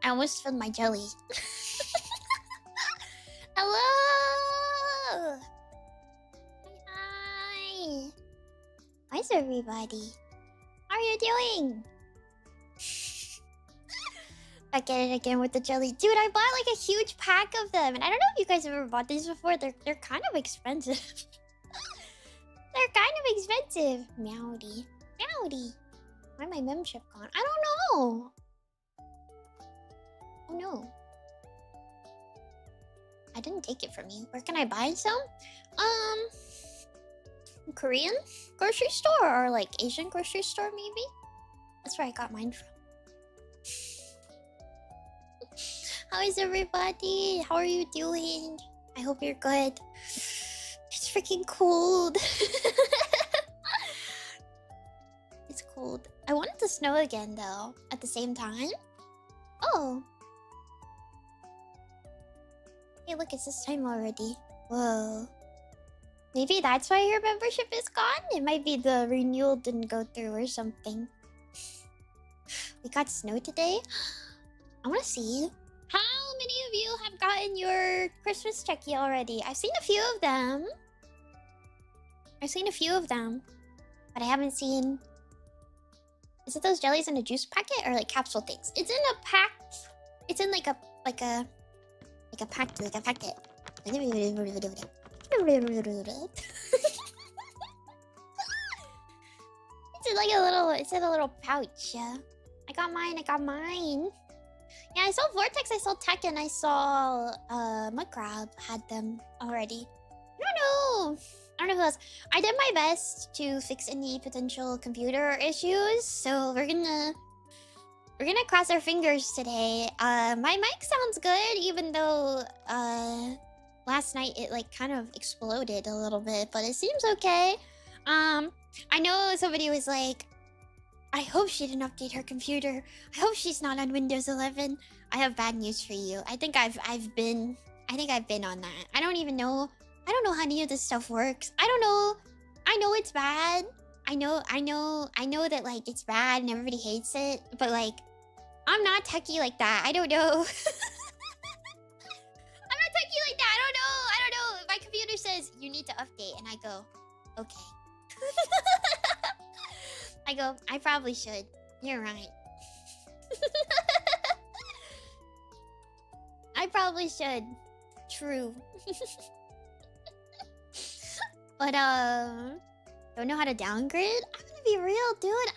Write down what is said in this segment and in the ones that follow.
I almost spilled my jelly. Hello! Hi! How's everybody? How are you doing? I get it again with the jelly. Dude, I bought like a huge pack of them. And I don't know if you guys have ever bought these before. They're kind of expensive. They're kind of expensive. Meowdy. Meowdy. Why my membership gone? I don't know. Oh no. I didn't take it from you. Where can I buy some? Korean grocery store or like Asian grocery store maybe? That's where I got mine from. How is everybody? How are you doing? I hope you're good. It's freaking cold. It's cold. I want it to snow again though, at the same time. Oh. Hey, look, it's this time already. Whoa. Maybe that's why your membership is gone? It might be the renewal didn't go through or something. We got snow today? I want to see. How many of you have gotten your Christmas checky already? I've seen a few of them. But I haven't seen... Is it those jellies in a juice packet or like capsule things? It's in a pack. It's in like a packet. It's in a little pouch. Yeah. I got mine. Yeah, I saw Vortex, I saw Tekken, I saw Mudcrab had them already. I don't know who else. I did my best to fix any potential computer issues, so we're gonna cross our fingers today. My mic sounds good, even though last night it like kind of exploded a little bit, but it seems okay. I know somebody was like, I hope she didn't update her computer. I hope she's not on Windows 11. I have bad news for you. I think I've been on that. I don't know how any of this stuff works. I don't know. I know it's bad. I know that like it's bad and everybody hates it, but like I'm not techie like that. I don't know. I'm not techie like that. I don't know. My computer says you need to update and I go, okay. I go, I probably should. You're right. I probably should. True. But don't know how to downgrade? I'm gonna be real, dude.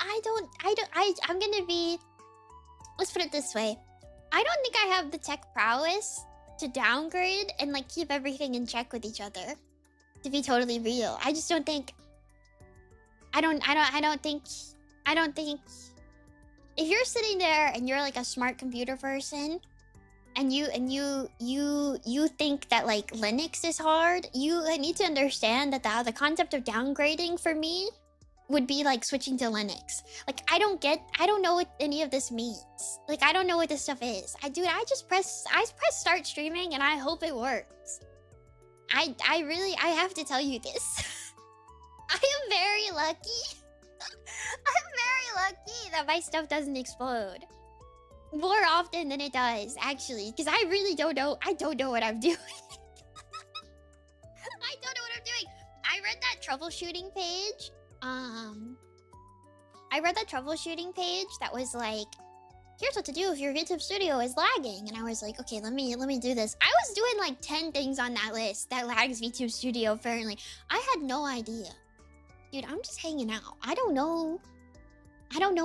I'm gonna be... Let's put it this way. I don't think I have the tech prowess to downgrade and like keep everything in check with each other. To be totally real. I just don't think... I don't think if you're sitting there and you're like a smart computer person and you think that like Linux is hard, you need to understand that the concept of downgrading for me would be like switching to Linux. Like I don't know what any of this means. Like I don't know what this stuff is. I press start streaming and I hope it works. I have to tell you this. I am very lucky. I'm very lucky that my stuff doesn't explode. More often than it does, actually. Because I really don't know. I don't know what I'm doing. I read that troubleshooting page. That was like, here's what to do if your YouTube studio is lagging. And I was like, okay, let me do this. I was doing like 10 things on that list that lags VTube Studio, apparently. I had no idea. Dude, I'm just hanging out. I don't know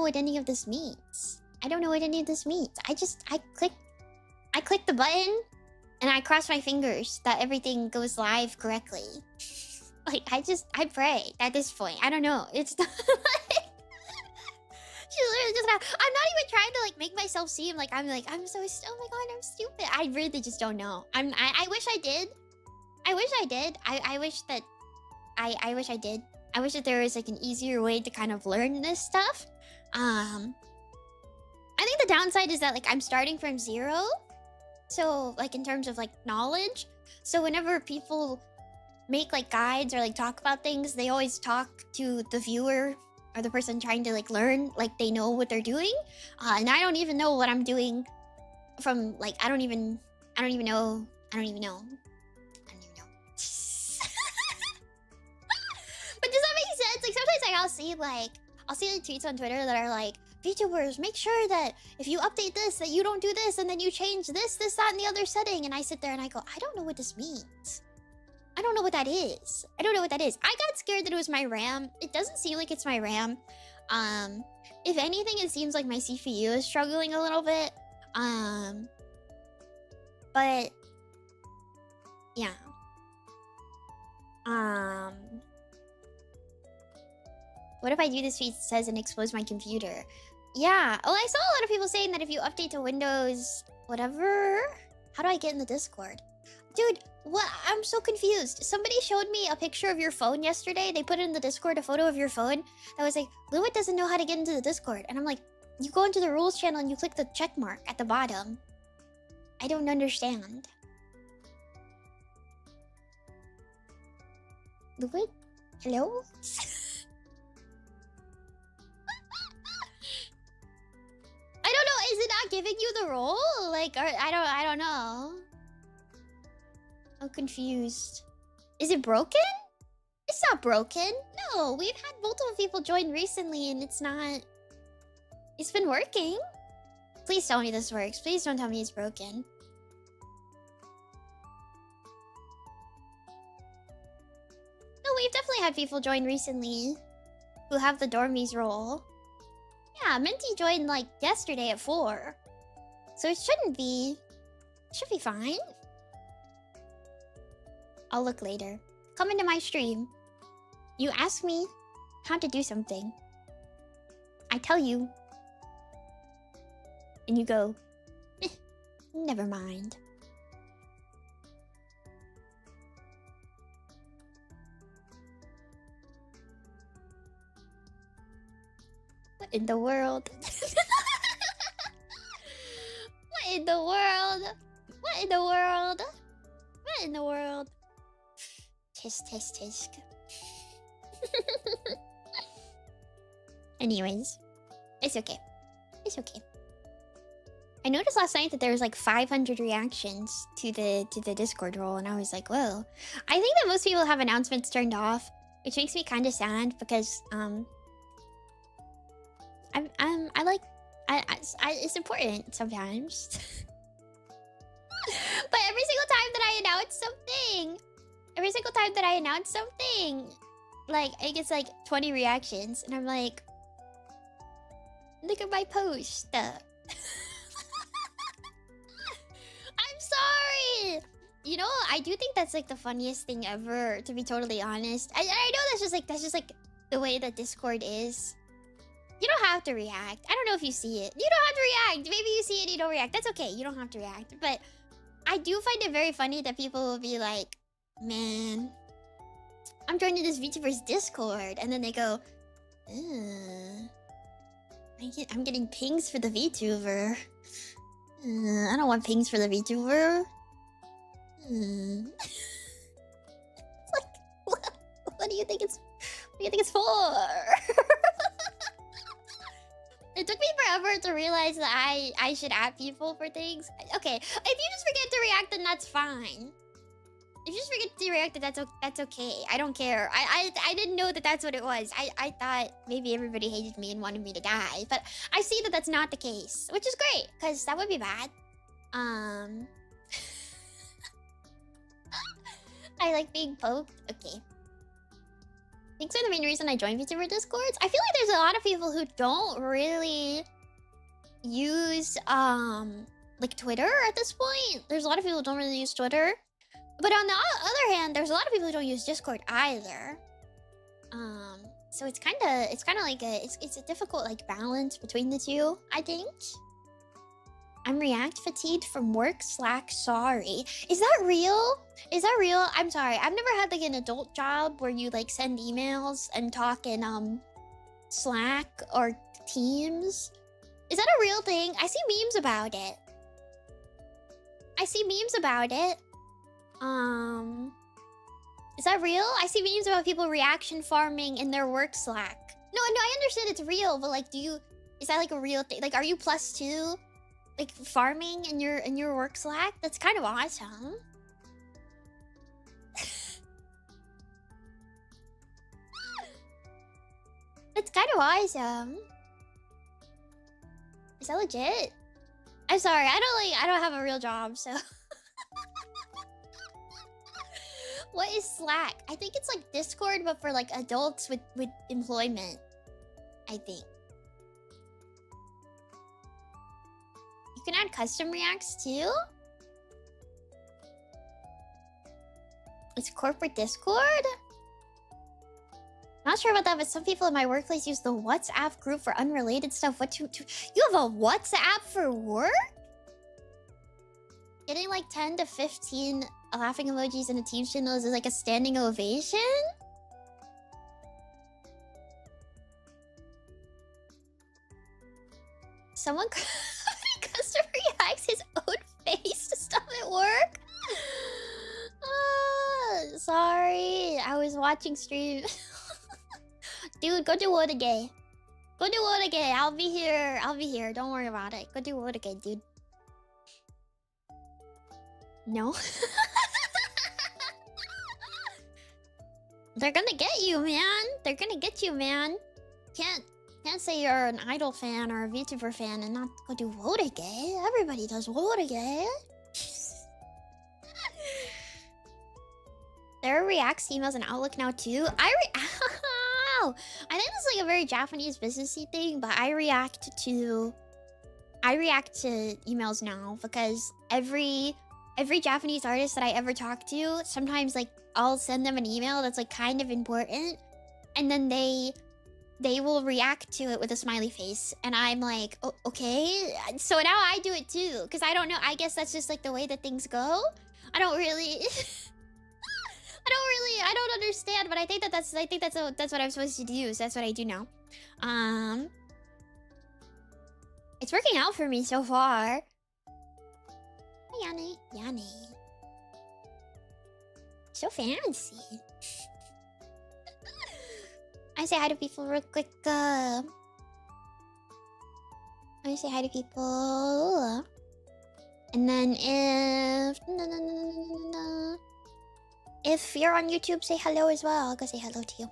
what any of this means. I click the button and I cross my fingers that everything goes live correctly. Like, I pray at this point. I don't know. It's not like... She's literally just not... I'm not even trying to, like, make myself seem like I'm so... Oh my god, I'm stupid. I really just don't know. I wish I did. I wish I did. I wish that... I wish I did. I wish that there was like an easier way to kind of learn this stuff. I think the downside is that like I'm starting from zero. So like in terms of like knowledge. So whenever people make like guides or like talk about things, they always talk to the viewer or the person trying to like learn like they know what they're doing. And I don't even know what I'm doing from like I don't even know. I don't even know. But does that make sense? Like sometimes like I'll see like tweets on Twitter that are like, VTubers, make sure that if you update this, that you don't do this, and then you change this, that, and the other setting. And I sit there and I go, I don't know what this means. I don't know what that is. I don't know what that is. I got scared that it was my RAM. It doesn't seem like it's my RAM. If anything, it seems like my CPU is struggling a little bit. But yeah. What if I do this feed says and expose my computer? Yeah. Oh, I saw a lot of people saying that if you update to Windows, whatever. How do I get in the Discord? Dude, what? I'm so confused. Somebody showed me a picture of your phone yesterday. They put in the Discord a photo of your phone. That was like, Lewitt doesn't know how to get into the Discord. And I'm like, you go into the rules channel and you click the check mark at the bottom. I don't understand. Lewitt? Hello? I don't know. Is it not giving you the role? Like, or, I don't know. I'm confused. Is it broken? It's not broken. No, we've had multiple people join recently and it's not... It's been working. Please tell me this works. Please don't tell me it's broken. No, we've definitely had people join recently who have the Dormies role. Yeah, Minty joined like yesterday at 4. So it shouldn't be... It should be fine. I'll look later. Come into my stream. You ask me how to do something. I tell you. And you go, never mind. What in the world? What in the world? What in the world? What in the world? Tisk, tisk, tisk. Anyways, it's okay. It's okay. I noticed last night that there was like 500 reactions to the Discord role, and I was like, whoa. I think that most people have announcements turned off, which makes me kind of sad because it's important sometimes. But every single time that I announce something, like it gets like 20 reactions, and I'm like, look at my post. I'm sorry. You know, I do think that's like the funniest thing ever, to be totally honest. I know that's just like the way that Discord is. You don't have to react. I don't know if you see it. You don't have to react. Maybe you see it and you don't react. That's okay. You don't have to react. But I do find it very funny that people will be like, man, I'm joining this VTuber's Discord. And then they go, I'm getting pings for the VTuber. I don't want pings for the VTuber. Like, what do you think it's for? It took me forever to realize that I should add people for things. Okay, if you just forget to react, then that's fine. If you just forget to react, that's okay. I don't care. I didn't know that that's what it was. I thought maybe everybody hated me and wanted me to die, but I see that that's not the case, which is great because that would be bad. I like being poked. Okay. Thanks are the main reason I joined VTuber Discords. I feel like there's a lot of people who don't really use like Twitter at this point. There's a lot of people who don't really use Twitter. But on the other hand, there's a lot of people who don't use Discord either. So it's kind of like it's a difficult like balance between the two, I think. I'm react fatigued from work / sorry. Is that real? Is that real? I'm sorry. I've never had like an adult job where you like send emails and talk in Slack or Teams. Is that a real thing? I see memes about it. Is that real? I see memes about people reaction farming in their work Slack. No, I understand it's real, but like is that like a real thing? Like, are you +2? like farming in your work Slack? That's kind of awesome. That's kind of awesome. Is that legit? I'm sorry, I don't have a real job, so. What is Slack? I think it's like Discord, but for like adults with employment. I think. You can add custom reacts too? It's corporate Discord? Not sure about that, but some people in my workplace use the WhatsApp group for unrelated stuff. You have a WhatsApp for work? Getting like 10 to 15 laughing emojis in a team channel is like a standing ovation? Someone custom reacts his own face to stuff at work? Sorry, I was watching stream. Dude, go do Wodagay. Go do Wodagay. I'll be here. I'll be here. Don't worry about it. Go do Wodagay, dude. No? They're gonna get you, man. They're gonna get you, man. Can't say you're an Idol fan or a Vtuber fan and not go do Wodagay. Everybody does Wodagay. There are Reacts emails in Outlook now too. I think this is like a very Japanese businessy thing, but I react to emails now because every Japanese artist that I ever talk to, sometimes like I'll send them an email that's like kind of important, and then they will react to it with a smiley face, and I'm like, oh, okay. So now I do it too, because I don't know. I guess that's just like the way that things go. I don't really. I don't understand, but I think that's what I'm supposed to do. So that's what I do now. It's working out for me so far. Hi, Yane. So fancy. I say hi to people real quick. I say hi to people. And then if you're on YouTube, say hello as well. I'll go say hello to you.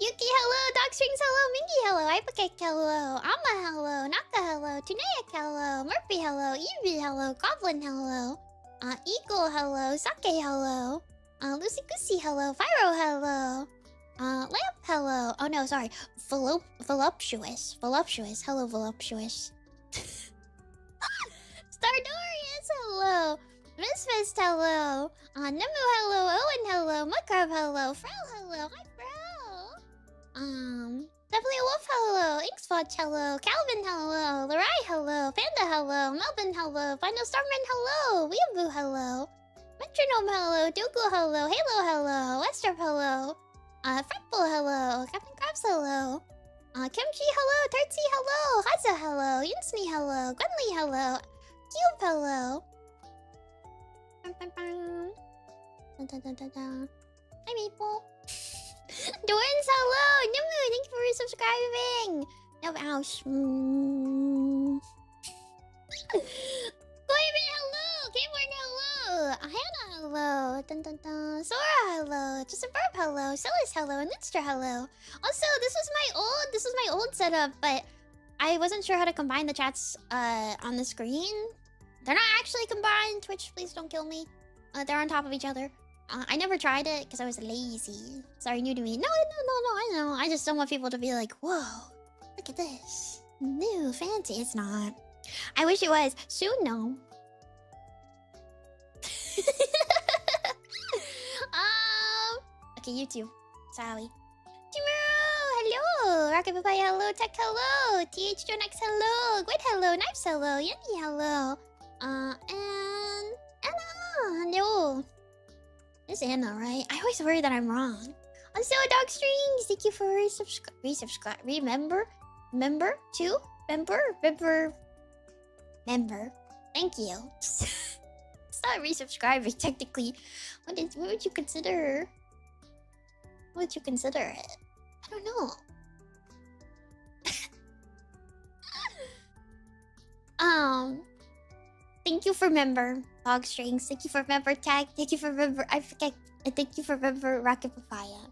Yuki, hello. Dogstrings, hello. Mingy, hello. Ipacake, hello. Amma, hello. Naka, hello. Tunayak, hello. Murphy, hello. Evie, hello. Goblin, hello. Eagle, hello. Sake, hello. Lucy Goosey, hello. Pyro, hello. Lamp, hello. Oh no, sorry. Voluptuous. Voluptuous. Hello, voluptuous. Stardorius, hello. Misfist, hello. Nemu, hello. Owen, hello. Muckrab, hello. Frau, hello. Hi, Frau. Definitely Wolf, hello. Inkspot, hello. Calvin, hello. Larai, hello. Panda, hello. Melvin, hello. Final Starman, hello. Weeaboo, hello. Metronome, hello. Dougal, hello. Halo, hello. Westrop, hello. Fretful, hello. Captain Krabs, hello. Kimchi, hello. Tartsy, hello. Haza, hello. Yunsmi, hello. Gwenly, hello. Cube, hello. Hi, Maple. Dorans, hello. Nemu, thank you for resubscribing. No, ouch. Coyman, hello. Kmorn, hello. Hannah, hello. Sora, hello. Just a burp, hello. Silas, hello. And Nitstra, hello. Also, this was my old setup, but I wasn't sure how to combine the chats on the screen. They're not actually combined. Twitch, please don't kill me. They're on top of each other. I never tried it because I was lazy. Sorry, new to me. No, I know. I just don't want people to be like, whoa, look at this. New, fancy. It's not. I wish it was. Soon, no. Okay, YouTube. Sorry. Hello! Rocket Papaya, hello! Tech, hello! TH2NX, hello! Gwent, hello! Knives, hello! Yenny, hello! And Anna, hello! It's Anna, right? I always worry that I'm wrong. Also, Dog Strings, thank you for resubscribe. Member. Thank you. It's not resubscribing, technically. What would you consider? What would you consider it? I don't know. Um, thank you for member Dog Strings. Thank you for member Tag. Thank you for member I forget. Thank you for member Rocket Papaya.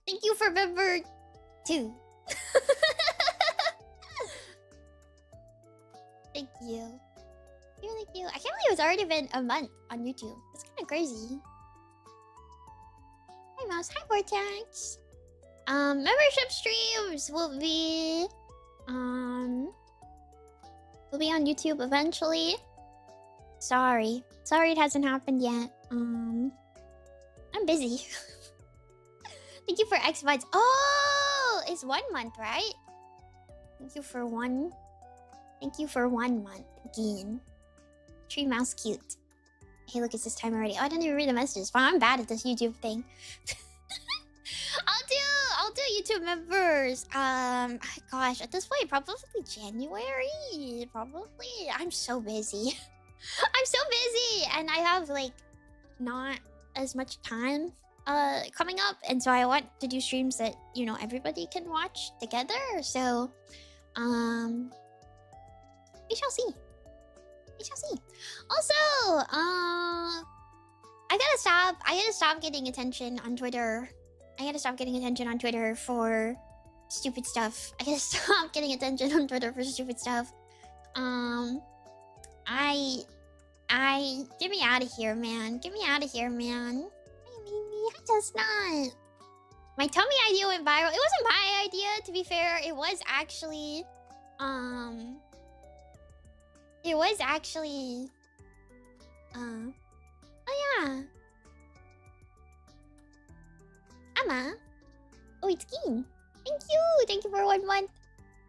Thank you for member 2. Thank you. Thank you. I can't believe it's already been a month on YouTube. It's kind of crazy. Hi Mouse. Hi Vortex. Membership streams will be on YouTube eventually. Sorry it hasn't happened yet. I'm busy. Thank you for X Buds. Oh, it's 1 month, right? Thank you for 1 month again. Tree Mouse cute. Hey, look, it's this time already. Oh, I didn't even read the messages. Wow, I'm bad at this YouTube thing. I'll do YouTube members. Gosh, at this point, probably January. Probably. I'm so busy. I'm so busy, and I have like not as much time coming up, and so I want to do streams that everybody can watch together. So, we shall see. We shall see. Also, I gotta stop getting attention on Twitter. I gotta stop getting attention on Twitter for stupid stuff. I gotta stop getting attention on Twitter for stupid stuff. Get me out of here, man. Get me out of here, man. Hi, Mimi. Hi, Chestnut. My tummy idea went viral. It wasn't my idea, to be fair. It was actually, oh yeah. Emma. Oh, it's Keen. Thank you. Thank you for 1 month.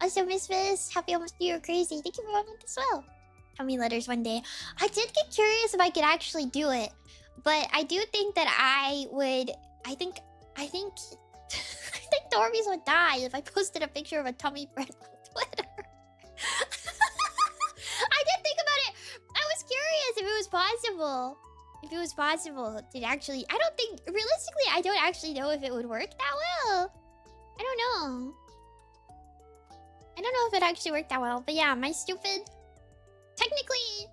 Also, Miss Viz, happy almost New Year crazy. Thank you for 1 month as well. Tell me letters one day. I did get curious if I could actually do it, but I do think that I would. I think I think Dormies would die if I posted a picture of a tummy bread on Twitter. I did think about it. I was curious if it was possible. If it was possible to actually. I don't think realistically. I don't actually know if it would work that well. I don't know. I don't know if it actually worked that well. But yeah, my stupid. Technically,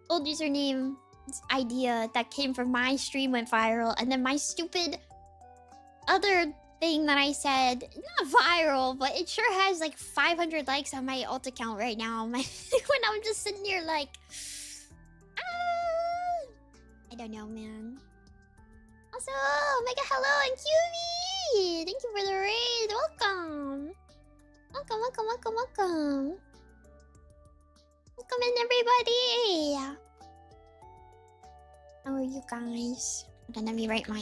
old username idea that came from my stream went viral, and then my stupid other thing that I said, not viral, but it sure has like 500 likes on my alt account right now. When I'm just sitting here like, I don't know, man. Also, mega hello and QV! Thank you for the raid. Welcome. Welcome. Welcome in, everybody. How are you guys? Hold on, let me write my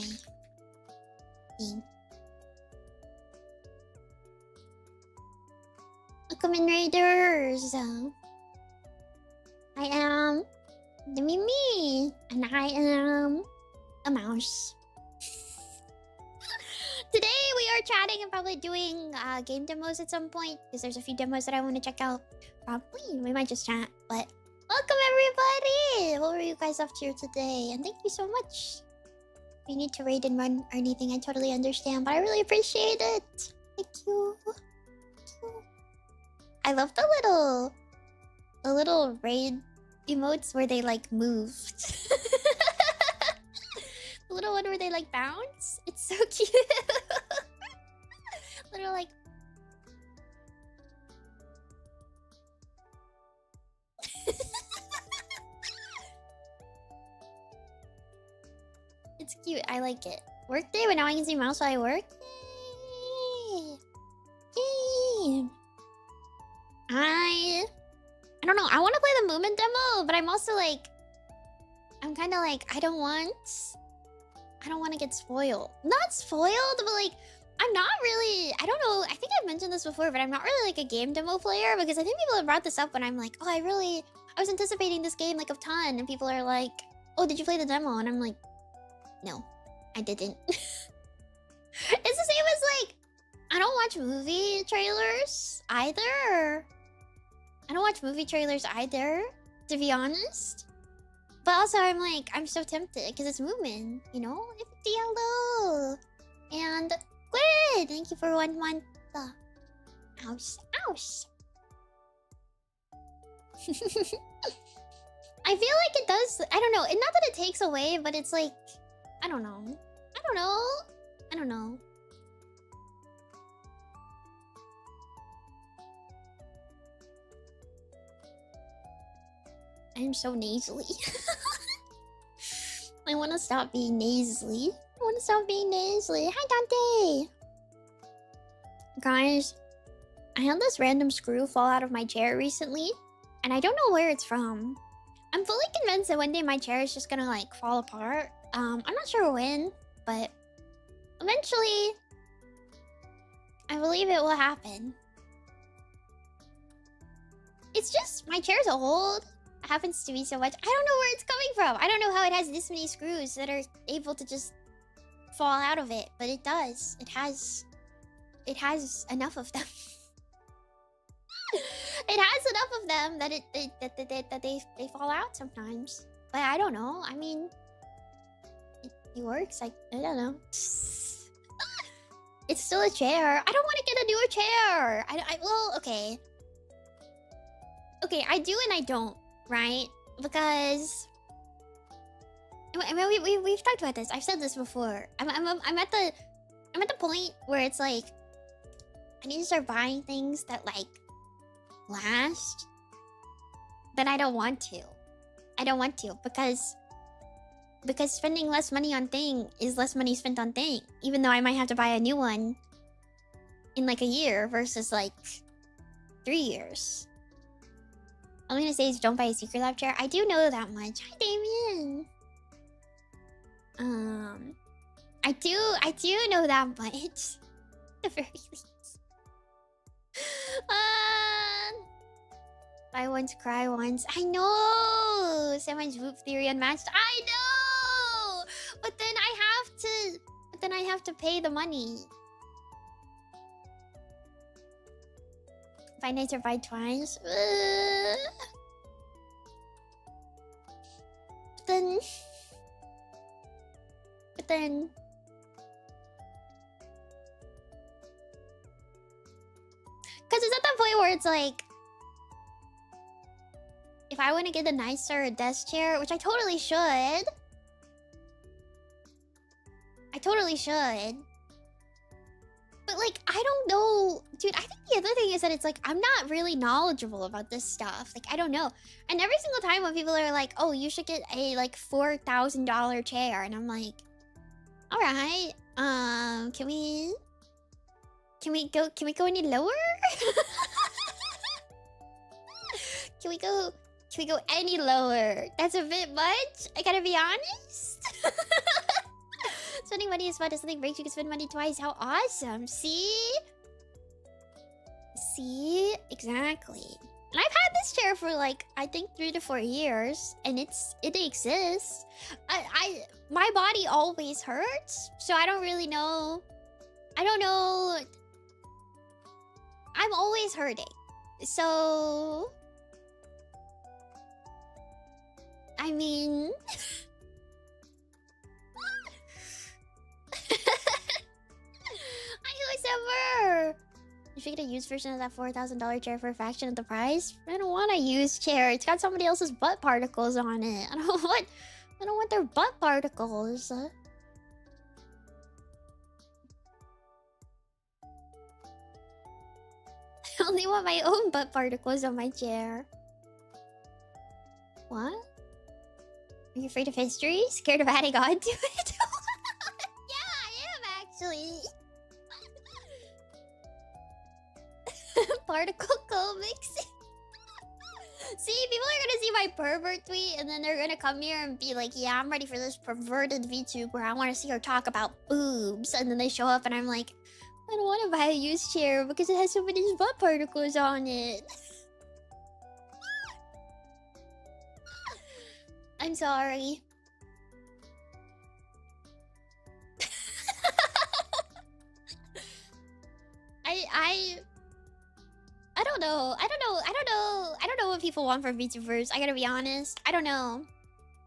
thing. Welcome in, raiders. I am Nemimi, and I am a mouse. Today we are chatting and probably doing game demos at some point, because there's a few demos that I want to check out. Probably we might just chat, but welcome everybody. What were you guys up to today? And thank you so much. If you need to raid and run or anything, I totally understand, but I really appreciate it. Thank you. I love the little raid emotes where they like moved. The little one where they like bounce. It's so cute. Little like. It's cute. I like it. Work day, but now I can see mouse while I work. Yay! Yay! I don't know. I want to play the moomin demo, but I'm also like, I'm kind of like, I don't want to get spoiled. Not spoiled, but like, I'm not really, I don't know. I think I've mentioned this before, but I'm not really like a game demo player, because I think people have brought this up when I'm like, oh, I was anticipating this game like a ton, and people are like, oh, did you play the demo? And I'm like, no, I didn't. It's the same as like, I don't watch movie trailers either. To be honest. But also, I'm like, I'm so tempted because it's moomin, you know? Hello. And Squid, thank you for 1 month. Ouch. Ouch. I feel like it does. I don't know. Not that it takes away, but it's like, I don't know. I don't know. I don't know. I'm so nasally. I want to stop being nasally. I want to stop being nasally. Hi, Dante. Guys, I had this random screw fall out of my chair recently, and I don't know where it's from. I'm fully convinced that one day my chair is just gonna like fall apart. I'm not sure when, but eventually, I believe it will happen. It's just my chair's old. It happens to me so much. I don't know where it's coming from. I don't know how it has this many screws that are able to just fall out of it, but it does. It has enough of them. It has enough of them that they fall out sometimes. But I don't know. I mean, it works. I don't know. It's still a chair. I don't want to get a newer chair. Well, okay. Okay, I do and I don't, right? Because I mean, we've talked about this. I've said this before. I'm at the point where it's like I need to start buying things that like last, but I don't want to. I don't want to because spending less money on thing is less money spent on thing, even though I might have to buy a new one in like a year versus like 3 years. All I'm gonna say is don't buy a Secret Lab chair. I do know that much. Hi, Damien. I do know that much. At the very least. Buy once, cry once. I know. Someone's Whoop theory unmatched. I know. But then I have to pay the money. Buy nights or buy twice. But then. Because it's at that point where it's like, if I want to get a nicer desk chair, which I totally should. But like, I don't know. Dude, I think the other thing is that it's like, I'm not really knowledgeable about this stuff. Like, I don't know. And every single time when people are like, oh, you should get a like $4,000 chair. And I'm like, all right, can we go any lower? Can we go any lower? That's a bit much. I gotta be honest. Spending money is fun. If something breaks, you can spend money twice. How awesome. See? Exactly. And I've had this chair for like, I think 3 to 4 years, and it exists. My body always hurts, so I don't really know. I don't know. I'm always hurting. So I mean Whoever. You should get a used version of that $4,000 chair for a fraction of the price. I don't want a used chair. It's got somebody else's butt particles on it. I don't want their butt particles. I only want my own butt particles on my chair. What? Are you afraid of history? Scared of adding on to it? Yeah, I am actually. Particle comics. See, people are gonna see my pervert tweet and then they're gonna come here and be like, yeah, I'm ready for this perverted VTuber. I want to see her talk about boobs. And then they show up and I'm like, I don't want to buy a used chair because it has so many butt particles on it. I'm sorry. I don't know. I don't know what people want from VTubers. I gotta be honest. I don't know.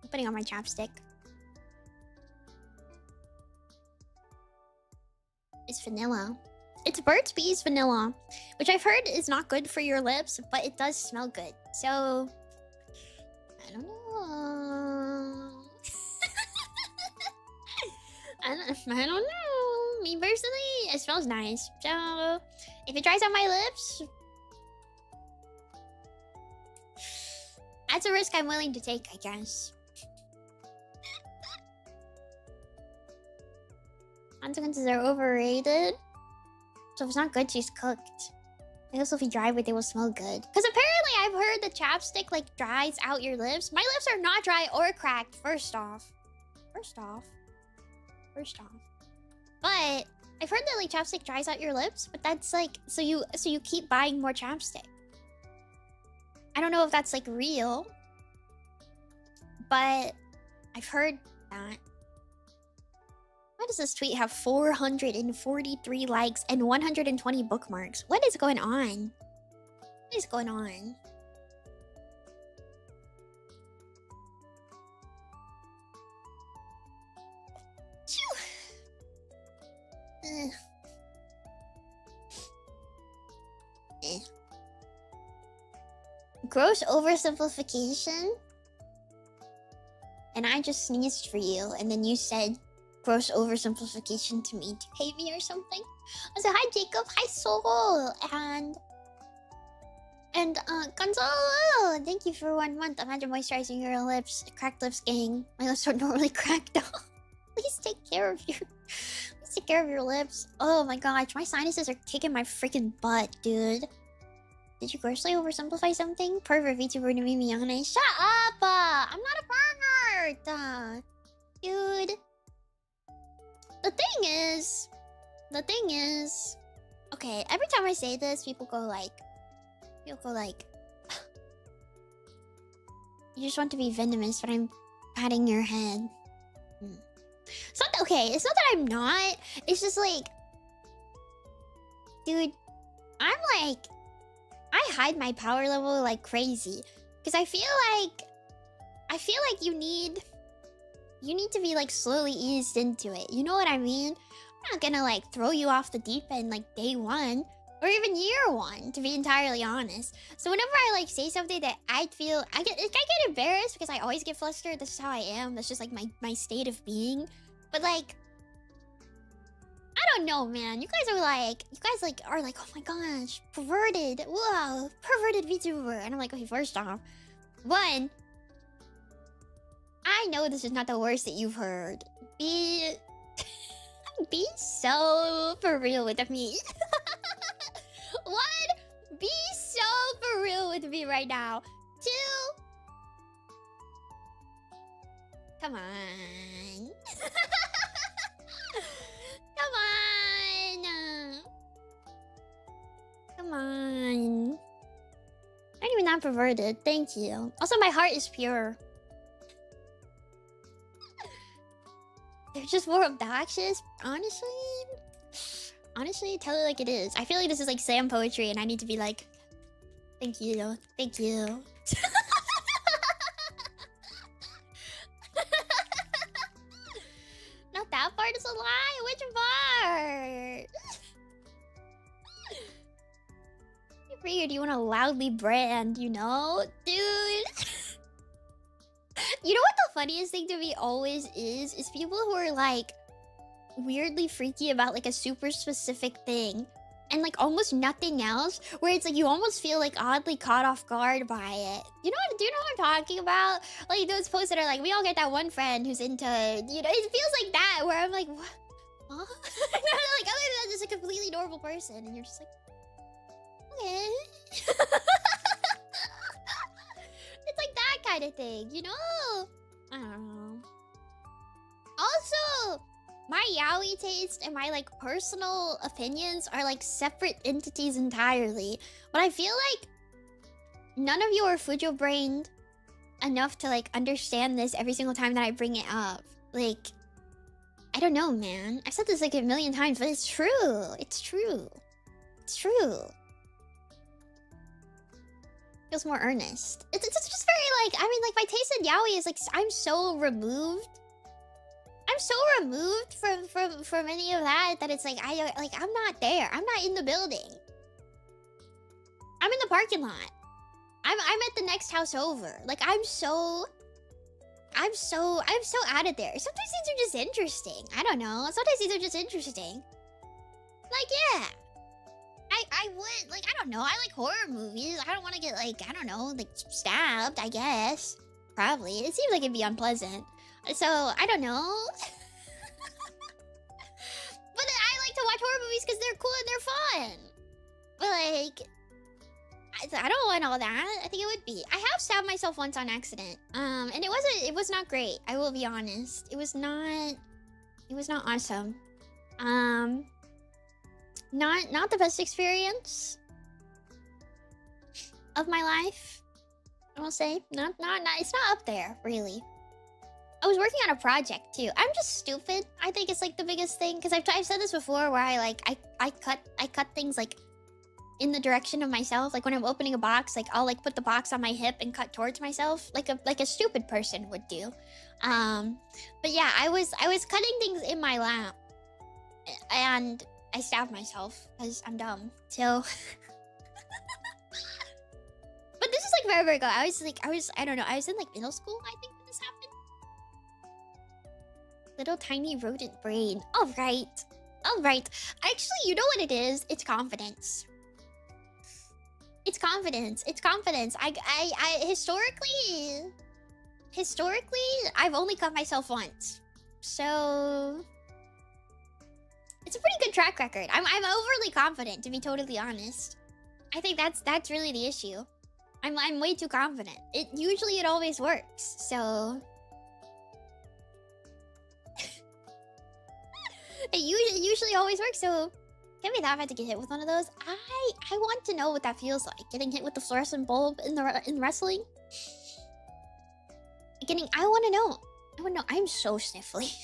I'm putting on my chapstick. It's vanilla. It's Burt's Bees vanilla, which I've heard is not good for your lips, but it does smell good. So I don't know. I don't know. Me personally, it smells nice. So if it dries out my lips, that's a risk I'm willing to take, I guess. Consequences are overrated. So if it's not good, she's cooked. I guess if you dry it, they will smell good. Because apparently I've heard the chapstick like dries out your lips. My lips are not dry or cracked, first off. But I've heard that like chapstick dries out your lips, but that's like so you keep buying more chapstick. I don't know if that's like real, but I've heard that. Why does this tweet have 443 likes and 120 bookmarks? What is going on? What is going on? Gross oversimplification? And I just sneezed for you, and then you said gross oversimplification to me to hate me or something. I said, hi Jacob, hi Soul, and Gonzalo, thank you for 1 month. Imagine moisturizing your lips. Cracked lips gang. My lips are normally cracked off. Please take care of your lips. Oh my gosh, my sinuses are kicking my freaking butt, dude. Did you grossly oversimplify something? Pervert Vtuber Nemimi Yane. Shut up! I'm not a pervert! Dude. The thing is... Okay, every time I say this, people go like... You just want to be venomous, but I'm patting your head. It's not okay, it's not that I'm not. It's just like... Dude, I'm like... I hide my power level like crazy. Because I feel like you need to be like slowly eased into it. You know what I mean? I'm not gonna like throw you off the deep end like day one. Or even year one, to be entirely honest. So whenever I like say something that I feel... I get embarrassed because I always get flustered. This is how I am. That's just like my state of being. But like... I don't know, man. You guys are like, oh my gosh, perverted. Whoa, perverted VTuber. And I'm like, okay, first off, one, I know this is not the worst that you've heard. Be so for real with me. One, be so for real with me right now. Two, come on. Come on. I'm even not perverted. Thank you. Also, my heart is pure. They're just more obnoxious. Honestly, tell it like it is. I feel like this is like slam poetry and I need to be like, thank you. Thank you. Not that part is a lie. Which part? I figured you want to loudly brand, you know? Dude. You know what the funniest thing to me always is people who are like weirdly freaky about like a super specific thing and like almost nothing else, where it's like you almost feel like oddly caught off guard by it. Do you know what I'm talking about? Like those posts that are like, we all get that one friend who's into, you know, it feels like that, where I'm like, what? Huh? Like other than that, just a completely normal person, and you're just like, okay. It's like that kind of thing, you know? I don't know. Also, my yaoi taste and my like personal opinions are like separate entities entirely. But I feel like none of you are Fujo brained enough to like understand this every single time that I bring it up. Like, I don't know, man. I've said this like a million times, but it's true. It's true. It's true. Feels more earnest. It's just very like, I mean, like my taste in yaoi is like, I'm so so removed from any of that it's like I'm not there. I'm not in the building. I'm in the parking lot. I'm at the next house over. Like I'm so out of there. Sometimes these are just interesting. I don't know. Sometimes these are just interesting. Like yeah. I would like I don't know. I like horror movies. I don't want to get like I don't know like stabbed. I guess probably. It seems like it'd be unpleasant. So I don't know. But I like to watch horror movies because they're cool and they're fun. But like I don't want all that. I think it would be. I have stabbed myself once on accident. And it was not great. I will be honest. It was not awesome. Not the best experience of my life. I will say. Not it's not up there, really. I was working on a project too. I'm just stupid. I think it's like the biggest thing because I've said this before where I cut things like in the direction of myself. Like when I'm opening a box, like I'll like put the box on my hip and cut towards myself like a stupid person would do. But yeah, I was cutting things in my lap and I stabbed myself because I'm dumb. So but this is like very, very good. I don't know, I was in like middle school, I think, when this happened. Little tiny rodent brain. All right. Actually, you know what it is? It's confidence. It's confidence. I historically, I've only cut myself once. So it's a pretty good track record. I'm overly confident, to be totally honest. I think that's really the issue. I'm way too confident. It always works. So it usually always works. So can't be that bad to get hit with one of those. I want to know what that feels like. Getting hit with the fluorescent bulb in wrestling. I want to know. I'm so sniffly.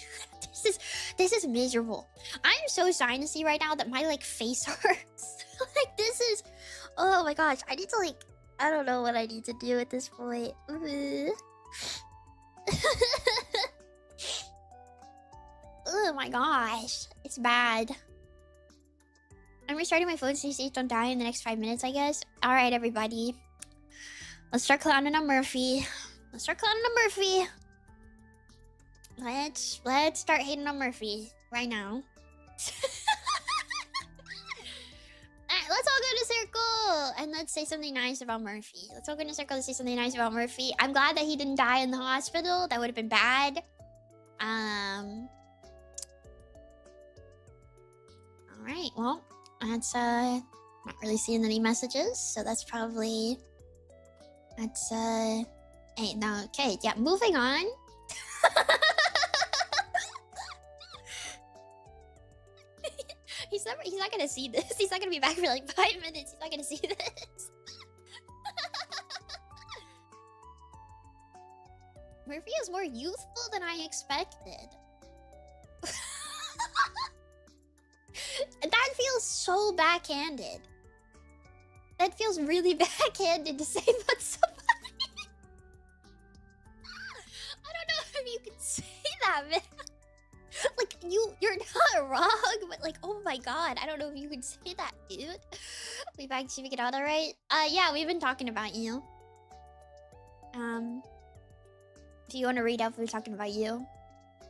This is miserable. I'm so sinusy right now that my like face hurts. Like this is, oh my gosh. I need to like, I don't know what I need to do at this point. Oh my gosh, it's bad. I'm restarting my phone so you don't die in the next 5 minutes, I guess. All right, everybody. Let's start clowning on Murphy. Let's start start hating on Murphy right now. Alright, let's all go in a circle and let's say something nice about Murphy. Let's all go in a circle and say something nice about Murphy. I'm glad that he didn't die in the hospital. That would have been bad. Alright, well, that's not really seeing any messages, so that's probably hey, no, okay, yeah, moving on. He's not gonna see this. He's not gonna be back for like 5 minutes. He's not gonna see this. Murphy is more youthful than I expected. That feels so backhanded. That feels really backhanded to say about somebody. I don't know if you can say that, man. Like, you're not wrong, but like, oh my god, I don't know if you can say that, dude. We back to make it all right? Yeah, we've been talking about you. Do you want to read up? We're talking about you.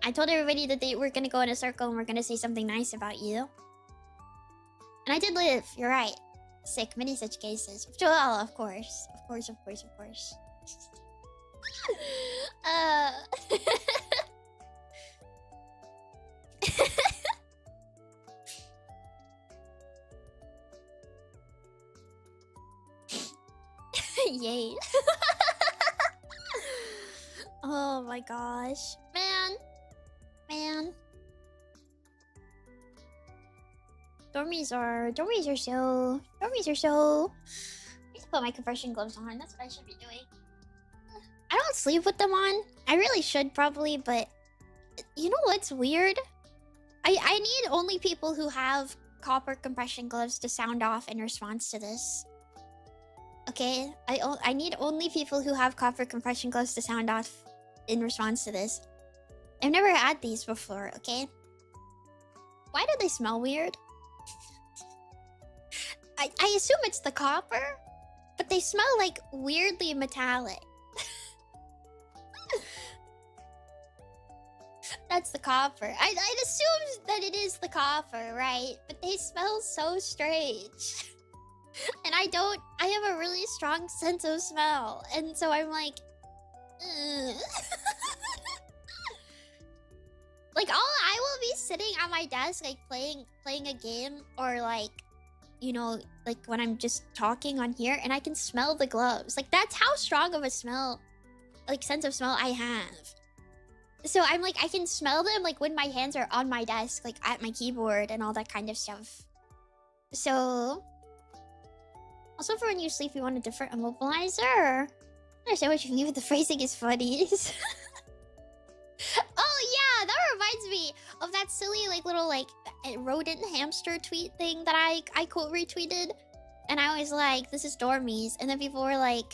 I told everybody that we're gonna go in a circle and we're gonna say something nice about you. And I did live, you're right. Sick, many such cases. Well, of course. Yay. Oh my gosh. Man. Dormies are so... I need to put my compression gloves on. That's what I should be doing. I don't sleep with them on. I really should probably, but... You know what's weird? I need only people who have copper compression gloves to sound off in response to this. Okay? I need only people who have copper compression gloves to sound off in response to this. I've never had these before, okay? Why do they smell weird? I assume it's the copper, but they smell like weirdly metallic. That's the copper. I'd assume that it is the copper, right? But they smell so strange. And I have a really strong sense of smell. And so I'm like, ugh. Like, I will be sitting at my desk, like, playing a game, or, like, you know, like, when I'm just talking on here, and I can smell the gloves. Like, that's how strong of a smell, like, sense of smell I have. So I'm like, I can smell them, like, when my hands are on my desk, like, at my keyboard and all that kind of stuff. So... Also, for when you sleep, you want a different immobilizer? I understand what you mean, but the phrasing is funny. Oh, yeah, that reminds me of that silly, like, little, like, rodent hamster tweet thing that I quote retweeted. And I was like, this is dormies. And then people were like...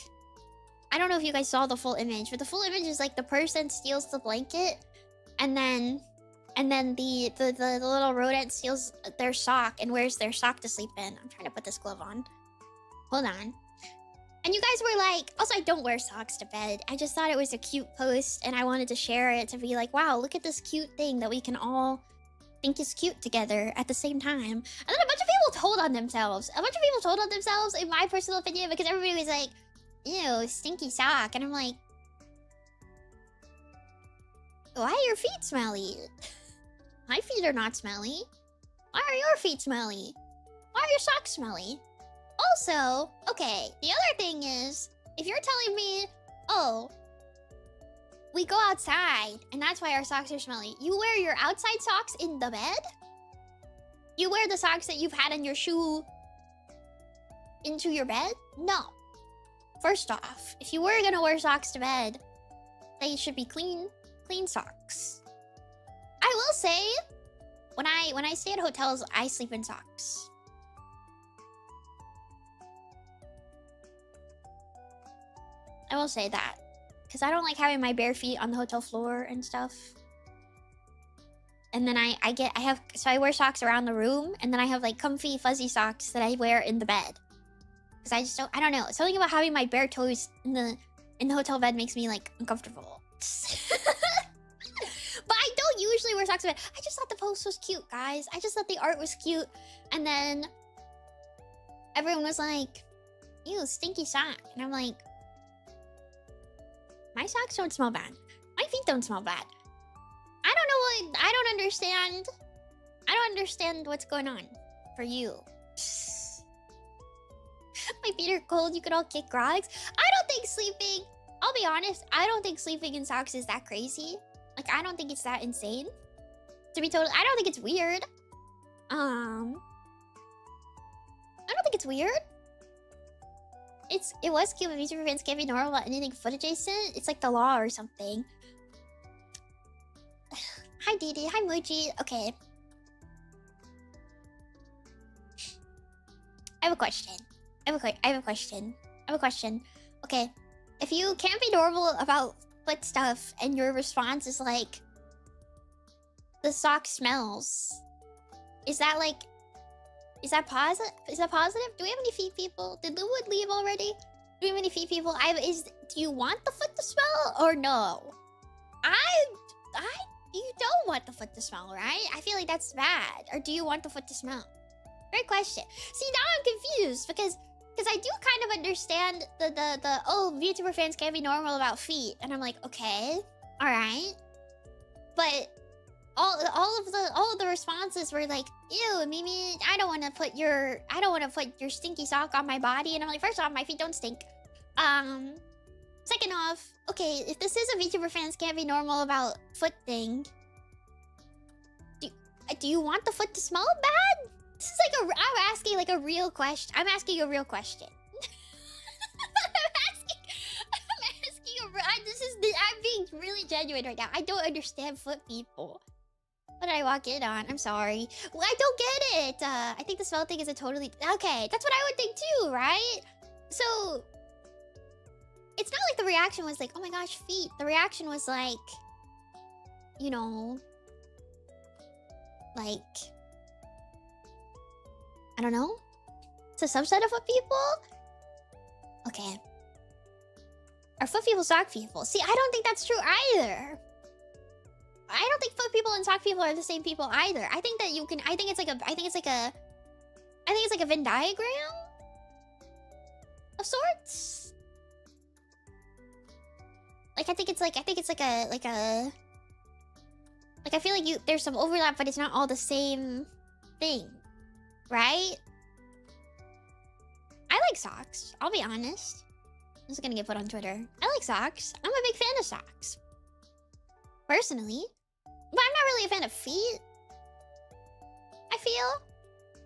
I don't know if you guys saw the full image, but the full image is like the person steals the blanket, and then the little rodent steals their sock and wears their sock to sleep in. I'm trying to put this glove on. Hold on. And you guys were like, also, I don't wear socks to bed. I just thought it was a cute post, and I wanted to share it to be like, wow, look at this cute thing that we can all think is cute together at the same time. And then a bunch of people told on themselves. A bunch of people told on themselves, in my personal opinion, because everybody was like, ew, stinky sock. And I'm like, why are your feet smelly? My feet are not smelly. Why are your feet smelly? Why are your socks smelly? Also, okay, the other thing is, if you're telling me, oh, we go outside and that's why our socks are smelly, you wear your outside socks in the bed? You wear the socks that you've had in your shoe into your bed? No. First off, if you were gonna wear socks to bed, they should be clean socks. I will say, when I stay at hotels, I sleep in socks. I will say that, because I don't like having my bare feet on the hotel floor and stuff. And then I wear socks around the room, and then I have like comfy fuzzy socks that I wear in the bed. Because I don't know. Something about having my bare toes in the hotel bed makes me, like, uncomfortable. But I don't usually wear socks in bed. I just thought the post was cute, guys. I just thought the art was cute. And then everyone was like, ew, stinky sock. And I'm like, my socks don't smell bad. My feet don't smell bad. I don't understand what's going on for you. My feet are cold, you could all kick rocks. I don't think sleeping... I'll be honest, I don't think sleeping in socks is that crazy. Like, I don't think it's that insane. To be total... I don't think it's weird. I don't think it's weird. It was cute, but Vtuber fans can't be normal about anything foot adjacent. It's like the law or something. Hi, Didi. Hi, Muji. Okay. I have a question. Okay. If you can't be normal about foot stuff and your response is like, the sock smells, is that positive? Is that positive? Do we have any feet people? Did Luwood leave already? Do we have any feet people? Do you want the foot to smell or no? You don't want the foot to smell, right? I feel like that's bad. Or do you want the foot to smell? Great question. See, now I'm confused because I do kind of understand the VTuber fans can't be normal about feet, and I'm like, okay, all right, but all of the responses were like, ew, Mimi, I don't want to put your stinky sock on my body, and I'm like, first off, my feet don't stink. Second off, okay, if this is a VTuber fans can't be normal about foot thing, do you want the foot to smell bad? This is like I'm asking like a real question. I'm asking a real question. I'm being really genuine right now. I don't understand foot people. What did I walk in on? I'm sorry. Well, I don't get it. I think the smell thing is a totally... Okay, that's what I would think too, right? So... It's not like the reaction was like, oh my gosh, feet. The reaction was like... you know, like, I don't know. It's a subset of foot people? Okay. Are foot people sock people? See, I don't think that's true either. I don't think foot people and sock people are the same people either. I think that you can, I think it's like a Venn diagram of sorts. Like, I feel like there's some overlap, but it's not all the same thing, right? I like socks, I'll be honest. This is gonna get put on Twitter. I like socks. I'm a big fan of socks. Personally. But I'm not really a fan of feet, I feel.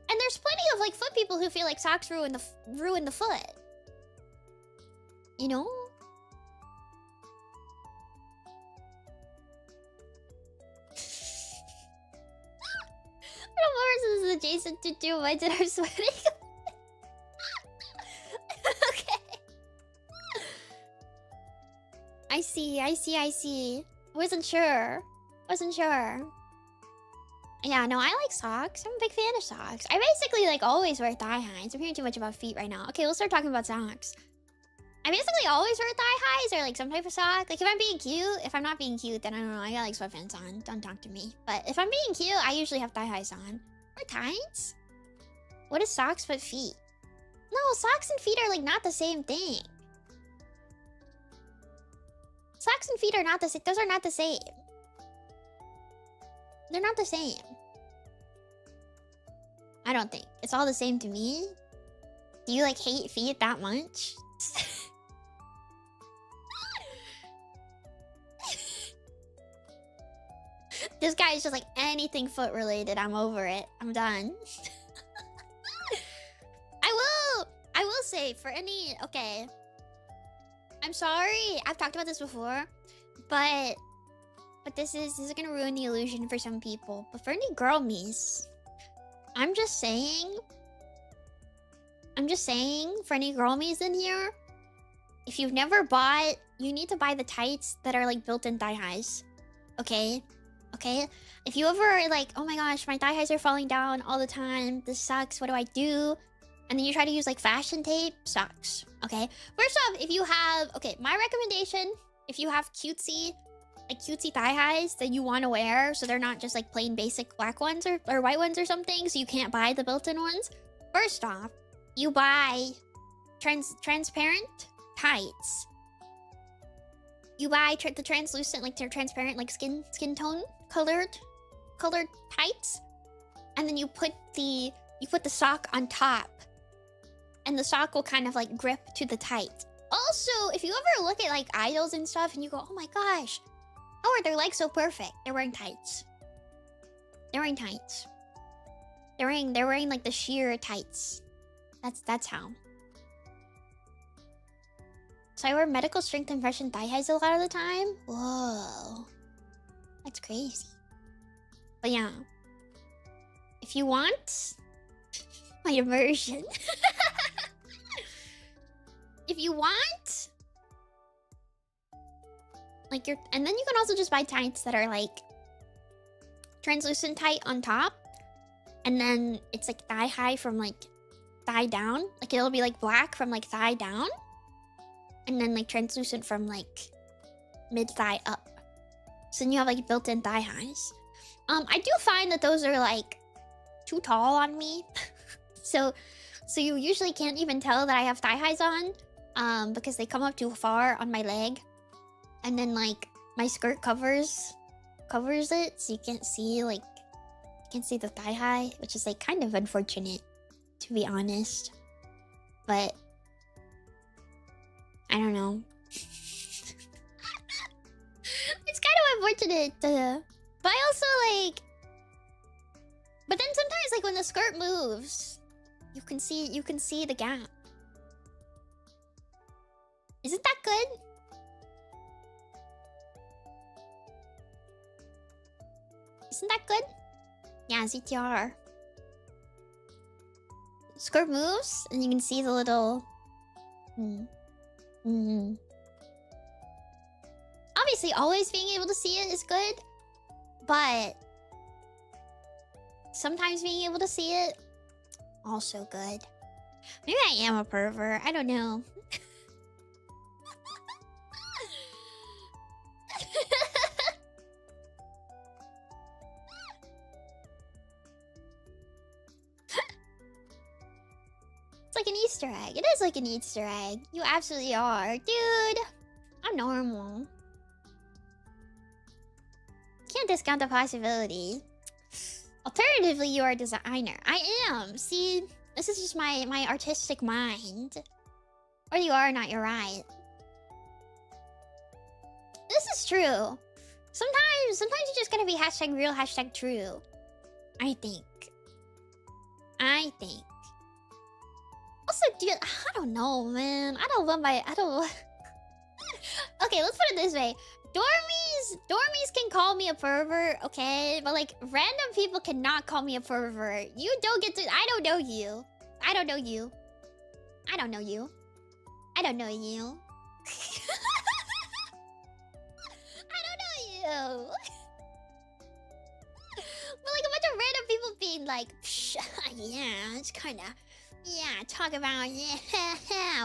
And there's plenty of like foot people who feel like socks ruin the foot. You know? This is adjacent to 2 bites that are sweating. Okay. I see. Wasn't sure. Yeah, no, I like socks. I'm a big fan of socks. I basically like always wear thigh highs. I'm hearing too much about feet right now. Okay, we'll start talking about socks. I basically always wear thigh highs or like some type of sock. Like if I'm being cute, if I'm not being cute, then I don't know. I got like sweatpants on. Don't talk to me. But if I'm being cute, I usually have thigh highs on. Or tights? What is socks but feet? No, socks and feet are like not the same thing. Socks and feet are not the same. Those are not the same. They're not the same. I don't think. It's all the same to me. Do you like hate feet that much? This guy is just like anything foot related. I'm over it. I'm done. I will say for any, okay. I'm sorry. I've talked about this before, but this is gonna ruin the illusion for some people. But for any girl me's, I'm just saying for any girl me's in here, if you've never bought, you need to buy the tights that are like built-in thigh highs. Okay? If you ever are like, oh my gosh, my thigh highs are falling down all the time. This sucks. What do I do? And then you try to use like fashion tape, sucks. Okay? First off, if you have, okay, my recommendation, if you have cutesy thigh highs that you want to wear, so they're not just like plain basic black ones or white ones or something, so you can't buy the built-in ones. First off, you buy transparent tights. You buy the translucent, like they're transparent, like skin tone colored tights, and then you put the sock on top, and the sock will kind of like grip to the tight. Also, if you ever look at like idols and stuff, and you go, oh my gosh, how are their legs so perfect? They're wearing tights. They're wearing like the sheer tights. That's how. So I wear medical strength impression thigh highs a lot of the time. Whoa. That's crazy. But yeah. If you want my immersion. If you want like and then you can also just buy tights that are like translucent tight on top, and then it's like thigh high from like thigh down. Like it'll be like black from like thigh down, and then like translucent from like mid thigh up. So then you have like built-in thigh highs. I do find that those are like too tall on me. so you usually can't even tell that I have thigh highs on, because they come up too far on my leg, and then like my skirt covers it, so you can't see the thigh high, which is like kind of unfortunate, to be honest. But I don't know. It's kind of unfortunate, but I also like. But then sometimes, like when the skirt moves, you can see the gap. Isn't that good? Isn't that good? Yeah, ZTR. Skirt moves, and you can see the little. Obviously, always being able to see it is good, But sometimes being able to see it, also good. Maybe I am a pervert. I don't know. It's like an Easter egg. It is like an Easter egg. You absolutely are. Dude, I'm normal. Can't discount the possibility. Alternatively, you are a designer. I am. See, this is just my artistic mind. Or you are not, you're right. This is true. Sometimes you just gotta be hashtag real, hashtag true. I think. Also, dude, I don't know, man. I don't. Okay, let's put it this way. Dormies can call me a pervert, okay? But like, random people cannot call me a pervert. You don't get to. I don't know you. I don't know you. I don't know you. I don't know you. I don't know you. But like a bunch of random people being like, Psh, yeah, it's kind of. Yeah, talk about, yeah,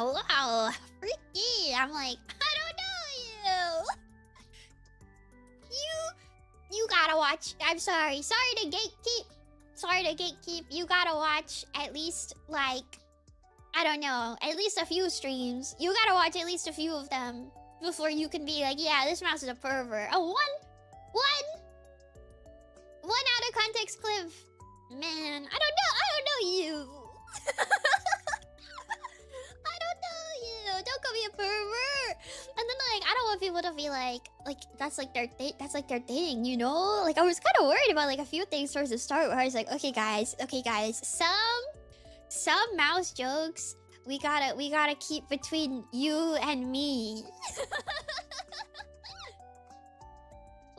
wow, freaky. I'm like, I don't know you. You gotta watch. I'm sorry. Sorry to gatekeep. You gotta watch at least, like, I don't know, at least a few streams. You gotta watch at least a few of them before you can be like, yeah, this mouse is a pervert. Oh, one out of context clip. Man, I don't know you. I don't know you. Don't call me a pervert. And then like, I don't want people to be like that's like their thing, you know? Like I was kind of worried about like a few things towards the start where I was like, okay guys, some mouse jokes we gotta keep between you and me.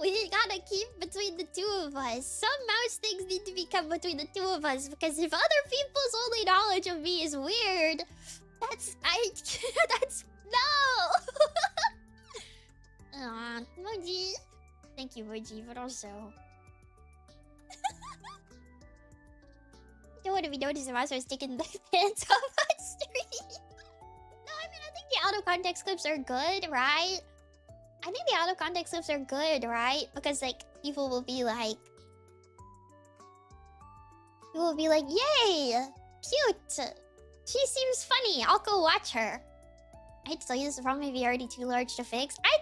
We gotta keep between the two of us. Some mouse things need to become between the two of us because if other people's only knowledge of me is weird, that's no. Aw, Moji. Thank you, Moji, but also don't want to be noticed if I was taking the pants off my stream. No, I mean I think the out of context clips are good, right? I think the out of context clips are good, right? Because like people will be like, yay, cute. She seems funny. I'll go watch her. I hate to tell you, this is probably maybe already too large to fix. I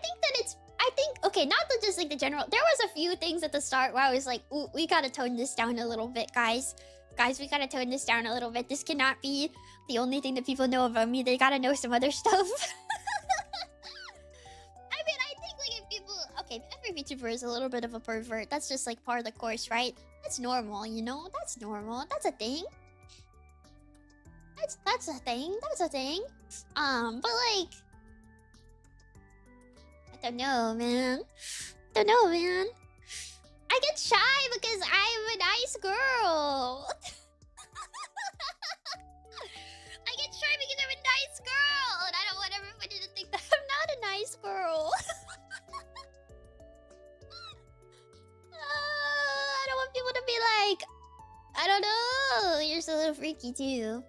think okay, not the, just like the general. There was a few things at the start where I was like, ooh, we gotta tone this down a little bit, guys. Guys, we gotta tone this down a little bit. This cannot be the only thing that people know about me. They gotta know some other stuff. Okay, every VTuber is a little bit of a pervert. That's just like part of the course, right? That's normal, you know? That's normal. That's a thing. That's a thing. That's a thing. But like I don't know, man. I get shy because I'm a nice girl. I get shy because I'm a nice girl, and I don't want everybody to think that I'm not a nice girl. I don't want people to be like, I don't know, you're so little freaky too.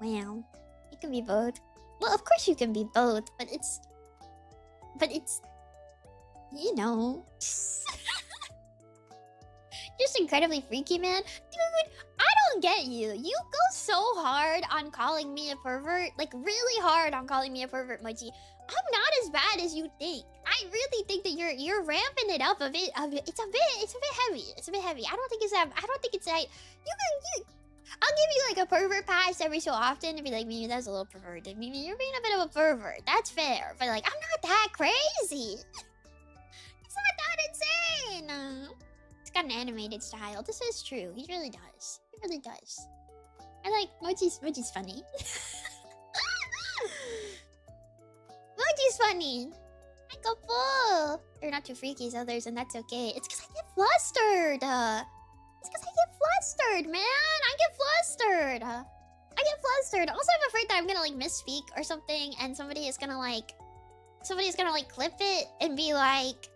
Well, you can be both. Well, of course you can be both, but it's, you know, just incredibly freaky, man. Dude, I don't get you. You go so hard on calling me a pervert, like really hard on calling me a pervert, Mochi. I'm not as bad as you think. I really think that you're ramping it up a bit. It's a bit heavy. It's a bit heavy. I don't think it's that. I'll give you like a pervert pass every so often and be like, Mimi, that's a little perverted. Mimi, you're being a bit of a pervert. That's fair. But like, I'm not that crazy. It's not that insane. He's got an animated style. This is true. He really does. He really does. I like Mochi's funny. Mochi's funny. I go full. They're not too freaky as others, and that's okay. It's because I get flustered. Man. I get flustered. Also, I'm afraid that I'm gonna like misspeak or something, and somebody's gonna like clip it and be like,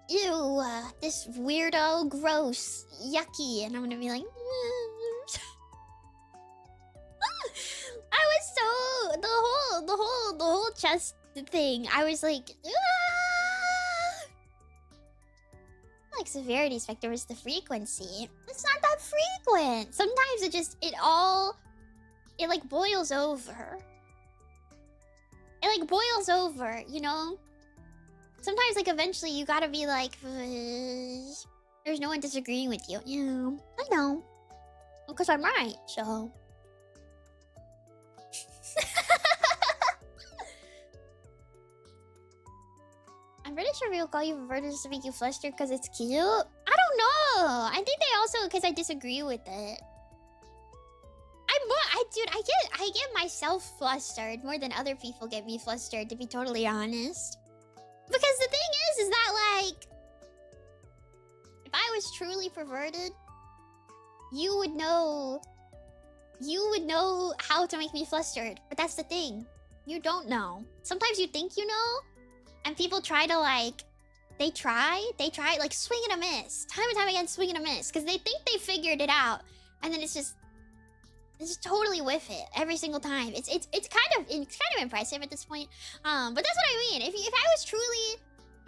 ew, this weirdo, gross, yucky, and I'm gonna be like, I was so the whole chest thing. I was like, ah! Like severity specter is the frequency. It's not that frequent. Sometimes it like boils over. It like boils over, you know? Sometimes like eventually you gotta be like, there's no one disagreeing with you. Yeah, I know. Because I'm right, so. I'm pretty sure we'll call you perverted just to make you flustered because it's cute. I don't know. I think they also because I disagree with it. Dude, I get myself flustered more than other people get me flustered, to be totally honest. Because the thing is that like, if I was truly perverted, you would know how to make me flustered. But that's the thing. You don't know. Sometimes you think you know, and people try to like, they try like swing and a miss. Time and time again, swing and a miss. Because they think they figured it out. And then it's just totally whiff it every single time. It's kind of impressive at this point. But that's what I mean. If I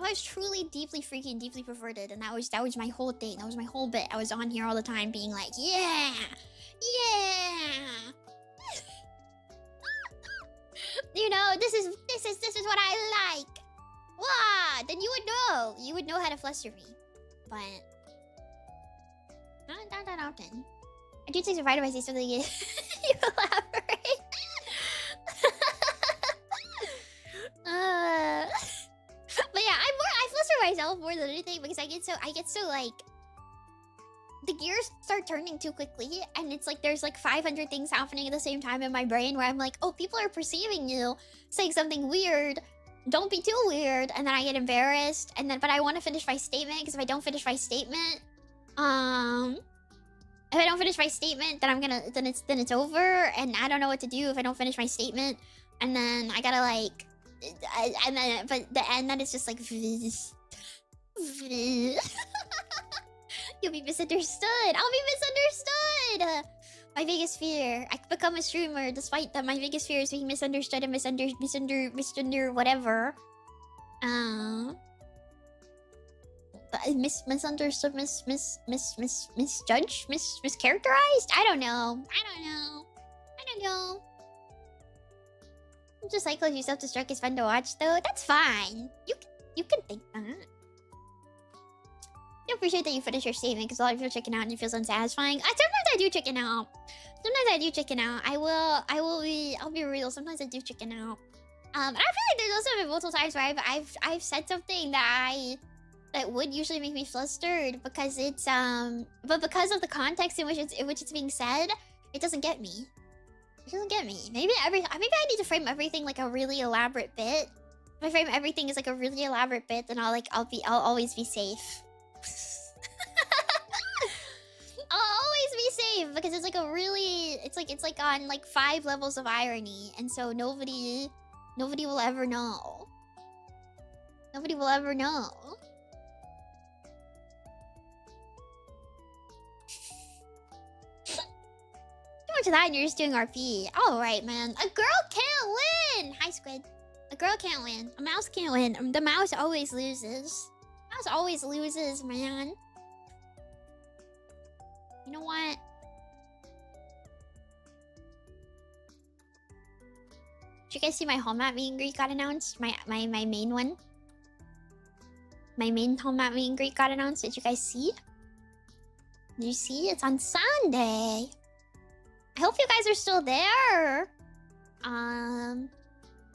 was truly deeply freaking deeply perverted, and that was my whole thing. That was my whole bit. I was on here all the time being like, yeah. You know, this is what I like. What? Then you would know how to fluster me. But not that often. I do take survived by say something you elaborate. But yeah, I fluster myself more than anything because I get so like the gears start turning too quickly, and it's like there's like 500 things happening at the same time in my brain where I'm like, oh, people are perceiving you saying something weird. Don't be too weird, and then I get embarrassed, and then but I want to finish my statement because if I don't finish my statement, if I don't finish my statement, then then it's over, and I don't know what to do if I don't finish my statement, and then I gotta like, and then it's just like, you'll be misunderstood. I'll be misunderstood. My biggest fear. I could become a streamer despite that my biggest fear is being misunderstood and misunder whatever. Misunderstood, misjudged, mischaracterized? I don't know. Just like close yourself to Struck is fun to watch though. That's fine. You can think that. I appreciate that you finish your statement because a lot of people chicken out and it feels unsatisfying. Sometimes I do chicken out. I'll be real. Sometimes I do chicken out. And I feel like there's also been multiple times where I've said something that would usually make me flustered because it's but because of the context in which it's being said, it doesn't get me. It doesn't get me. Maybe I need to frame everything like a really elaborate bit. If I frame everything as like a really elaborate bit, then I'll always be safe. I'll always be safe because it's like a really it's like on like 5 levels of irony, and so nobody will ever know. Nobody will ever know. Too much of that and you're just doing RP. Alright, man. A girl can't win! Hi, Squid. A girl can't win. A mouse can't win. The mouse always loses. Mouse always loses, man. You know what? Did you guys see my home at meet and greet got announced? My main one. My main home at meet and greet got announced. Did you guys see? Did you see? It's on Sunday. I hope you guys are still there.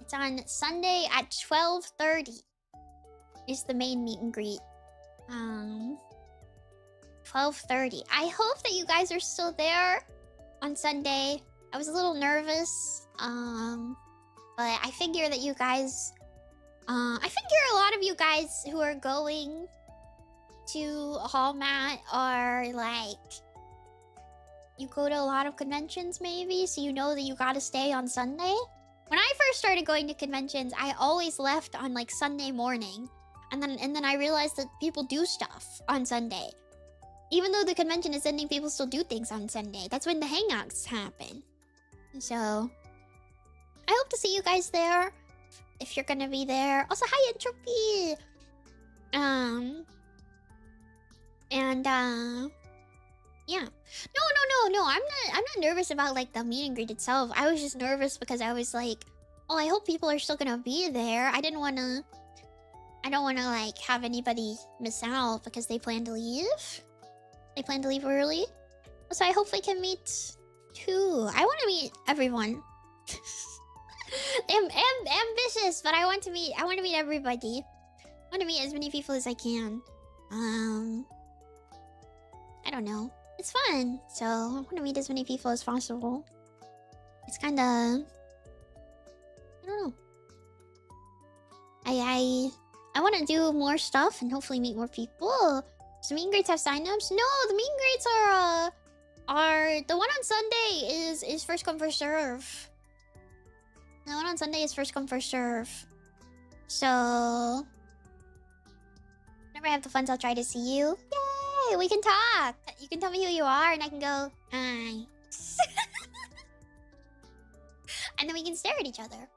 It's on Sunday at 12:30. Is the main meet and greet. 12:30. I hope that you guys are still there on Sunday. I was a little nervous. But I figure that you guys I figure a lot of you guys who are going to Hallmat are like, you go to a lot of conventions maybe, so you know that you gotta stay on Sunday. When I first started going to conventions, I always left on like Sunday morning. And then I realized that people do stuff on Sunday. Even though the convention is ending, people still do things on Sunday. That's when the hangouts happen. So I hope to see you guys there. If you're gonna be there. Also, hi Entropy! Yeah. No. I'm not nervous about like the meet and greet itself. I was just nervous because I was like, oh, I hope people are still gonna be there. I don't wanna like have anybody miss out because they plan to leave. They plan to leave early. So I hopefully can meet too. I wanna meet everyone. I'm ambitious, but I want to meet everybody. I want to meet as many people as I can. I don't know. It's fun, so I want to meet as many people as possible. It's kinda... I don't know. I want to do more stuff and hopefully meet more people. So meet and greets have signups? No, the meet and greets are the one on Sunday is first come first serve. The one on Sunday is first come first serve. So whenever I have the funds, I'll try to see you. Yay! We can talk. You can tell me who you are, and I can go hi. And then we can stare at each other.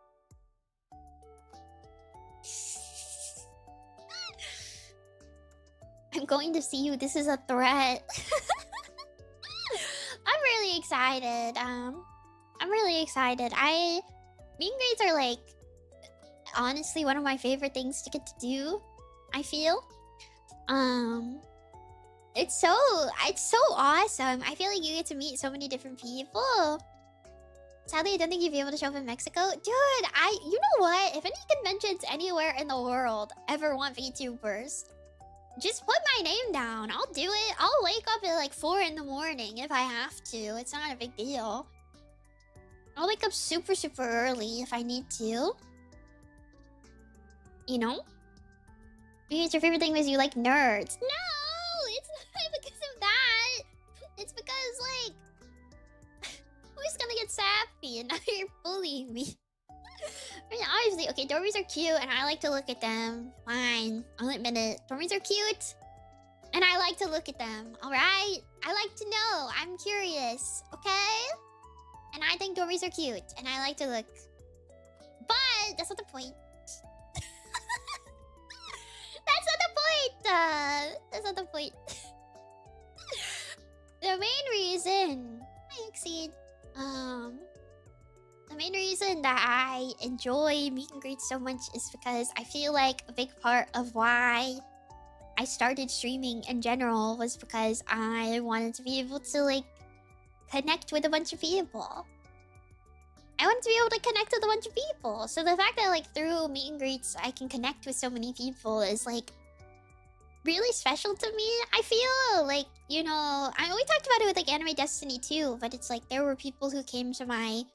I'm going to see you. This is a threat. I'm really excited. I'm really excited. Meet and greets are like honestly one of my favorite things to get to do. I feel. It's so awesome. I feel like you get to meet so many different people. Sadly, I don't think you'd be able to show up in Mexico. Dude, you know what? If any conventions anywhere in the world ever want VTubers, just put my name down. I'll do it. I'll wake up at like 4 in the morning if I have to. It's not a big deal. I'll wake up super early if I need to. You know? Maybe it's your favorite thing because you like nerds. No! It's not because of that. It's because, like... who's gonna get sappy and now you're bullying me? I mean, obviously, okay, dormies are cute and I like to look at them. Fine, I'll admit it. Dormies are cute and I like to look at them, alright? I like to know. I'm curious, okay? And I think dormies are cute and I like to look. But that's not the point. That's not the point! That's not the point. The main reason I exceed. The main reason that I enjoy meet and greets so much is because I feel like a big part of why I started streaming in general was because I wanted to be able to like connect with a bunch of people. I wanted to be able to connect with a bunch of people. So the fact that like through meet and greets I can connect with so many people is like really special to me. I feel like, you know, we talked about it with like Anime Destiny too, but it's like there were people who came to my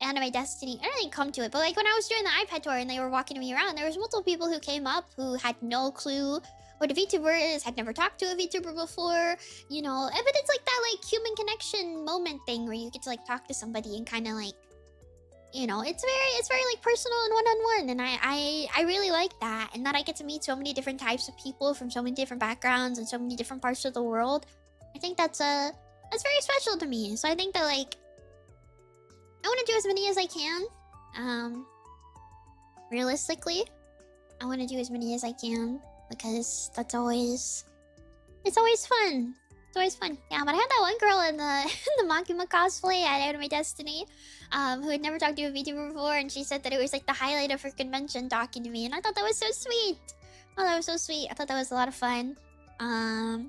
Anime Destiny. I don't really come to it, but like when I was doing the iPad tour and they were walking me around, there was multiple people who came up who had no clue what a VTuber is, had never talked to a VTuber before, you know. But it's like that like human connection moment thing where you get to like talk to somebody and kind of like, you know, it's very like personal and one-on-one, and I really like that, and that I get to meet so many different types of people from so many different backgrounds and so many different parts of the world. I think that's very special to me. So I think that like I want to do as many as I can. Realistically, I want to do as many as I can because it's always fun. It's always fun. Yeah, but I had that one girl in the in the Makima cosplay at Anime Destiny, who had never talked to a VTuber before, and she said that it was like the highlight of her convention talking to me, and I thought that was so sweet. Oh, that was so sweet. I thought that was a lot of fun. I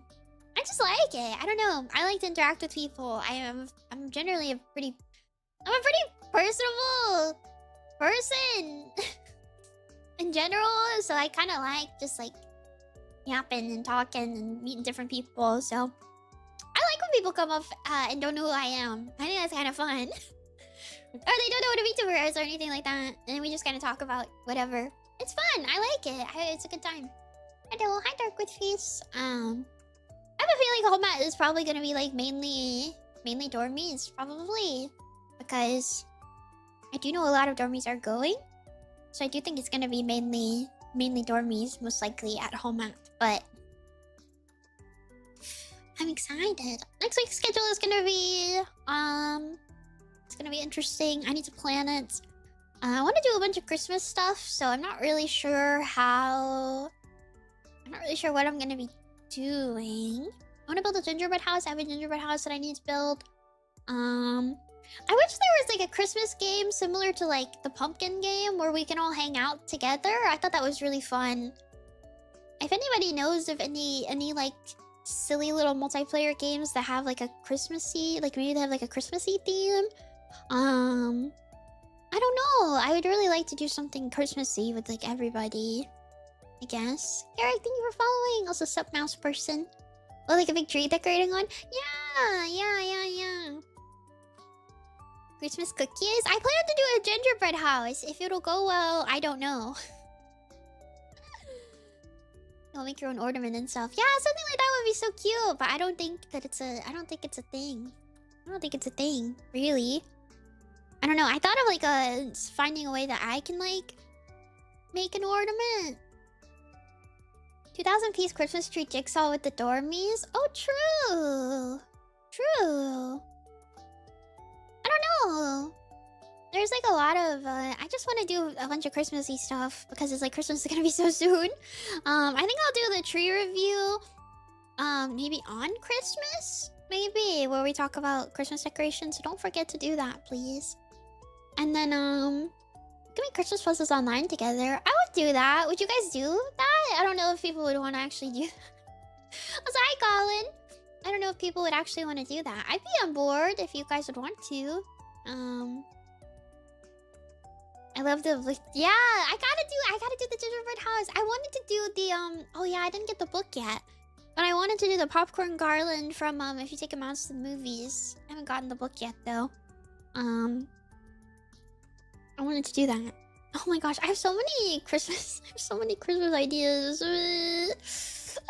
just like it. I don't know. I like to interact with people. I'm generally a pretty personable person in general, so I kind of like just like yapping and talking and meeting different people. So I like when people come up and don't know who I am. I think that's kind of fun. Or they don't know what a VTuber is or anything like that, and we just kind of talk about whatever. It's fun. I like it. It's a good time. Hello, hi Dark with Face. I have a feeling Home is probably gonna be like mainly dormies, probably, because I do know a lot of dormies are going, so I do think it's gonna be mainly mainly dormies, most likely at home at, but I'm excited. Next week's schedule is gonna be it's gonna be interesting. I need to plan it. I want to do a bunch of Christmas stuff, so I'm not really sure what I'm gonna be doing. I want to build a gingerbread house. I have a gingerbread house that I need to build. I wish there was like a Christmas game similar to like the pumpkin game where we can all hang out together. I thought that was really fun. If anybody knows of any like silly little multiplayer games that have like a Christmassy, like maybe they have like a Christmassy theme. I don't know. I would really like to do something Christmassy with like everybody, I guess. Eric, thank you for following. Also, sup mouse person. Oh, like a big tree decorating one? Yeah. Christmas cookies? I plan to do a gingerbread house. If it'll go well, I don't know. You'll make your own ornament and stuff. Yeah, something like that would be so cute. But I don't think it's a thing. I don't think it's a thing, really. I don't know. I thought of like finding a way that I can like make an ornament. 2,000 piece Christmas tree jigsaw with the dormies. Oh, true. I don't know. There's like a lot of I just want to do a bunch of Christmassy stuff because it's like Christmas is gonna be so soon. I think I'll do the tree review maybe on Christmas, maybe, where we talk about Christmas decorations. So don't forget to do that, please. And then we can make Christmas puzzles online together. I would do that. Would you guys do that? I don't know if people would want to actually do that. Also, hi, Colin. I don't know if people would actually want to do that. I'd be on board if you guys would want to. I love the yeah. I gotta do the gingerbread house. I wanted to do the oh yeah, I didn't get the book yet, but I wanted to do the popcorn garland from If You Take a Mouse to the Movies. I haven't gotten the book yet though. I wanted to do that. Oh my gosh, I have so many Christmas ideas. I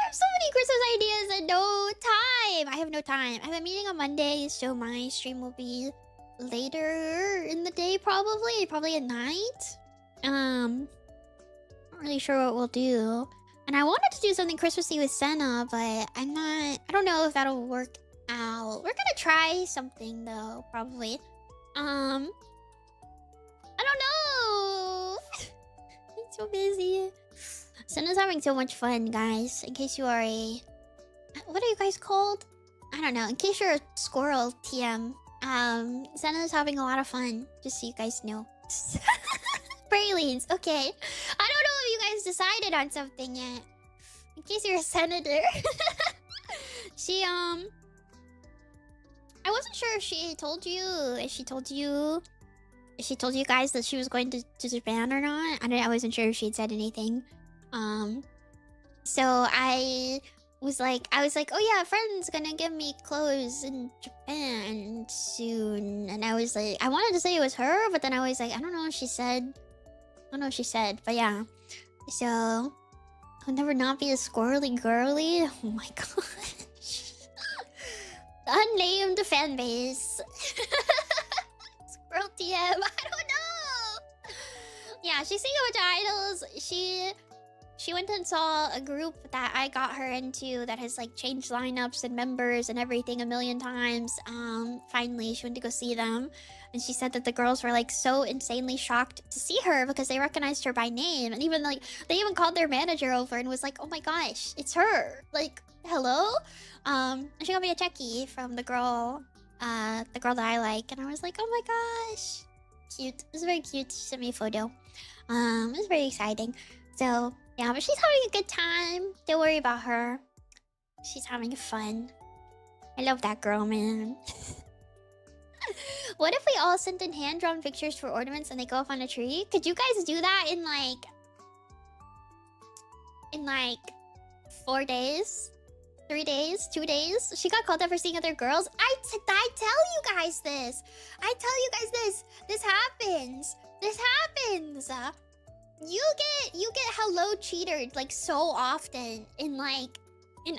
have so many Christmas ideas and no time. I have no time. I have a meeting on Monday, so my stream will be later in the day, probably at night. Not really sure what we'll do. And I wanted to do something Christmassy with Senna, but I don't know if that'll work out. We're gonna try something though, probably. I don't know. I'm so busy. Senna's having so much fun, guys. In case you are a... What are you guys called? I don't know. In case you're a squirrel TM. Senna's having a lot of fun. Just so you guys know. Pralines. Okay. I don't know if you guys decided on something yet. In case you're a senator. She, I wasn't sure if she told you. If she told you guys that she was going to Japan or not. I wasn't sure if she had said anything. So I was like, oh yeah, a friend's gonna give me clothes in Japan soon. And I was like, I wanted to say it was her, but then I was like, I don't know what she said. But yeah. So I'll never not be a squirrely girly. Oh my gosh. Unnamed fan base. Squirrel TM. I don't know. Yeah, she's seeing a bunch of idols. She went and saw a group that I got her into that has like changed lineups and members and everything a million times. Finally, she went to go see them. And she said that the girls were like so insanely shocked to see her because they recognized her by name. And even like, they even called their manager over and was like, oh my gosh, it's her. Like, hello? And she got me a checky from the girl that I like. And I was like, oh my gosh. Cute. It was very cute. She sent me a photo. It was very exciting. So, yeah, but she's having a good time. Don't worry about her. She's having fun. I love that girl, man. What if we all sent in hand-drawn pictures for ornaments and they go up on a tree? Could you guys do that in like 4 days? 3 days? 2 days? She got called up for seeing other girls. I tell you guys this. This happens. You get hello cheatered like so often in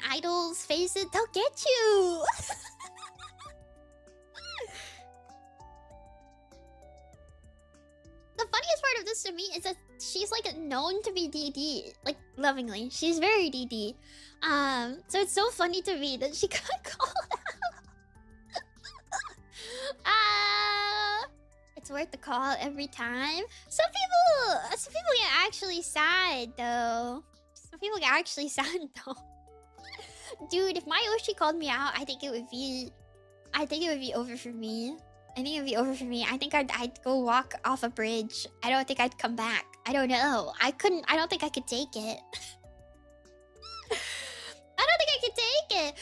idols' faces. They'll get you. The funniest part of this to me is that she's like known to be DD, like lovingly. She's very DD. So it's so funny to me that she got called out. It's worth the call every time. Some people get actually sad though. Some people get actually sad though. Dude, if my Oshi called me out, I think it would be over for me. I think it'd be over for me. I think I'd go walk off a bridge. I don't think I'd come back. I don't know. I don't think I could take it. I don't think I could take it.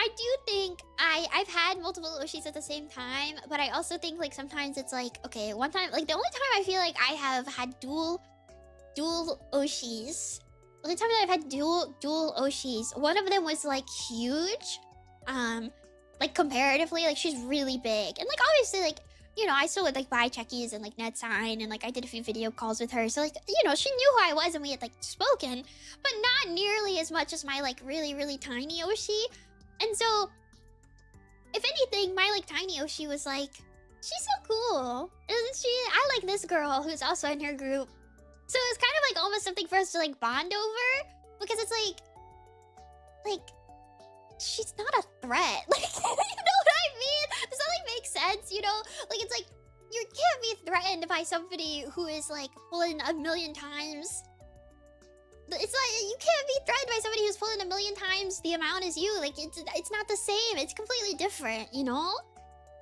I do think I've had multiple Oshis at the same time, but I also think like sometimes it's like, okay, one time, like the only time I feel like I have had dual Oshis. The only time that I've had dual Oshis, one of them was like huge. Like comparatively, like she's really big. And like obviously like, you know, I still would like buy checkies and like net sign and like I did a few video calls with her. So like, you know, she knew who I was and we had like spoken, but not nearly as much as my like really, really tiny Oshi. And so, if anything, my like tiny Oshi was like, she's so cool. Isn't she? I like this girl who's also in her group. So it's kind of like almost something for us to like bond over. Because it's like, she's not a threat. Like, you know what I mean? Does that like make sense? You know, like it's like you can't be threatened by somebody who is like pulling a million times. It's like you can't be threatened by somebody who's pulling a million times the amount as you. Like it's not the same. It's completely different. You know,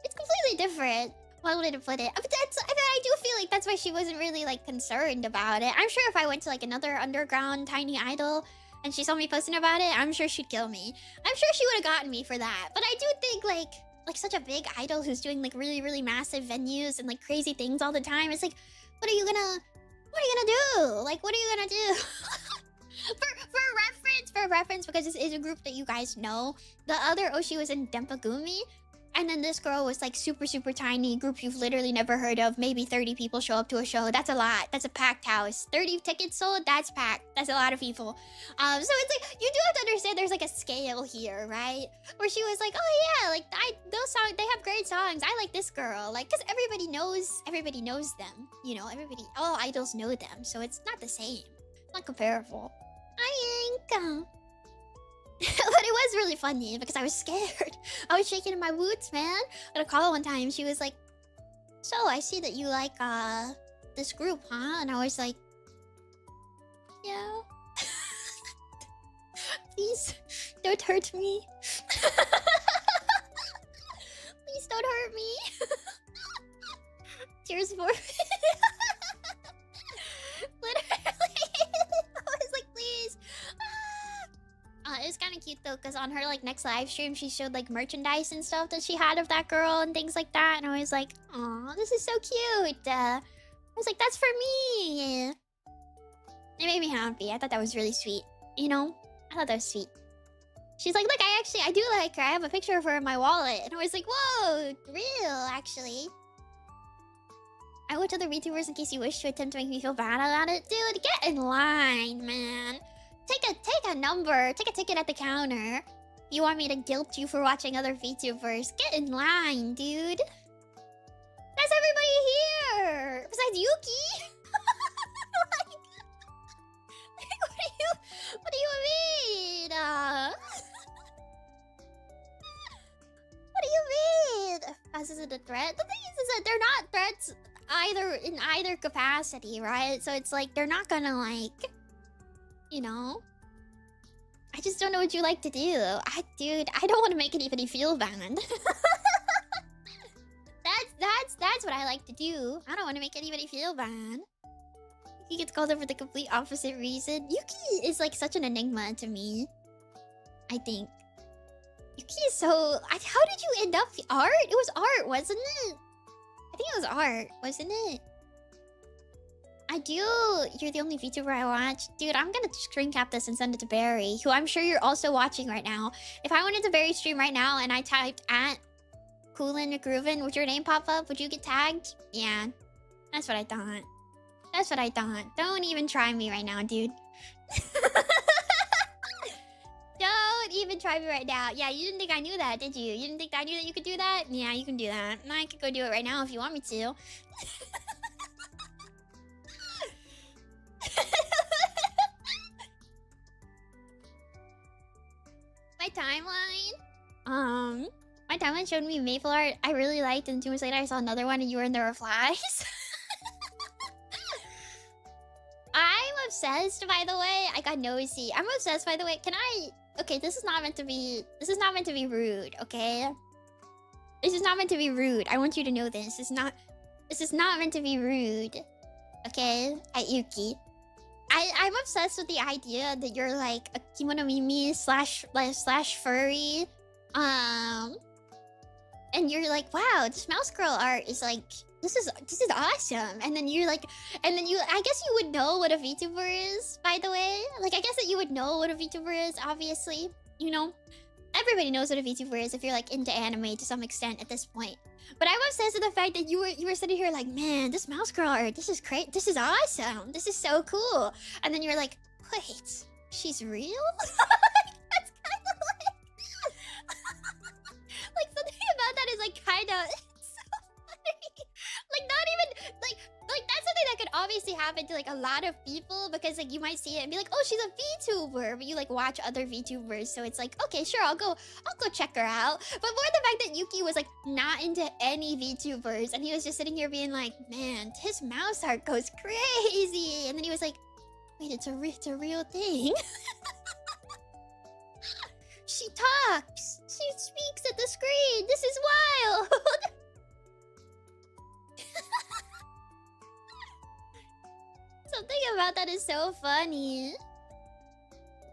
it's completely different. What would I put it? But I do feel like that's why she wasn't really like concerned about it. I'm sure if I went to like another underground tiny idol and she saw me posting about it, I'm sure she'd kill me. I'm sure she would have gotten me for that. But I do think like such a big idol who's doing like really, really massive venues and like crazy things all the time. It's like, what are you gonna do? Like, what are you gonna do? for reference, because this is a group that you guys know, the other Oshi was in Dempagumi. And then this girl was like super, super tiny group you've literally never heard of. Maybe 30 people show up to a show. That's a lot. That's a packed house. 30 tickets sold, that's packed. That's a lot of people. So it's like, you do have to understand there's like a scale here, right? Where she was like, oh yeah, like those songs, they have great songs. I like this girl. Like, cause everybody knows them. You know, all idols know them. So it's not the same. It's not comparable. I think, but it was really funny because I was scared. I was shaking in my boots, man. At a call one time, she was like, so I see that you like this group, huh? And I was like, yeah. Please don't hurt me. Please don't hurt me. Tears for me. Literally. I was like, please. It was kind of cute though, because on her like next live stream, she showed like merchandise and stuff that she had of that girl and things like that. And I was like, "Aw, this is so cute." I was like, "That's for me." It made me happy. I thought that was really sweet. You know, I thought that was sweet. She's like, "Look, I do like her. I have a picture of her in my wallet." And I was like, "Whoa, real actually." I went to the VTubers in case you wish to attempt to make me feel bad about it. Dude, get in line, man. Take a number. Take a ticket at the counter. You want me to guilt you for watching other VTubers? Get in line, dude. That's everybody here. Besides Yuki. What do you mean? What do you mean? As is it a threat? The thing is that they're not threats in either capacity, right? So it's like they're not gonna like, you know. I just don't know what you like to do. Dude, I don't want to make anybody feel bad. That's what I like to do. I don't want to make anybody feel bad. Yuki gets called up for the complete opposite reason. Yuki is like such an enigma to me. I think. Yuki is so... How did you end up... Art? It was art, wasn't it? I think it was art, wasn't it? I do. You're the only VTuber I watch. Dude, I'm gonna screen cap this and send it to Barry, who I'm sure you're also watching right now. If I went into Barry's stream right now and I typed at Coolin Groovin, would your name pop up? Would you get tagged? Yeah. That's what I thought. That's what I thought. Don't even try me right now, dude. Don't even try me right now. Yeah, you didn't think I knew that, did you? You didn't think I knew that you could do that? Yeah, you can do that. I could go do it right now if you want me to. My timeline showed me maple art I really liked, and 2 months later I saw another one and you were in the replies. I'm obsessed, by the way. I got nosy. I'm obsessed, by the way. Can I... Okay, this is not meant to be... This is not meant to be rude, okay? This is not meant to be rude. I want you to know this. This is not meant to be rude. Okay? At Yuki. I'm obsessed with the idea that you're like a kimono mimi slash furry. And you're like, wow, this mouse girl art is like, this is awesome. And then you're like, I guess you would know what a VTuber is, by the way. Like, I guess that you would know what a VTuber is, obviously. You know, everybody knows what a VTuber is if you're like into anime to some extent at this point. But I'm obsessed with the fact that you were sitting here like, man, this mouse girl art, this is great, this is awesome, this is so cool. And then you're like, wait, she's real? That's kind of like something about that is like kind of so funny. Like not even like that's something that could obviously happen to like a lot of people, because like you might see it and be like, oh, she's a VTuber, but you like watch other VTubers, so it's like, okay, sure, I'll go check her out. But more the fact that Yuki was like not into any VTubers, and he was just sitting here being like, man, his mouse art goes crazy, and then he was like, wait, it's a real thing. She talks. She speaks at the screen. This is wild. Something about that is so funny.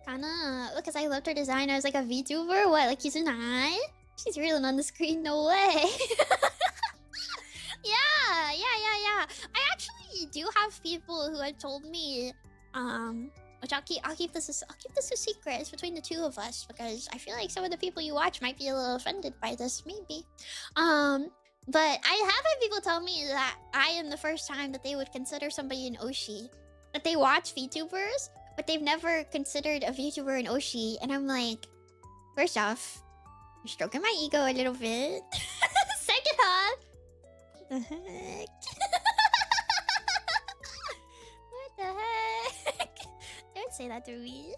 Kinda, because I loved her design. I was like, a VTuber? What, like Kizunai? She's real and on the screen? No way. Yeah. I actually do have people who have told me, which I'll keep this a secret. It's between the two of us, because I feel like some of the people you watch might be a little offended by this, maybe. But I have had people tell me that I am the first time that they would consider somebody an Oshi. That they watch VTubers, but they've never considered a VTuber an Oshi. And I'm like, first off, you're stroking my ego a little bit. Second off, what the heck? What the heck? Don't say that to me.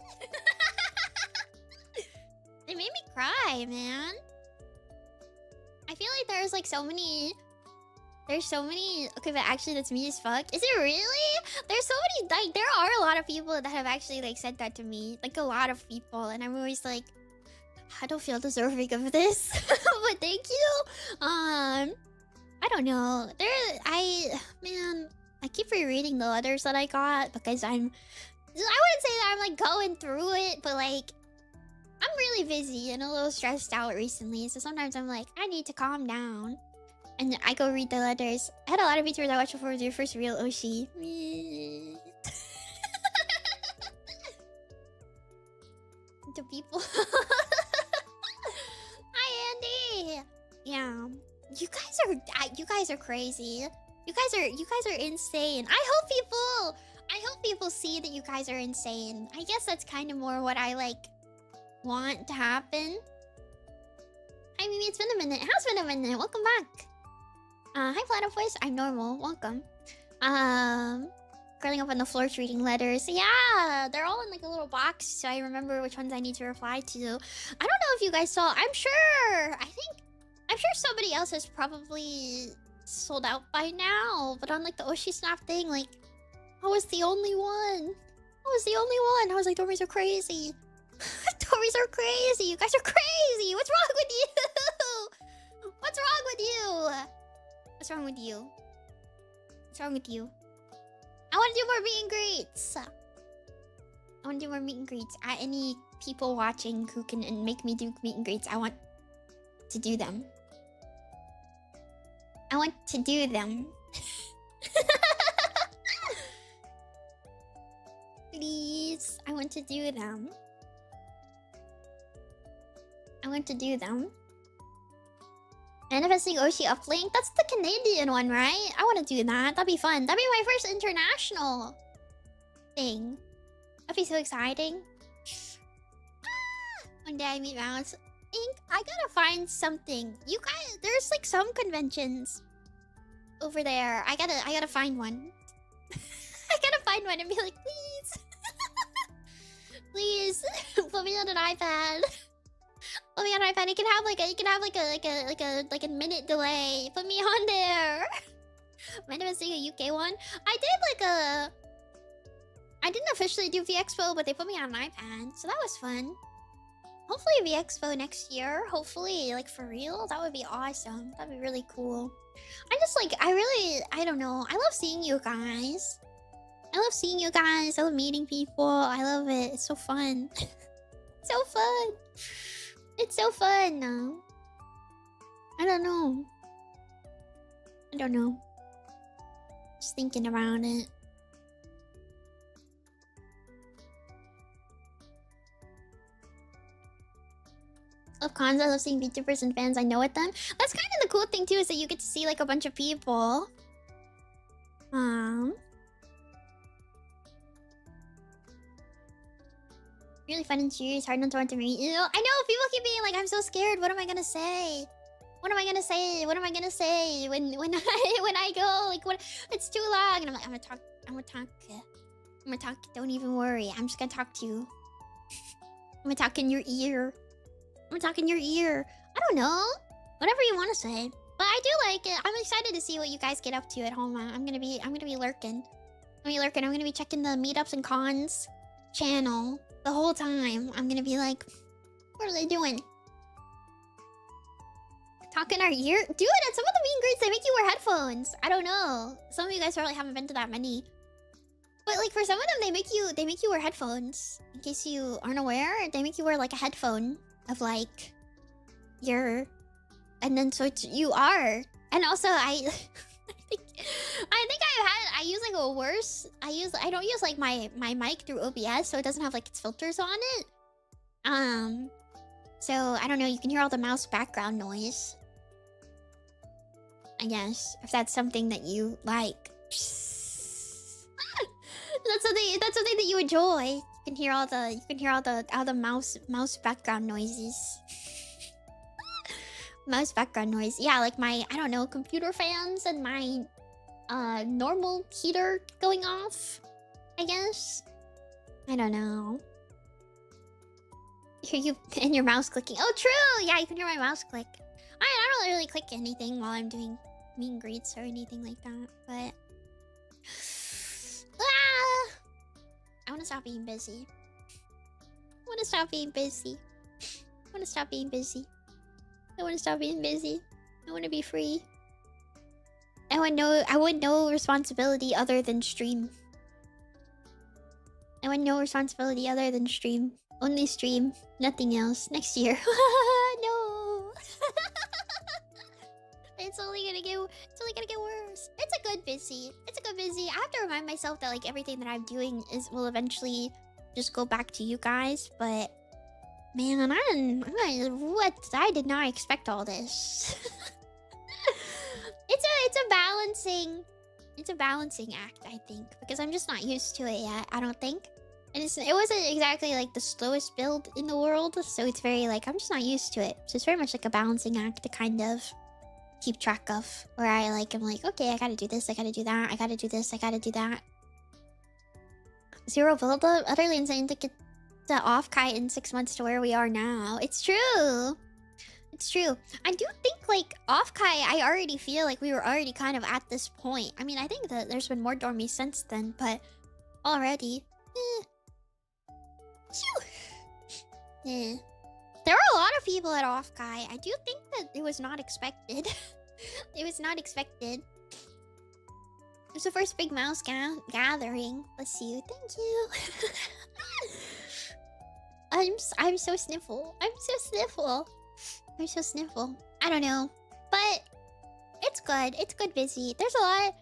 It made me cry, man. I feel like there's like so many... Okay, but actually that's me as fuck. Is it really? There's so many... Like, there are a lot of people that have actually like said that to me. Like, a lot of people. And I'm always like, I don't feel deserving of this. But thank you. I don't know. Man, I keep rereading the letters that I got, because I wouldn't say that I'm like going through it, but like, I'm really busy and a little stressed out recently, so sometimes I'm like, I need to calm down. And I go read the letters. I had a lot of VTubers I watched before was your first real Oshi. The people. Hi, Andy. Yeah, you guys are crazy. You guys are insane. I hope people see that you guys are insane. I guess that's kind of more what I like want to happen. Hi, Mimi, it's been a minute. It has been a minute. Welcome back. Hi, Platypus. I'm normal. Welcome. Curling up on the floor, reading letters. Yeah, they're all in like a little box, so I remember which ones I need to reply to. I don't know if you guys saw. I'm sure somebody else has probably sold out by now, but on like the Oshi Snap thing, like, I was the only one. I was like, Dormies are crazy. Dormies are crazy. You guys are crazy. What's wrong with you? What's wrong with you? What's wrong with you? What's wrong with you? I want to do more meet and greets. I want to do more meet and greets. Any people watching who can make me do meet and greets, I want to do them. I want to do them. Please, I want to do them. I want to do them. Manifesting Oshi uplink? That's the Canadian one, right? I want to do that. That'd be fun. That'd be my first international thing. That'd be so exciting. One day I meet Mouse. Ink, I gotta find something. You guys, there's like some conventions over there. I gotta find one. I gotta find one and be like, please. Please, put me on an iPad. Put me on iPad. It can have like a minute delay. Put me on there. Might have been seeing a UK one. I didn't officially do VExpo, but they put me on an iPad, so that was fun. Hopefully VExpo next year. Hopefully, like, for real. That would be awesome. That'd be really cool. I don't know. I love seeing you guys. I love meeting people. I love it. It's so fun. So fun. It's so fun. I don't know. Just thinking around it. Love cons. I love seeing VTubers and fans I know at them. That's kind of the cool thing too, is that you get to see like a bunch of people. Really fun and serious. Hard not to want to meet you. I know people keep being like, I'm so scared. What am I gonna say? What am I gonna say when I go? Like, what? It's too long. And I'm like, I'm gonna talk. Don't even worry. I'm just gonna talk to you. I'm gonna talk in your ear. I don't know. Whatever you want to say. But I do like it. I'm excited to see what you guys get up to at home. I'm gonna be lurking. I'm gonna be checking the meetups and cons channel the whole time. I'm gonna be like, what are they doing? Talk in our ear? Dude, at some of the meet and greets, they make you wear headphones. I don't know. Some of you guys probably haven't been to that many. But like for some of them, they make you wear headphones. In case you aren't aware, they make you wear like a headphone of like your, and then so it's, you are. And also I I don't use like my mic through OBS, so it doesn't have like its filters on it. So I don't know, you can hear all the mouse background noise. I guess if that's something that you like. That's something that you enjoy. You can hear all the mouse background noises. Mouse background noise. Yeah, like my, I don't know, computer fans and my normal heater going off, I guess. I don't know. Hear you and your mouse clicking. Oh, true! Yeah, you can hear my mouse click. I don't really click anything while I'm doing meet and greets or anything like that, but... I want to stop being busy. I want to stop being busy. I want to be free. I want no responsibility other than stream. Only stream. Nothing else. Next year. No. It's only gonna get worse. It's a good busy. I have to remind myself that like everything that I'm doing will eventually just go back to you guys, but man, I did not expect all this. It's a balancing act, I think, because I'm just not used to it yet, I don't think. And it wasn't exactly like the slowest build in the world, so it's very like, I'm just not used to it. So it's very much like a balancing act to kind of keep track of, where I'm like, okay, I gotta do this, I gotta do that, I gotta do this, I gotta do that. 0 build up? Utterly insane to get the off-kite in 6 months to where we are now. It's true. I do think like off-kite, I already feel like we were already kind of at this point. I mean, I think that there's been more dormy since then, but already. There were a lot of people at off-kite. I do think that it was not expected. It was the first big mouse gathering. Bless you. Thank you. I'm so sniffle. I don't know. But it's good. It's good busy. There's a lot.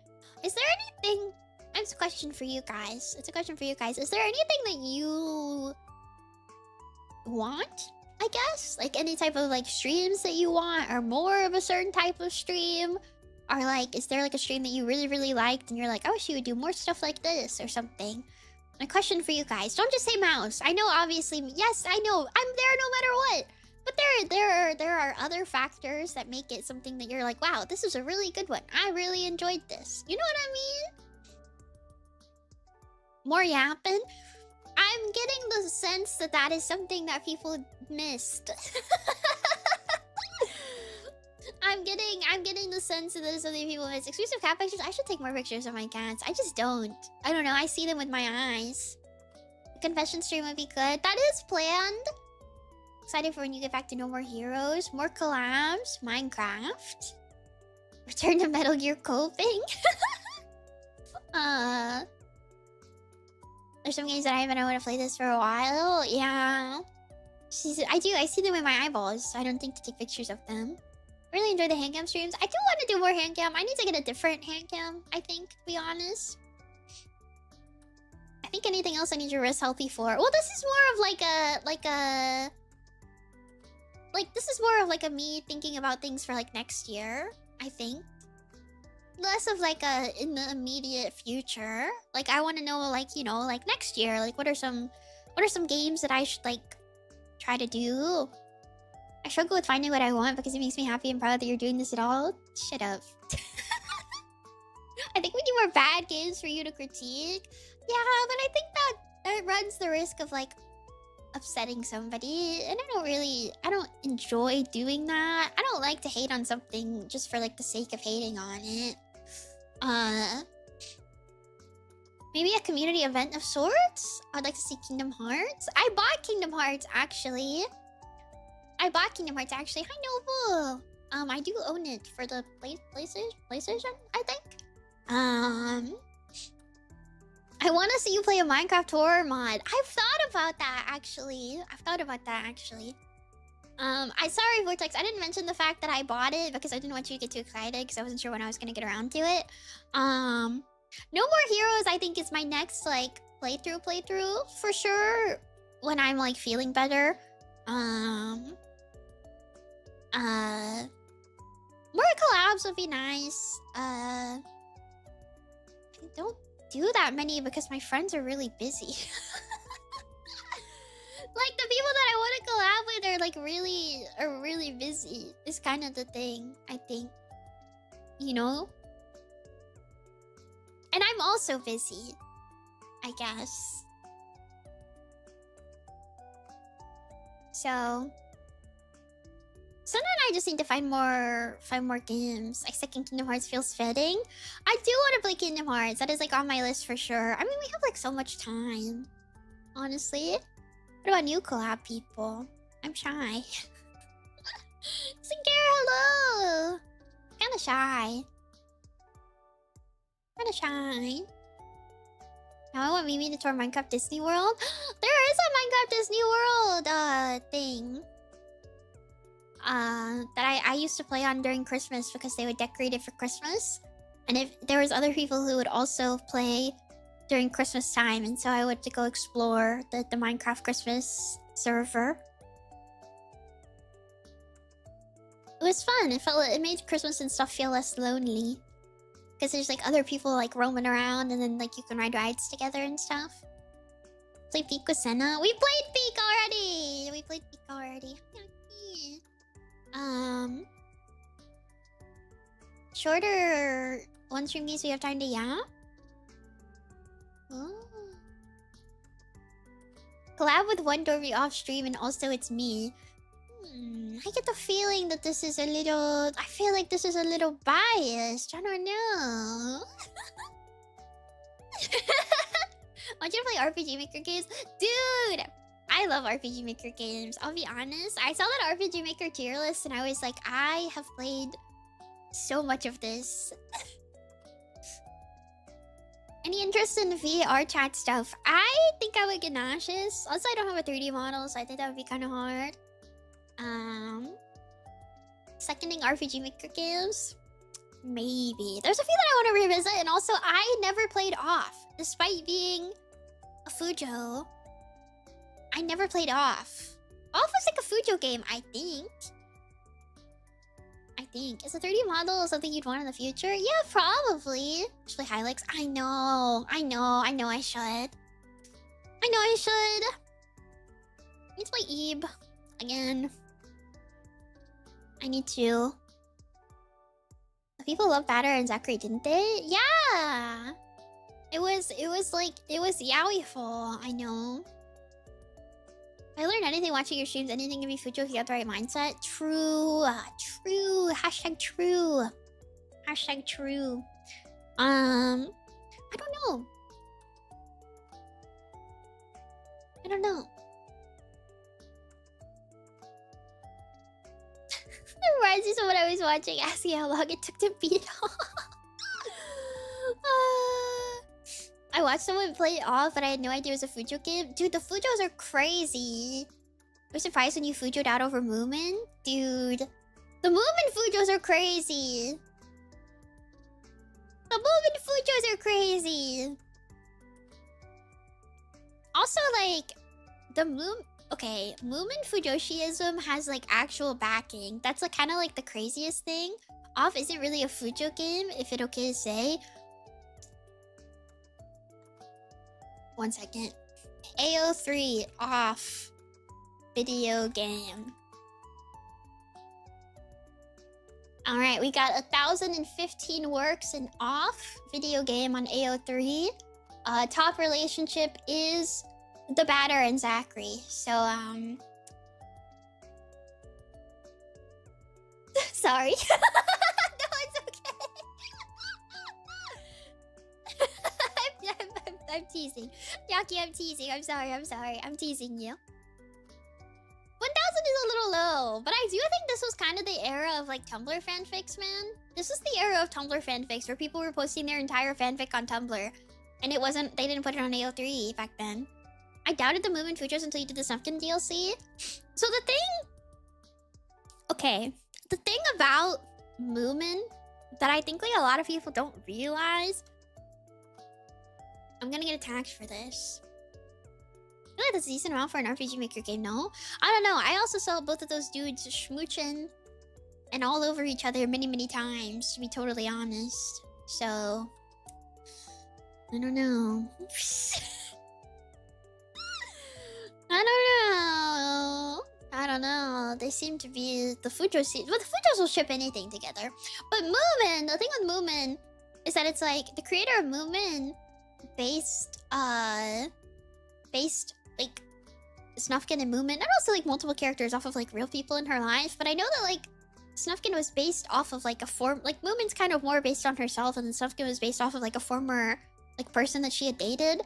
Is there anything... It's a question for you guys. Is there anything that you want? I guess? Like any type of like streams that you want, or more of a certain type of stream? Or like, is there like a stream that you really, really liked and you're like, I wish you would do more stuff like this or something? A question for you guys. Don't just say mouse. I know obviously, yes, I know. I'm there no matter what. But there are other factors that make it something that you're like, wow, this is a really good one. I really enjoyed this. You know what I mean? More yapping? I'm getting the sense that that is something that people missed. I'm getting the sense that so many people miss exclusive cat pictures. I should take more pictures of my cats. I just don't. I don't know. I see them with my eyes. The confession stream would be good. That is planned. Excited for when you get back to No More Heroes. More collabs. Minecraft. Return to Metal Gear coping. There's some games that I haven't wanted to play this for a while. Yeah. I see them with my eyeballs, so I don't think to take pictures of them. Really enjoy the handcam streams. I do want to do more handcam. I need to get a different handcam, I think, to be honest. I think anything else I need your wrist healthy for. Well, this is more of this is more of like a me thinking about things for like next year, I think. Less of like a in the immediate future. Like I want to know like, you know, like next year, like what are some games that I should like try to do? I struggle with finding what I want because it makes me happy and proud that you're doing this at all. Shut up. I think we need more bad games for you to critique. Yeah, but I think that runs the risk of like upsetting somebody, and I don't enjoy doing that. I don't like to hate on something just for like the sake of hating on it. Maybe a community event of sorts? I'd like to see Kingdom Hearts. I bought Kingdom Hearts actually. Hi Noble. I do own it for the PlayStation, I think. I want to see you play a Minecraft horror mod. I've thought about that actually. Sorry Vortex, I didn't mention the fact that I bought it because I didn't want you to get too excited because I wasn't sure when I was gonna get around to it. No More Heroes I think is my next like playthrough for sure when I'm like feeling better. More collabs would be nice. I don't do that many because my friends are really busy. Like the people that I want to collab with are like really busy. Is kind of the thing, I think. You know? And I'm also busy, I guess. So then I just need to find more games. I second Kingdom Hearts feels fitting. I do want to play Kingdom Hearts. That is like on my list for sure. I mean, we have like so much time. Honestly. What about new collab people? I'm shy. Sinclair, hello! Kinda shy. Now I want Mimi to tour Minecraft Disney World. There is a Minecraft Disney World thing. That I used to play on during Christmas because they would decorate it for Christmas. And if there was other people who would also play during Christmas time, and so I went to go explore the Minecraft Christmas server. It was fun. It made Christmas and stuff feel less lonely. Because there's like other people like roaming around and then like you can ride rides together and stuff. Play Peak with Senna. We played Peak already. Shorter one stream games we have time to yap. Oh. Collab with one Dormy off stream and also it's me. I get the feeling that this is a little... I feel like this is a little biased. I don't know. Want you to play RPG Maker games? Dude! I love RPG Maker games. I'll be honest. I saw that RPG Maker tier list and I was like, I have played so much of this. Any interest in VR chat stuff? I think I would get nauseous. Also, I don't have a 3D model, so I think that would be kind of hard. Seconding RPG Maker games? Maybe. There's a few that I want to revisit, and also I never played Off. Despite being a Fujo, I never played Off. Off was like a Fujo game, I think. Is a 3D model something you'd want in the future? Yeah, probably. Especially Hilux. I know I should. Need to play Ebe again. I need to. The people love Batter and Zachary, didn't they? Yeah. It was yaoiful, I know. I learned anything watching your streams. Anything can be Fujo if you have the right mindset. True. True. Hashtag true. Hashtag true. I don't know. I don't know. It reminds me of what I was watching, asking how long it took to beat off. I watched someone play it off, but I had no idea it was a Fujo game. Dude, the Fujos are crazy. I was surprised when you Fujo'd out over Moomin. Dude, the Moomin Fujos are crazy. The Moomin Fujos are crazy. Also, like, the okay, Moomin Fujoshiism has, like, actual backing. That's, like, kind of, like, the craziest thing. Off isn't really a Fujo game, if it's okay to say. 1 second. AO3 off video game. Alright, we got 1,015 works in off video game on AO3. Top relationship is the Batter and Zachary. So, sorry. No, it's okay. I'm teasing. Yaki, I'm teasing. I'm sorry. I'm teasing you. 1,000 is a little low, but I do think this was kind of the era of, like, Tumblr fanfics, man. This was the era of Tumblr fanfics where people were posting their entire fanfic on Tumblr. And it wasn't, they didn't put it on AO3 back then. I doubted the Moomin Fujos until you did the Snuffkin DLC. So the thing... Okay. The thing about Moomin that I think, like, a lot of people don't realize... I'm gonna get attacked for this. I feel like that's a decent amount for an RPG Maker game, no? I don't know. I also saw both of those dudes schmooching and all over each other many, many times, to be totally honest. So... I don't know. I don't know. They seem to be the Fujos. Well, the Fujos will ship anything together. But Moomin, the thing with Moomin is that it's like the creator of Moomin based like Snuffkin and Moomin, and also like multiple characters off of like real people in her life. But I know that like Snuffkin was based off of like a like Moomin's kind of more based on herself, and then Snuffkin was based off of like a former like person that she had dated.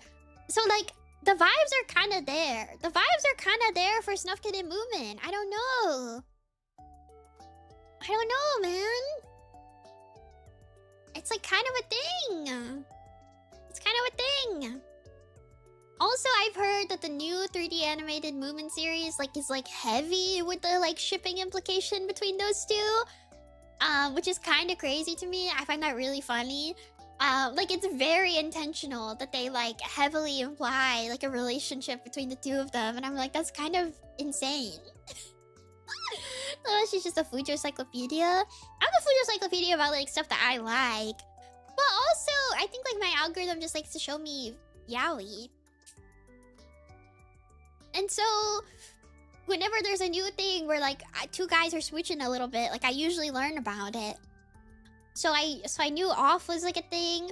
So like the vibes are kind of there. The vibes are kind of there for Snuffkin and Moomin. I don't know. I don't know, man. It's like kind of a thing. It's kind of a thing. Also, I've heard that the new 3D animated Moomin series like is like heavy with the like shipping implication between those two. Which is kind of crazy to me. I find that really funny. Like it's very intentional that they like heavily imply like a relationship between the two of them, and I'm like, that's kind of insane. She's just a Fujo encyclopedia. I'm a Fujo encyclopedia about like stuff that I like, but also I think like my algorithm just likes to show me yaoi, and so whenever there's a new thing where like two guys are switching a little bit, like I usually learn about it. So I knew off was like a thing.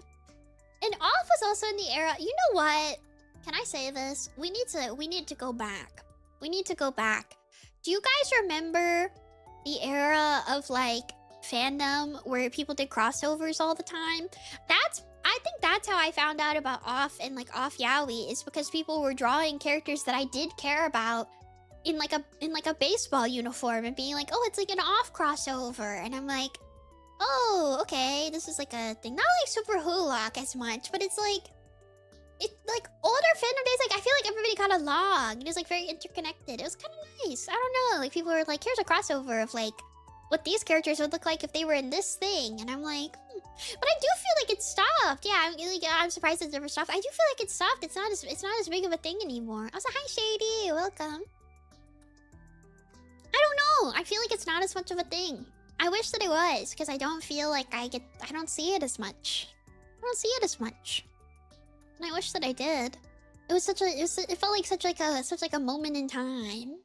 And off was also in the era. You know what? Can I say this? We need to go back. We need to go back. Do you guys remember the era of like fandom where people did crossovers all the time? I think that's how I found out about off and like off yaoi, is because people were drawing characters that I did care about in like a baseball uniform and being like, oh, it's like an off crossover, and I'm like, oh, okay, this is like a thing. Not like super Hulock as much, but it's like older fandom days, like I feel like everybody got along. It was like very interconnected. It was kind of nice. I don't know, like people were like, here's a crossover of like what these characters would look like if they were in this thing, and I'm like, but I do feel like it stopped. Yeah, I'm surprised it never stopped. I do feel like it stopped. It's not as big of a thing anymore. Also, hi Shady, welcome. I don't know. I feel like it's not as much of a thing. I wish that it was, because I don't feel like I don't see it as much. I don't see it as much. And I wish that I did. It was it felt like such like a moment in time.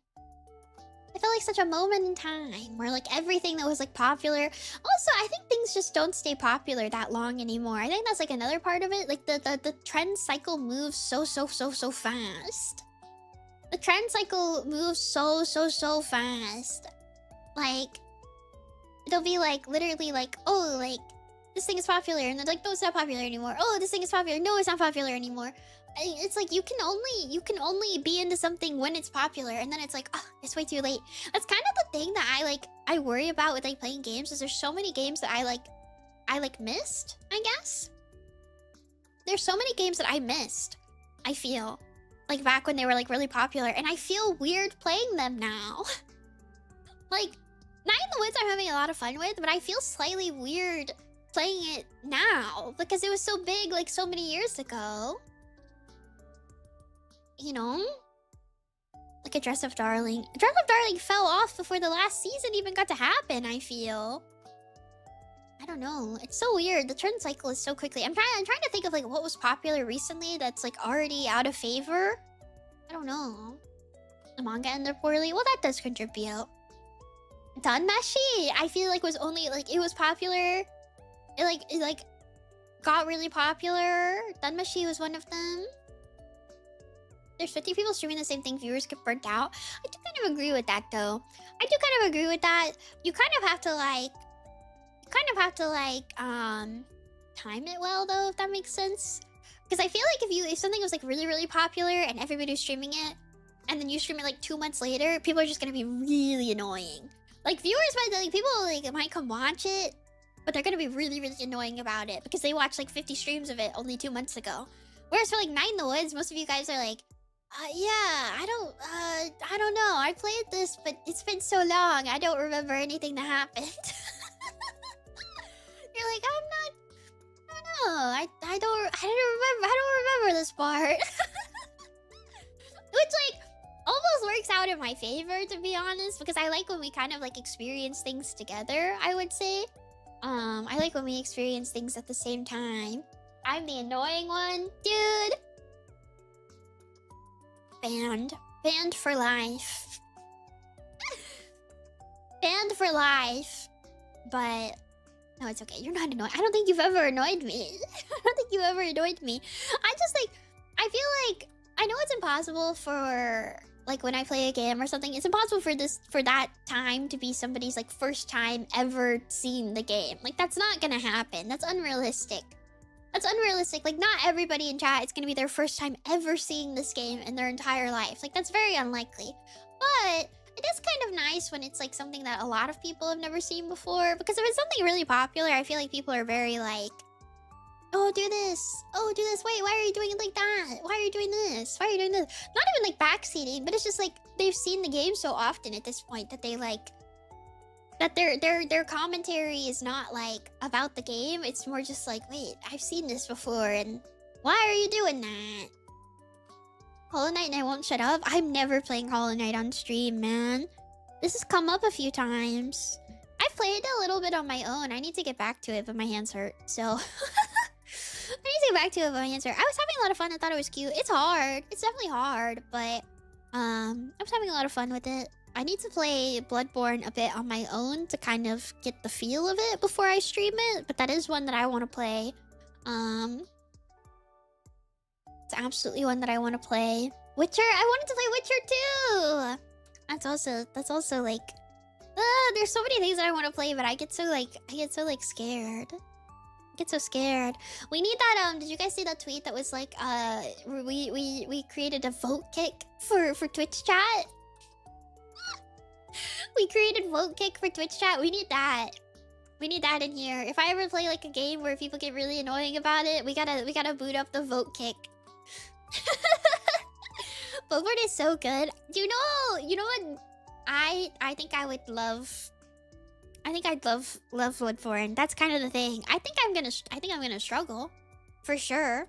It felt like such a moment in time where like everything that was like popular. Also, I think things just don't stay popular that long anymore. I think that's like another part of it. Like the trend cycle moves so fast. The trend cycle moves so fast. Like, it'll be like literally like, oh, like this thing is popular, and then like, no, it's not popular anymore. Oh, this thing is popular. No, it's not popular anymore. It's like you can only be into something when it's popular, and then it's like, oh, it's way too late. That's kind of the thing that I worry about with like playing games, is there's so many games that I missed, I guess. There's so many games that I missed, I feel. Like back when they were like really popular, and I feel weird playing them now. Like, Night in the Woods I'm having a lot of fun with, but I feel slightly weird playing it now because it was so big like so many years ago. You know? Like a Dress Up Darling. Dress Up Darling fell off before the last season even got to happen, I feel. I don't know. It's so weird. The trend cycle is so quickly. I'm trying to think of like what was popular recently that's like already out of favor. I don't know. The manga ended poorly. Well, that does contribute. Danmashi, I feel like was only like, it was popular. It got really popular. Danmashi was one of them. There's 50 people streaming the same thing. Viewers get burnt out. I do kind of agree with that though. I do kind of agree with that. You kind of have to time it well though, if that makes sense. Because I feel like if something was like really popular and everybody was streaming it, and then you stream it like 2 months later, people are just gonna be really annoying. Like viewers might come watch it, but they're gonna be really annoying about it because they watched like 50 streams of it only 2 months ago. Whereas for like Night in the Woods, most of you guys are like, yeah, I don't know. I played this, but it's been so long. I don't remember anything that happened. You're like, I don't know. I don't remember this part. Which like almost works out in my favor, to be honest, because I like when we kind of like experience things together, I would say. I like when we experience things at the same time. I'm the annoying one, dude. Banned for life. Banned for life. But no, it's okay. You're not annoyed. I don't think you've ever annoyed me. I don't think you've ever annoyed me. I feel like I know it's impossible for like when I play a game or something, it's impossible for that time to be somebody's like first time ever seeing the game. Like that's not gonna happen. That's unrealistic. That's unrealistic. Like not everybody in chat is gonna be their first time ever seeing this game in their entire life. Like that's very unlikely. But it is kind of nice when it's like something that a lot of people have never seen before. Because if it's something really popular, I feel like people are very like, oh, do this. Oh, do this. Wait, why are you doing it like that? Why are you doing this? Why are you doing this? Not even like backseating, but it's just like they've seen the game so often at this point that they like that their commentary is not like about the game. It's more just like, wait, I've seen this before, and why are you doing that? Hollow Knight and I won't shut up. I'm never playing Hollow Knight on stream, man. This has come up a few times. I've played a little bit on my own. I need to get back to it, but my hands hurt, so I need to get back to it, but my hands hurt. I was having a lot of fun. I thought it was cute. It's hard. It's definitely hard, but I was having a lot of fun with it. I need to play Bloodborne a bit on my own to kind of get the feel of it before I stream it, but that is one that I want to play. It's absolutely one that I want to play. Witcher, I wanted to play Witcher too. That's also like, there's so many things that I want to play, but I get so scared. I get so scared. We need that. Did you guys see that tweet that was like, we created a vote kick for Twitch chat? We created vote kick for Twitch chat. We need that. We need that in here. If I ever play like a game where people get really annoying about it, we gotta boot up the vote kick. Bloodborne is so good. You know what? I think I would love. I think I'd love Bloodborne. That's kind of the thing. I think I'm gonna struggle, for sure.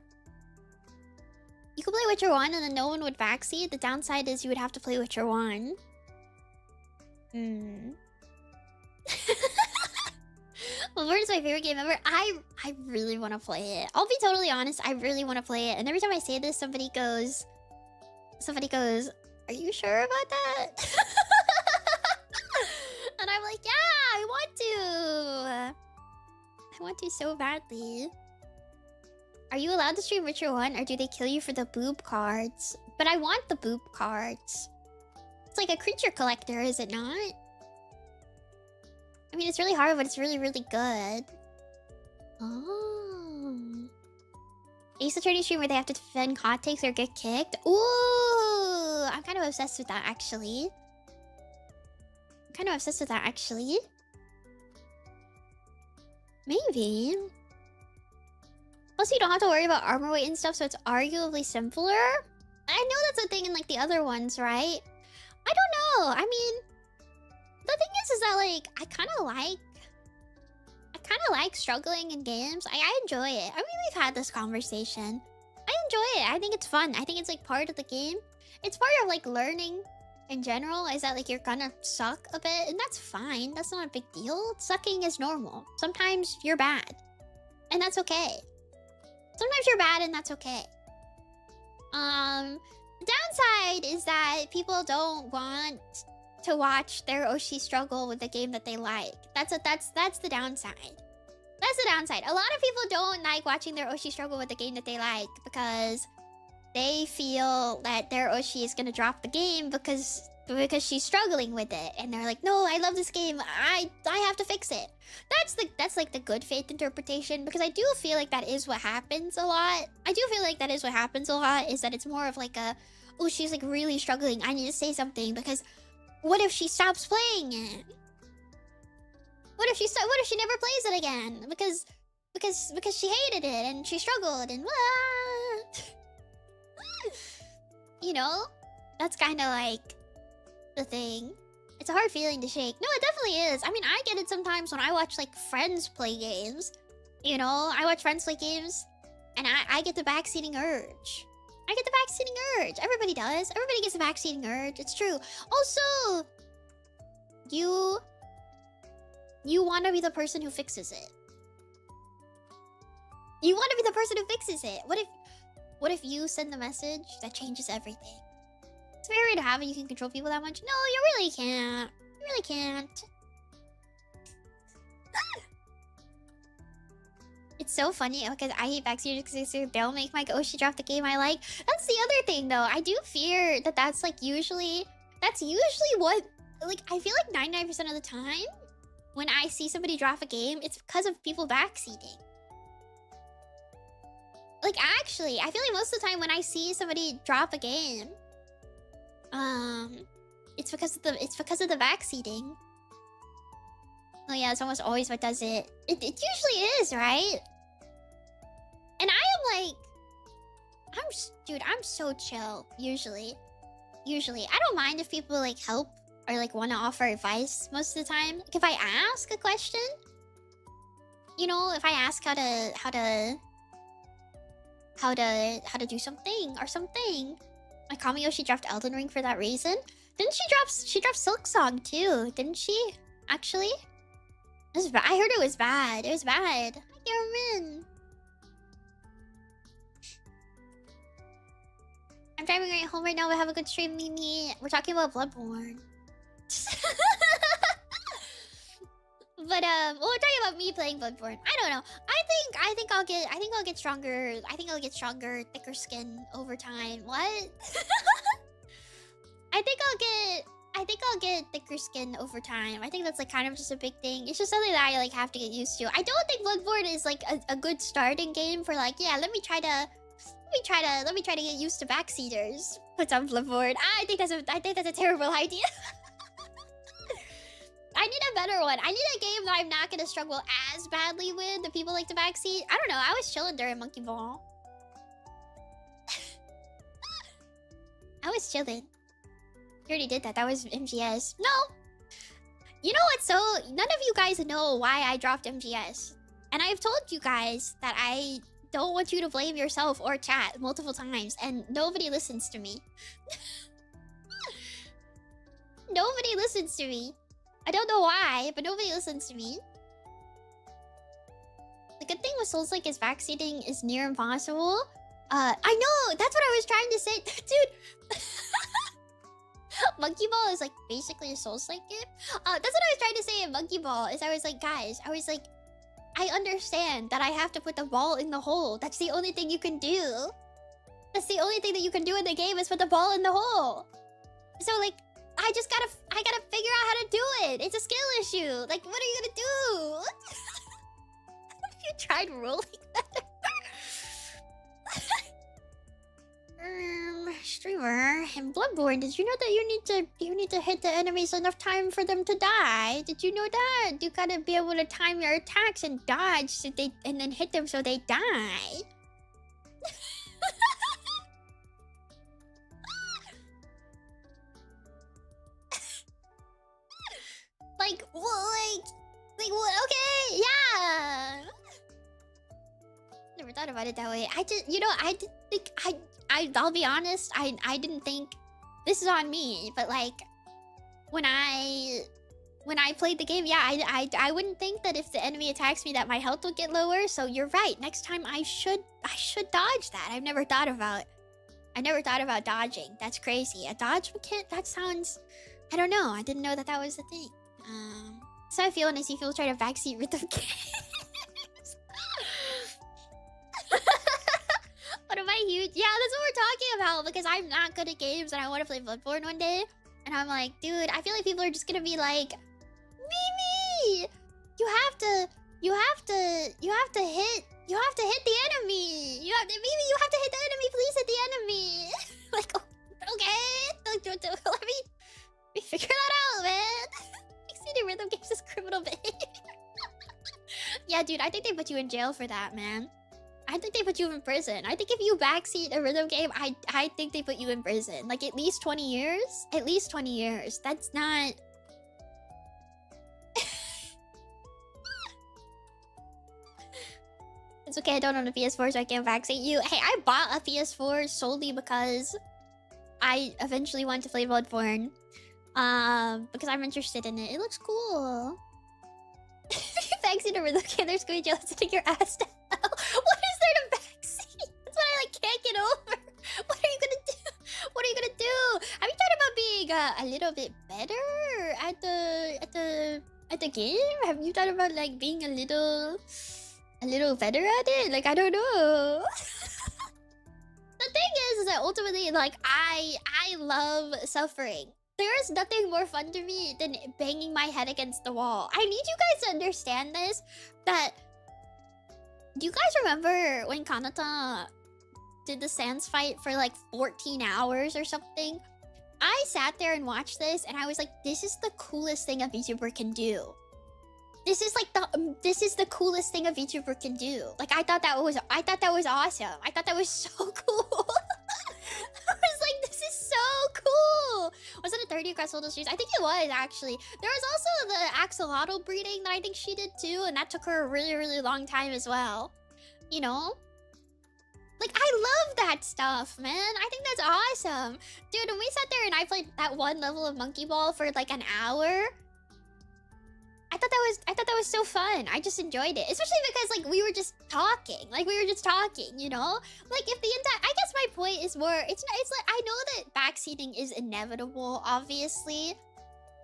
You could play Witcher 1 and then no one would backseat. The downside is you would have to play Witcher 1. Bloodborne is my favorite game ever. I really want to play it. I'll be totally honest. I really want to play it. And every time I say this, somebody goes, "Are you sure about that?" And I'm like, yeah, I want to so badly. Are you allowed to stream Witcher 1 or do they kill you for the boob cards? But I want the boob cards. It's like a creature collector, is it not? I mean, it's really hard, but it's really, really good. Oh. Ace Attorney stream where they have to defend hot takes or get kicked? Ooh! I'm kind of obsessed with that, actually. Maybe. Plus, you don't have to worry about armor weight and stuff, so it's arguably simpler. I know that's a thing in, like, the other ones, right? I don't know. I mean, the thing is that, like, I kind of like struggling in games. I enjoy it. I mean, we've had this conversation. I enjoy it. I think it's fun. I think it's, like, part of the game. It's part of, like, learning in general, is that, like, you're gonna suck a bit, and that's fine. That's not a big deal. Sucking is normal. Sometimes you're bad, and that's okay. Sometimes you're bad, and that's okay. The downside is that people don't want to watch their Oshi struggle with the game that they like. That's the downside. That's the downside. A lot of people don't like watching their Oshi struggle with the game that they like because they feel that their Oshi is gonna drop the game because she's struggling with it, and they're like, "No, I love this game. I have to fix it." That's like the good faith interpretation, because I do feel like that is what happens a lot. Is that it's more of like a, "Oh, she's like really struggling. I need to say something because what if she stops playing it? What if she never plays it again because she hated it and she struggled and what?" You know, that's kind of like the thing. It's a hard feeling to shake. No, it definitely is. I mean, I get it sometimes when I watch like friends play games. You know, I watch friends play games and I get the backseating urge. Everybody does. Everybody gets a backseating urge. It's true. Also, you want to be the person who fixes it. What if you send the message that changes everything? It's very rare to have it. You can control people that much. No, you really can't. It's so funny because I hate backseaters because they'll make my Oshi drop the game I like. That's the other thing, though. I do fear that that's usually what, like, I feel like 99% of the time when I see somebody drop a game, it's because of people backseating. Like, actually, I feel like most of the time when I see somebody drop a game, it's because of the backseating. Oh yeah, it's almost always what does it. It usually is, right? And I am like, I'm so chill, usually. I don't mind if people like help or like want to offer advice most of the time. Like if I ask a question, you know, if I ask how to do something or something. My Kamiyoshi dropped Elden Ring for that reason. Didn't she drop Silk Song too, didn't she? Actually? I heard it was bad. Hi, Garmin. I'm driving right home right now, but have a good stream, Mimi. We're talking about Bloodborne. But we're talking about me playing Bloodborne. I don't know. I think I'll get stronger. Thicker skin over time. What? I think I'll get thicker skin over time. I think that's like kind of just a big thing. It's just something that I like have to get used to. I don't think Bloodborne is like a good starting game for like, yeah, let me try to get used to backseaters. What's on Bloodborne? I think that's a terrible idea. I need a better one. I need a game that I'm not gonna struggle as badly with that people like to backseat. I don't know. I was chilling during Monkey Ball. I was chilling. You already did that. That was MGS. No. You know what? So none of you guys know why I dropped MGS. And I've told you guys that I don't want you to blame yourself or chat multiple times. And nobody listens to me. Nobody listens to me. I don't know why, but nobody listens to me. The good thing with Souls-like is backseating is near impossible. I know! That's what I was trying to say. Dude! Monkey Ball is like basically a Souls-like game. That's what I was trying to say in Monkey Ball. Is I was like, guys, I understand that I have to put the ball in the hole. That's the only thing you can do. That's the only thing that you can do in the game is put the ball in the hole. So like, I gotta figure out how to do it. It's a skill issue. Like, what are you gonna do? Have you tried rolling that? Streamer, in Bloodborne, did you know that you need to hit the enemies enough time for them to die? Did you know that? You gotta be able to time your attacks and dodge so and then hit them so they die. like, what? Okay, yeah. Never thought about it that way. I just, I didn't think I'll be honest. I didn't think this is on me, but like when I played the game, yeah, I wouldn't think that if the enemy attacks me that my health would get lower. So you're right. Next time I should dodge that. I never thought about dodging. That's crazy. A dodge mechanic? That sounds, I don't know. I didn't know that was the thing. So I feel when I see people try to backseat rhythm games. What am I huge? Yeah, that's what we're talking about because I'm not good at games and I want to play Bloodborne one day. And I'm like, dude, I feel like people are just gonna be like, Mimi, you have to hit the enemy. Mimi, you have to hit the enemy. Please hit the enemy. Like, okay, let me figure that out, man. Exceeding rhythm games is criminal behavior. Yeah, dude, I think they put you in jail for that, man. I think they put you in prison. I think if you backseat a rhythm game, I think they put you in prison. Like, at least 20 years? At least 20 years. That's not... It's okay, I don't own a PS4, so I can't backseat you. Hey, I bought a PS4 solely because I eventually want to play Bloodborne. Because I'm interested in it. It looks cool. If you backseat a rhythm game, there's going to be jealous to take your ass down. What is there to backseat? That's what I can't get over. What are you gonna do? What are you gonna do? Have you thought about being a little bit better at the game? Have you thought about like being a little better at it? Like, I don't know. The thing is that ultimately, like, I love suffering. There is nothing more fun to me than banging my head against the wall. I need you guys to understand this. That... Do you guys remember when Kanata did the Sans fight for like 14 hours or something? I sat there and watched this and I was like, this is the coolest thing a VTuber can do. This is the coolest thing a VTuber can do. Like, I thought that was awesome. I thought that was so cool. I was like, this is so cool. Was it a 30 across all the streets? I think it was, actually. There was also the axolotl breeding that I think she did too, and that took her a really, really long time as well. You know? Like, I love that stuff, man. I think that's awesome. Dude, when we sat there and I played that one level of Monkey Ball for like an hour, I thought that was so fun. I just enjoyed it. Especially because like we were just talking. You know? Like, if the entire... I guess my point is more... It's like, I know that backseating is inevitable, obviously.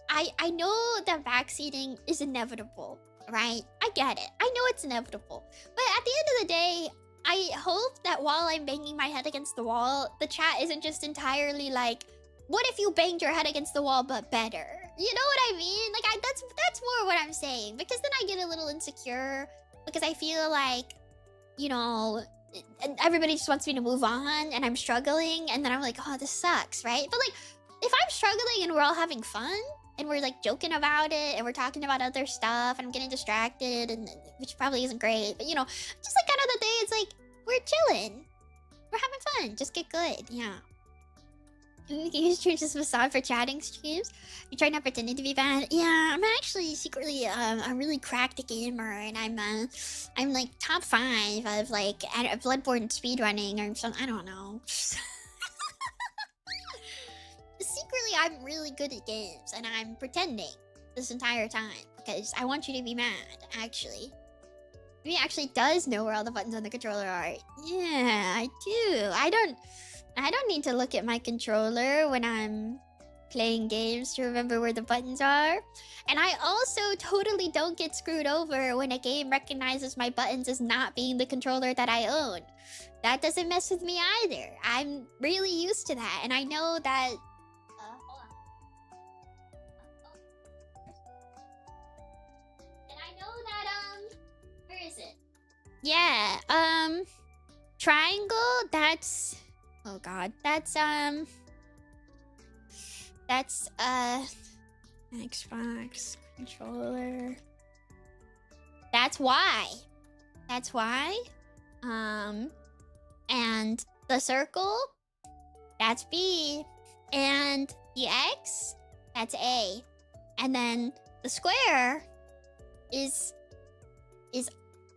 I know that backseating is inevitable, right? I get it. I know it's inevitable. But at the end of the day, I hope that while I'm banging my head against the wall, the chat isn't just entirely like, what if you banged your head against the wall but better? You know what I mean? Like, that's more what I'm saying. Because then I get a little insecure. Because I feel like, you know, everybody just wants me to move on and I'm struggling. And then I'm like, oh, this sucks, right? But like, if I'm struggling and we're all having fun and we're like joking about it and we're talking about other stuff and I'm getting distracted, and which probably isn't great. But, you know, just like kind of the day, it's like, we're chilling. We're having fun. Just get good. Yeah. You streams this facade for chatting streams. You try not pretending to be bad. Yeah, I'm actually secretly a really cracked gamer, and I'm like top 5 of like Bloodborne speedrunning or something. I don't know. Secretly, I'm really good at games, and I'm pretending this entire time because I want you to be mad. Actually, he actually does know where all the buttons on the controller are. Yeah, I do. I don't need to look at my controller when I'm playing games to remember where the buttons are. And I also totally don't get screwed over when a game recognizes my buttons as not being the controller that I own. That doesn't mess with me either. I'm really used to that, and I know that... hold on. And I know that, where is it? Yeah, triangle, that's... Oh god, that's Xbox controller. That's Y. That's Y. And the circle, that's B. And the X, that's A. And then the square is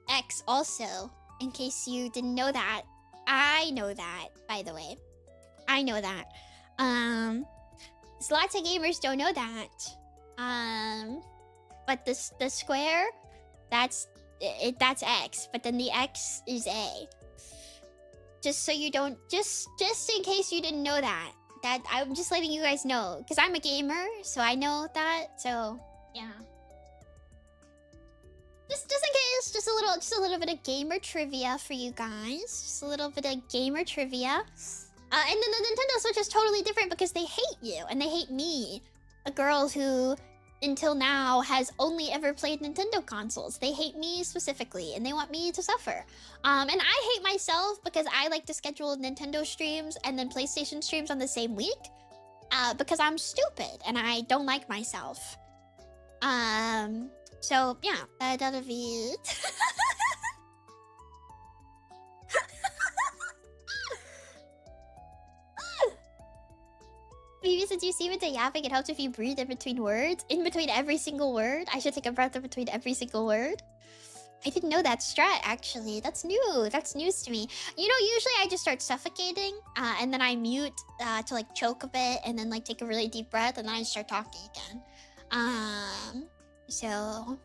X also, in case you didn't know that. I know that, by the way. I know that. Lots of gamers don't know that. But the square, that's X, but then the X is A. Just so you don't, just in case you didn't know that. That I'm just letting you guys know, because I'm a gamer, so I know that. So yeah. Just in case, just a little bit of gamer trivia for you guys. Just a little bit of gamer trivia. And then the Nintendo Switch is totally different because they hate you and they hate me, a girl who until now has only ever played Nintendo consoles. They hate me specifically and they want me to suffer. And I hate myself because I like to schedule Nintendo streams and then PlayStation streams on the same week. Because I'm stupid and I don't like myself. So yeah, that'll be it. Maybe since you seem into yapping, it helps if you breathe in between words. In between every single word. I should take a breath in between every single word. I didn't know that strat, actually. That's new. That's news to me. You know, usually I just start suffocating. And then I mute to like choke a bit. And then like take a really deep breath. And then I start talking again. So...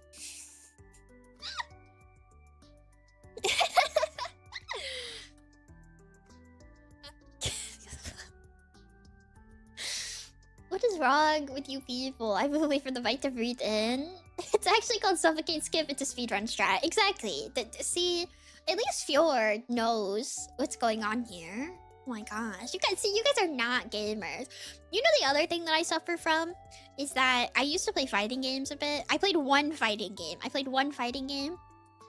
What is wrong with you people? I move away from the mic to breathe in. It's actually called suffocate skip. It's a speedrun strat. Exactly. See, at least Fjord knows what's going on here. Oh my gosh. You guys are not gamers. You know the other thing that I suffer from is that I used to play fighting games a bit. I played one fighting game. And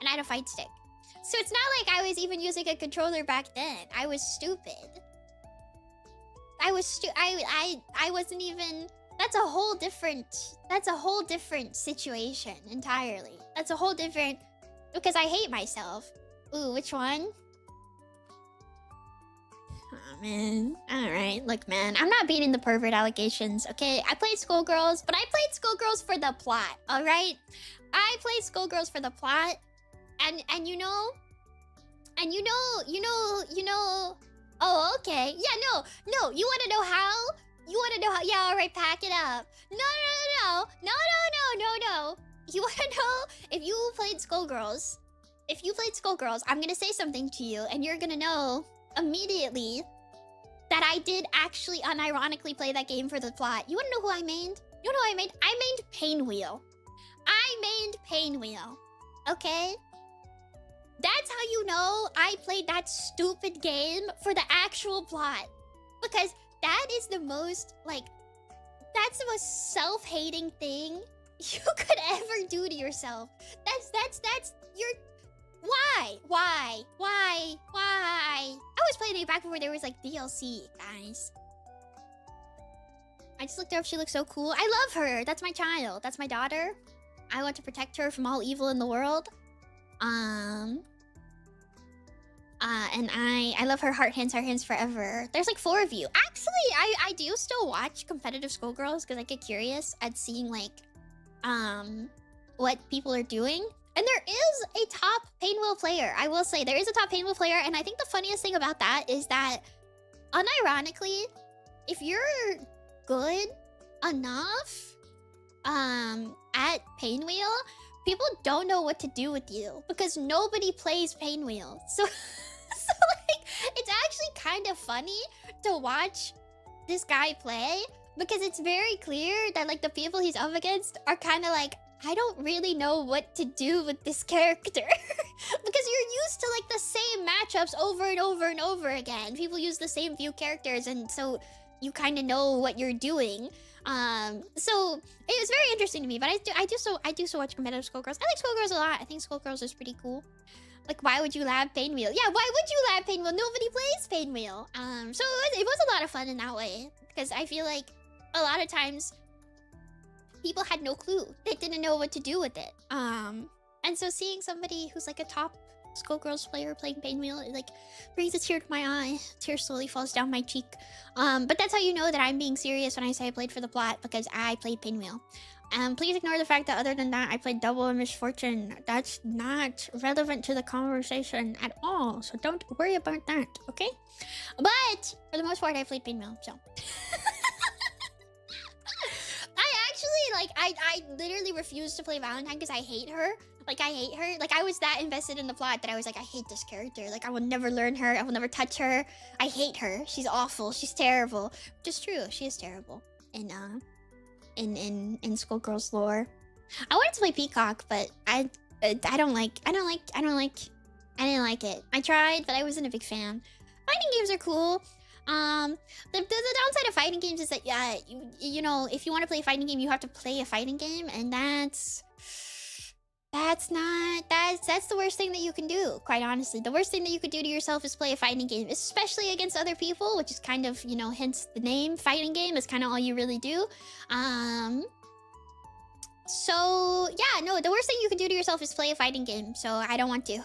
I had a fight stick. So it's not like I was even using a controller back then. I was stupid. I wasn't even... That's a whole different situation entirely. That's a whole different... Because I hate myself. Ooh, which one? Oh, man. Alright, look, man. I'm not beating the pervert allegations, okay? I played Skullgirls, but I played Skullgirls for the plot, alright? I played Skullgirls for the plot. And you know... Oh, okay. Yeah, no. You want to know how? Yeah, alright, pack it up. No. You want to know if you played Skullgirls? If you played Skullgirls, I'm going to say something to you, and you're going to know immediately that I did actually unironically play that game for the plot. You want to know who I mained? You know who I mained? I mained Painwheel. Okay? That's how you know I played that stupid game for the actual plot. Because that is the most, like... That's the most self-hating thing you could ever do to yourself. That's your... Why? I was playing it back before there was, like, DLC, guys. I just looked her up. She looks so cool. I love her. That's my child. That's my daughter. I want to protect her from all evil in the world. And I love her heart hands forever. There's like 4 of you. Actually, I do still watch competitive Skullgirls because I get curious at seeing like, what people are doing. And there is a top Painwheel player. I will say there is a top Painwheel player. And I think the funniest thing about that is that, unironically, if you're good enough, at Painwheel, people don't know what to do with you because nobody plays Painwheel. So like, it's actually kind of funny to watch this guy play Because it's very clear that like the people he's up against are kind of like, I don't really know what to do with this character. Because you're used to like the same matchups over and over and over again. People use the same few characters, and so you kind of know what you're doing. So it was very interesting to me. But I do so watch competitive Skullgirls. I like Skullgirls a lot. I think Skullgirls is pretty cool. Like, why would you lab Painwheel? Yeah, why would you lab Painwheel? Nobody plays Painwheel. So it was a lot of fun in that way, because I feel like a lot of times people had no clue. They didn't know what to do with it. And so seeing somebody who's like a top Skullgirls player playing Painwheel, it like brings a tear to my eye. Tear slowly falls down my cheek. But that's how you know that I'm being serious when I say I played for the plot, because I played Painwheel. Please ignore the fact that other than that, I played Double and Misfortune. That's not relevant to the conversation at all, so don't worry about that, okay? But for the most part, I played Painwheel, so. I literally refuse to play Valentine because I hate her. Like, I hate her. Like, I was that invested in the plot that I was like, I hate this character. Like, I will never learn her. I will never touch her. I hate her. She's awful. She's terrible. Which is true. She is terrible. In Skullgirls lore. I wanted to play Peacock, but I didn't like it. I tried, but I wasn't a big fan. Fighting games are cool. The downside of fighting games is that, yeah, you know, if you want to play a fighting game, you have to play a fighting game, and that's the worst thing that you can do, quite honestly. The worst thing that you could do to yourself is play a fighting game, especially against other people, which is kind of, you know, hence the name fighting game is kind of all you really do. So yeah, no, the worst thing you can do to yourself is play a fighting game, so I don't want to.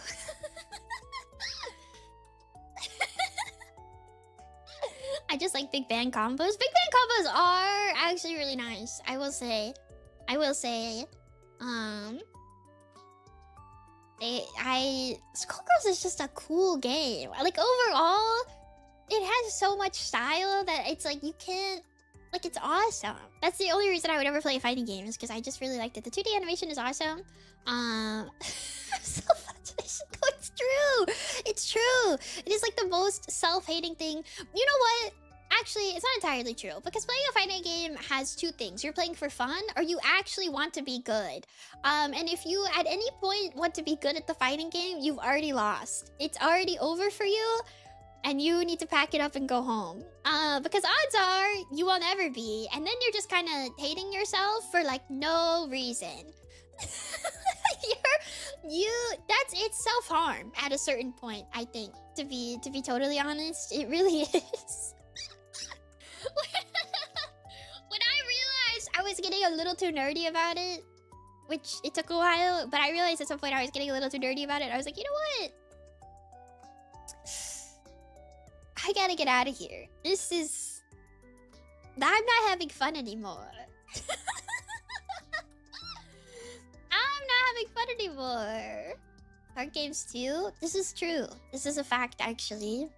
I just like big bang combos. Big bang combos are actually really nice. I will say. Skullgirls is just a cool game. Like, overall, it has so much style that it's like you can't. Like, it's awesome. That's the only reason I would ever play a fighting game, is because I just really liked it. The 2D animation is awesome. Self-flagellation. No, it's true. It's true. It is like the most self-hating thing. You know what? Actually, it's not entirely true, because playing a fighting game has two things. You're playing for fun, or you actually want to be good. And if you at any point want to be good at the fighting game, you've already lost. It's already over for you, and you need to pack it up and go home. Because odds are you will never be, and then you're just kind of hating yourself for like no reason. It's self-harm at a certain point, I think. To be totally honest, it really is. When I realized I was getting a little too nerdy about it, which it took a while, but I realized at some point I was getting a little too nerdy about it. I was like, you know what? I gotta get out of here. I'm not having fun anymore. I'm not having fun anymore. Card games too? This is true. This is a fact, actually.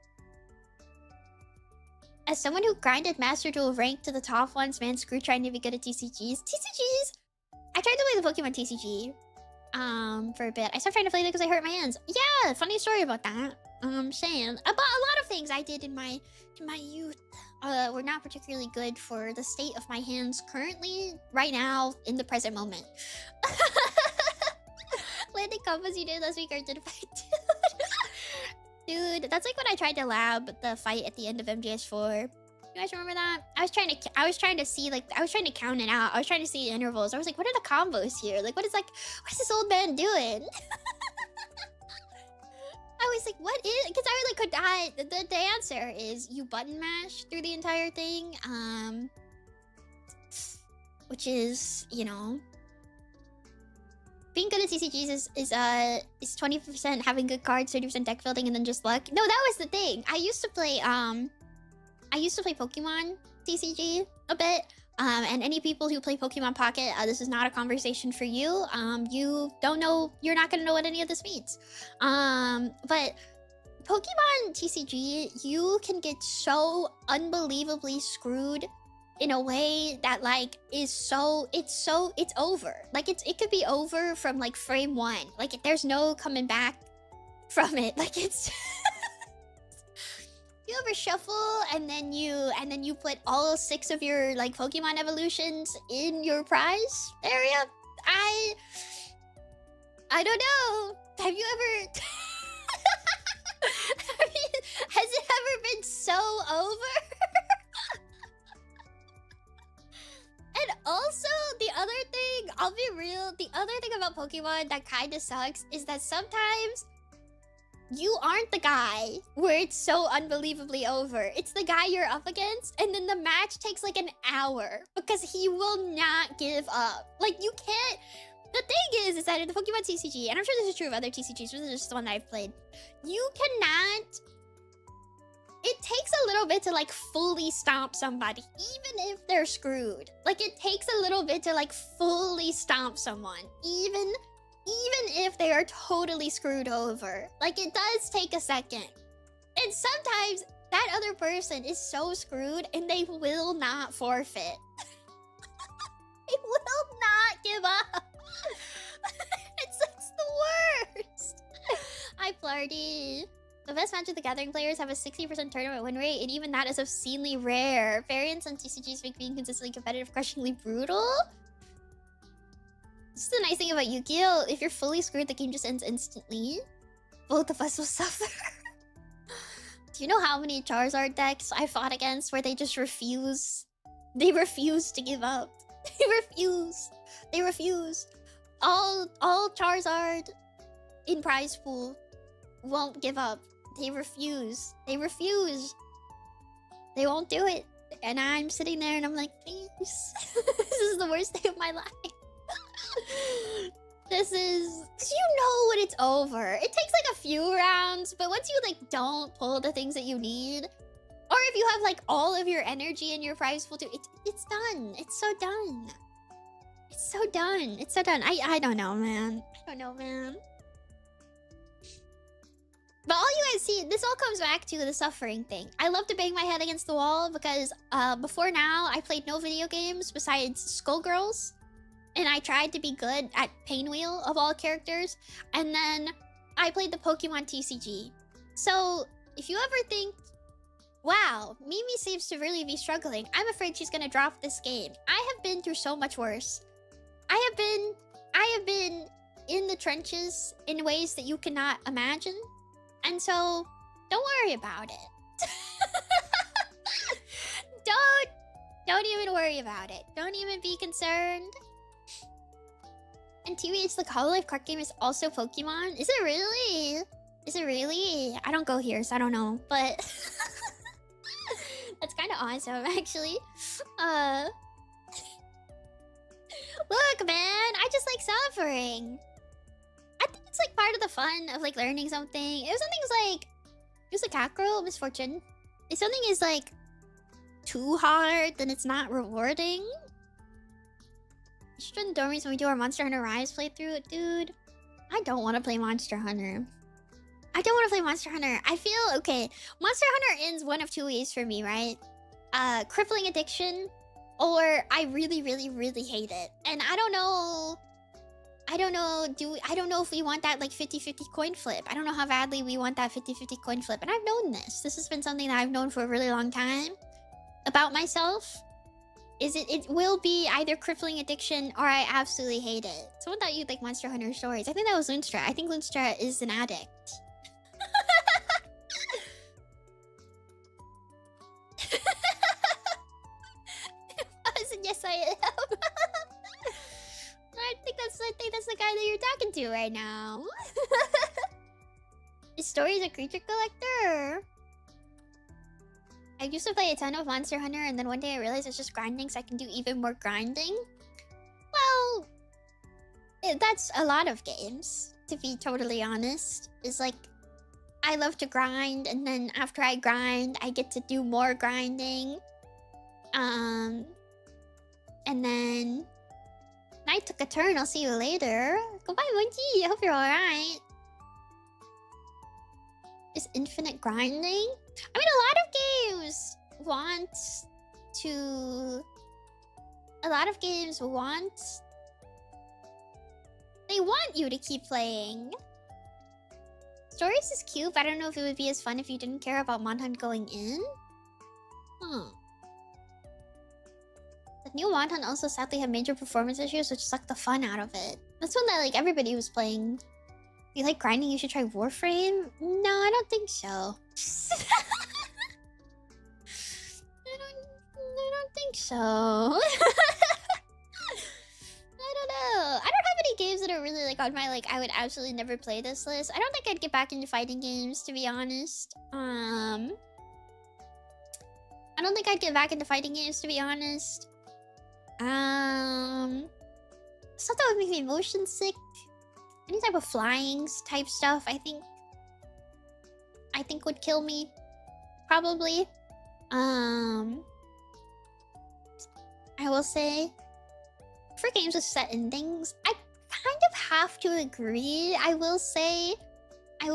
As someone who grinded Master Duel rank to the top ones, man, screw trying to be good at TCGs. TCGs? I tried to play the Pokemon TCG for a bit. I stopped trying to play it because I hurt my hands. Yeah, funny story about that. Saying about a lot of things I did in my youth were not particularly good for the state of my hands currently, right now, in the present moment. Landing combos you did last week are to fight, dude. That's like when I tried to lab the fight at the end of MGS4. You guys remember that? I was trying to count it out. I was trying to see intervals. I was like, what are the combos here? Like, what is this old man doing? I was like, what is? Because I really could die. The answer is you button mash through the entire thing. Which is, you know, being good at TCGs is 20% having good cards, 30% deck building, and then just luck. No, that was the thing. I used to play Pokemon TCG a bit. And any people who play Pokemon Pocket, this is not a conversation for you. You don't know, you're not gonna know what any of this means. But Pokemon TCG, you can get so unbelievably screwed in a way that like it's over. Like it could be over from like frame 1. Like there's no coming back from it. Like it's You ever shuffle and then you put all 6 of your like Pokemon evolutions in your prize area? I don't know. Have you ever has it ever been so over? And also, the other thing, I'll be real, the other thing about Pokemon that kind of sucks is that sometimes you aren't the guy where it's so unbelievably over. It's the guy you're up against, and then the match takes like an hour because he will not give up. Like, you can't... The thing is that in the Pokemon TCG, and I'm sure this is true of other TCGs, but this is just the one that I've played, you cannot... It takes a little bit to like fully stomp somebody, even if they're screwed. Like, it takes a little bit to like fully stomp someone, even if they are totally screwed over. Like, it does take a second. And sometimes that other person is so screwed and they will not forfeit. They will not give up. It's the worst. Hi, Flardy. The best Magic the Gathering players have a 60% tournament win rate, and even that is obscenely rare. Variants on TCGs make being consistently competitive crushingly brutal. This is the nice thing about Yu-Gi-Oh! If you're fully screwed, the game just ends instantly. Both of us will suffer. Do you know how many Charizard decks I fought against where they just refuse? They refuse to give up. They refuse. They refuse. All Charizard in prize pool won't give up. They refuse. They refuse. They won't do it. And I'm sitting there and I'm like, please. This is the worst day of my life. This is... You know when it's over. It takes like a few rounds, but once you like don't pull the things that you need, or if you have like all of your energy in your prize pool too, it's done. It's so done. It's so done. It's so done. I don't know, man. I don't know, man. But all you guys see, this all comes back to the suffering thing. I love to bang my head against the wall because before now, I played no video games besides Skullgirls. And I tried to be good at Painwheel of all characters. And then I played the Pokemon TCG. So if you ever think, wow, Mimi seems to really be struggling, I'm afraid she's gonna drop this game. I have been through so much worse. I have been in the trenches in ways that you cannot imagine. And so, don't worry about it. Don't even worry about it. Don't even be concerned. And TBH, the Hololive card game is also Pokemon? Is it really? Is it really? I don't go here, so I don't know. But that's kind of awesome, actually. Look, man, I just like suffering. I think it's like part of the fun of like learning something. If something's like, use a cackerel, misfortune. If something is like too hard, then it's not rewarding. You should join the dormies when we do our Monster Hunter Rise playthrough. Dude, I don't want to play Monster Hunter. I don't want to play Monster Hunter. I feel, okay, Monster Hunter ends one of two ways for me, right? Crippling addiction, or I really, really, really hate it. And I don't know if we want that like 50-50 coin flip. I don't know how badly we want that 50-50 coin flip. And I've known this. This has been something that I've known for a really long time about myself. It will be either crippling addiction or I absolutely hate it. Someone thought you'd like Monster Hunter stories. I think that was Loonstra. I think Loonstra is an addict. Yes, I am. I think that's the guy that you're talking to right now. His story is a creature collector. I used to play a ton of Monster Hunter, and then one day I realized it's just grinding, so I can do even more grinding. Well, that's a lot of games, to be totally honest. It's like, I love to grind, and then after I grind, I get to do more grinding. And then night took a turn. I'll see you later. Goodbye, Monkey. I hope you're alright. Is infinite grinding? I mean, a lot of games want to... A lot of games want... They want you to keep playing. Stories is cute, but I don't know if it would be as fun if you didn't care about Manhunt going in. Huh. The new Manhunt also sadly had major performance issues, which sucked the fun out of it. That's one that like everybody was playing. If you like grinding, you should try Warframe. No, I don't think so. I don't think so. I don't know. I don't have any games that are really like on my like I would absolutely never play this list. I don't think I'd get back into fighting games, to be honest. I don't think I'd get back into fighting games, to be honest. Stuff that would make me motion sick. Any type of flying type stuff, I think would kill me. Probably. I will say, for games with set endings, I kind of have to agree. I will say, I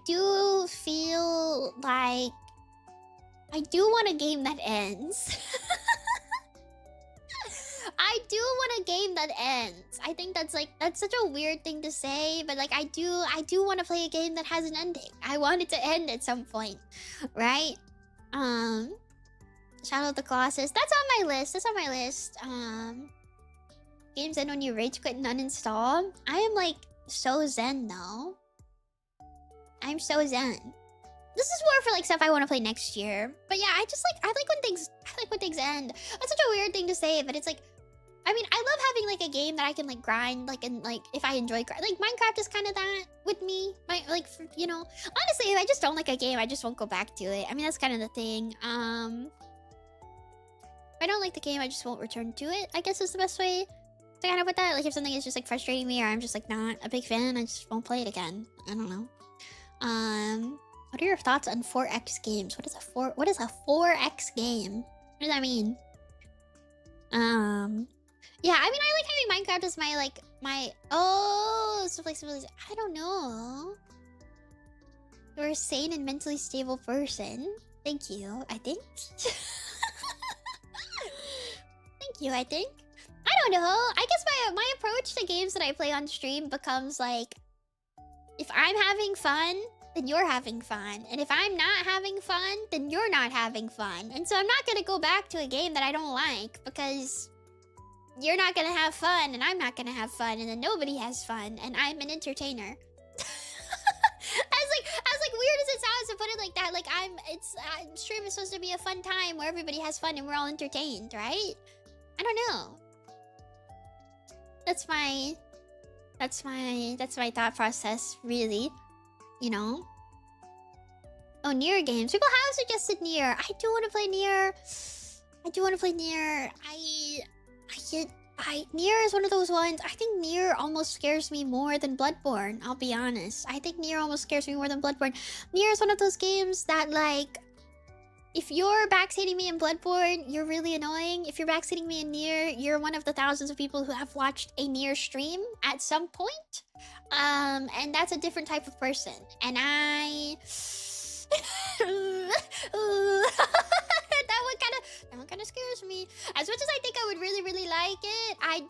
do feel like I do want a game that ends. I do want a game that ends. I think that's such a weird thing to say, but like I do want to play a game that has an ending. I want it to end at some point, right? Shadow of the Colossus. That's on my list. Games end when you rage quit and uninstall. I am like so zen though. I'm so zen. This is more for like stuff I want to play next year. But yeah, I like when things end. That's such a weird thing to say, but it's like, I mean, I love having like a game that I can like grind, like, and like if I enjoy like Minecraft is kind of that with me. You know, honestly, if I just don't like a game, I just won't go back to it. I mean, that's kind of the thing. If I don't like the game, I just won't return to it, I guess is the best way to kind of put that. Like if something is just like frustrating me or I'm just like not a big fan, I just won't play it again. I don't know. What are your thoughts on 4X games? What is a 4X game? What does that mean? Yeah, I mean, I like having Minecraft as my stuff like civilization. I don't know. You're a sane and mentally stable person. Thank you, I think. Thank you, I think. I don't know. I guess my approach to games that I play on stream becomes like, if I'm having fun, then you're having fun. And if I'm not having fun, then you're not having fun. And so I'm not gonna go back to a game that I don't like because you're not gonna have fun and I'm not gonna have fun and then nobody has fun and I'm an entertainer. as weird as it sounds to put it like that, like stream is supposed to be a fun time where everybody has fun and we're all entertained, right? I don't know. That's my thought process, really. You know? Oh, Nier games. People have suggested Nier. I do want to play Nier. Nier is one of those ones. I think Nier almost scares me more than Bloodborne. I'll be honest. I think Nier almost scares me more than Bloodborne. Nier is one of those games that, like, if you're backseating me in Bloodborne, you're really annoying. If you're backseating me in Nier, you're one of the thousands of people who have watched a Nier stream at some point. And that's a different type of person. And that one kind of scares me. As much as I think I would really, really like it, I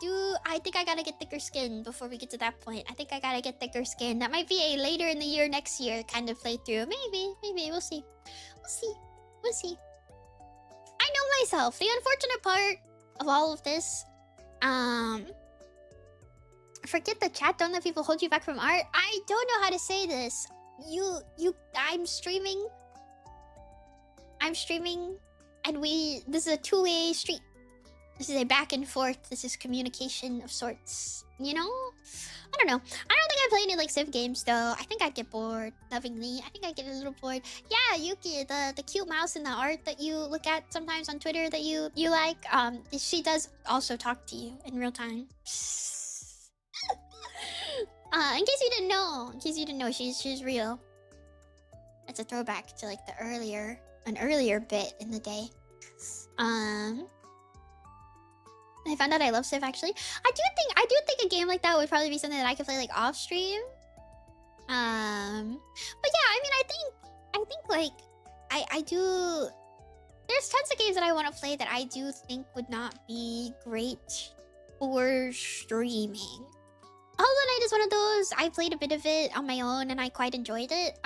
think I gotta get thicker skin before we get to that point. I think I gotta get thicker skin. That might be a later in the year, next year kind of playthrough. Maybe, we'll see. We'll see. I know myself. The unfortunate part of all of this, forget the chat. Don't let people hold you back from art. I don't know how to say this. I'm streaming, and this is a two-way street. This is a back and forth. This is communication of sorts. You know? I don't know. I don't think I play any like Civ games though. I think I'd get bored, lovingly. I think I'd get a little bored. Yeah, Yuki, the cute mouse in the art that you look at sometimes on Twitter that you like, she does also talk to you in real time. In case you didn't know, she's real. It's a throwback to like an earlier bit in the day. I found out I love Civ actually. I do think a game like that would probably be something that I could play like off stream. But yeah, I mean, I think like I do. There's tons of games that I want to play that I do think would not be great for streaming. Hollow Knight is one of those. I played a bit of it on my own and I quite enjoyed it.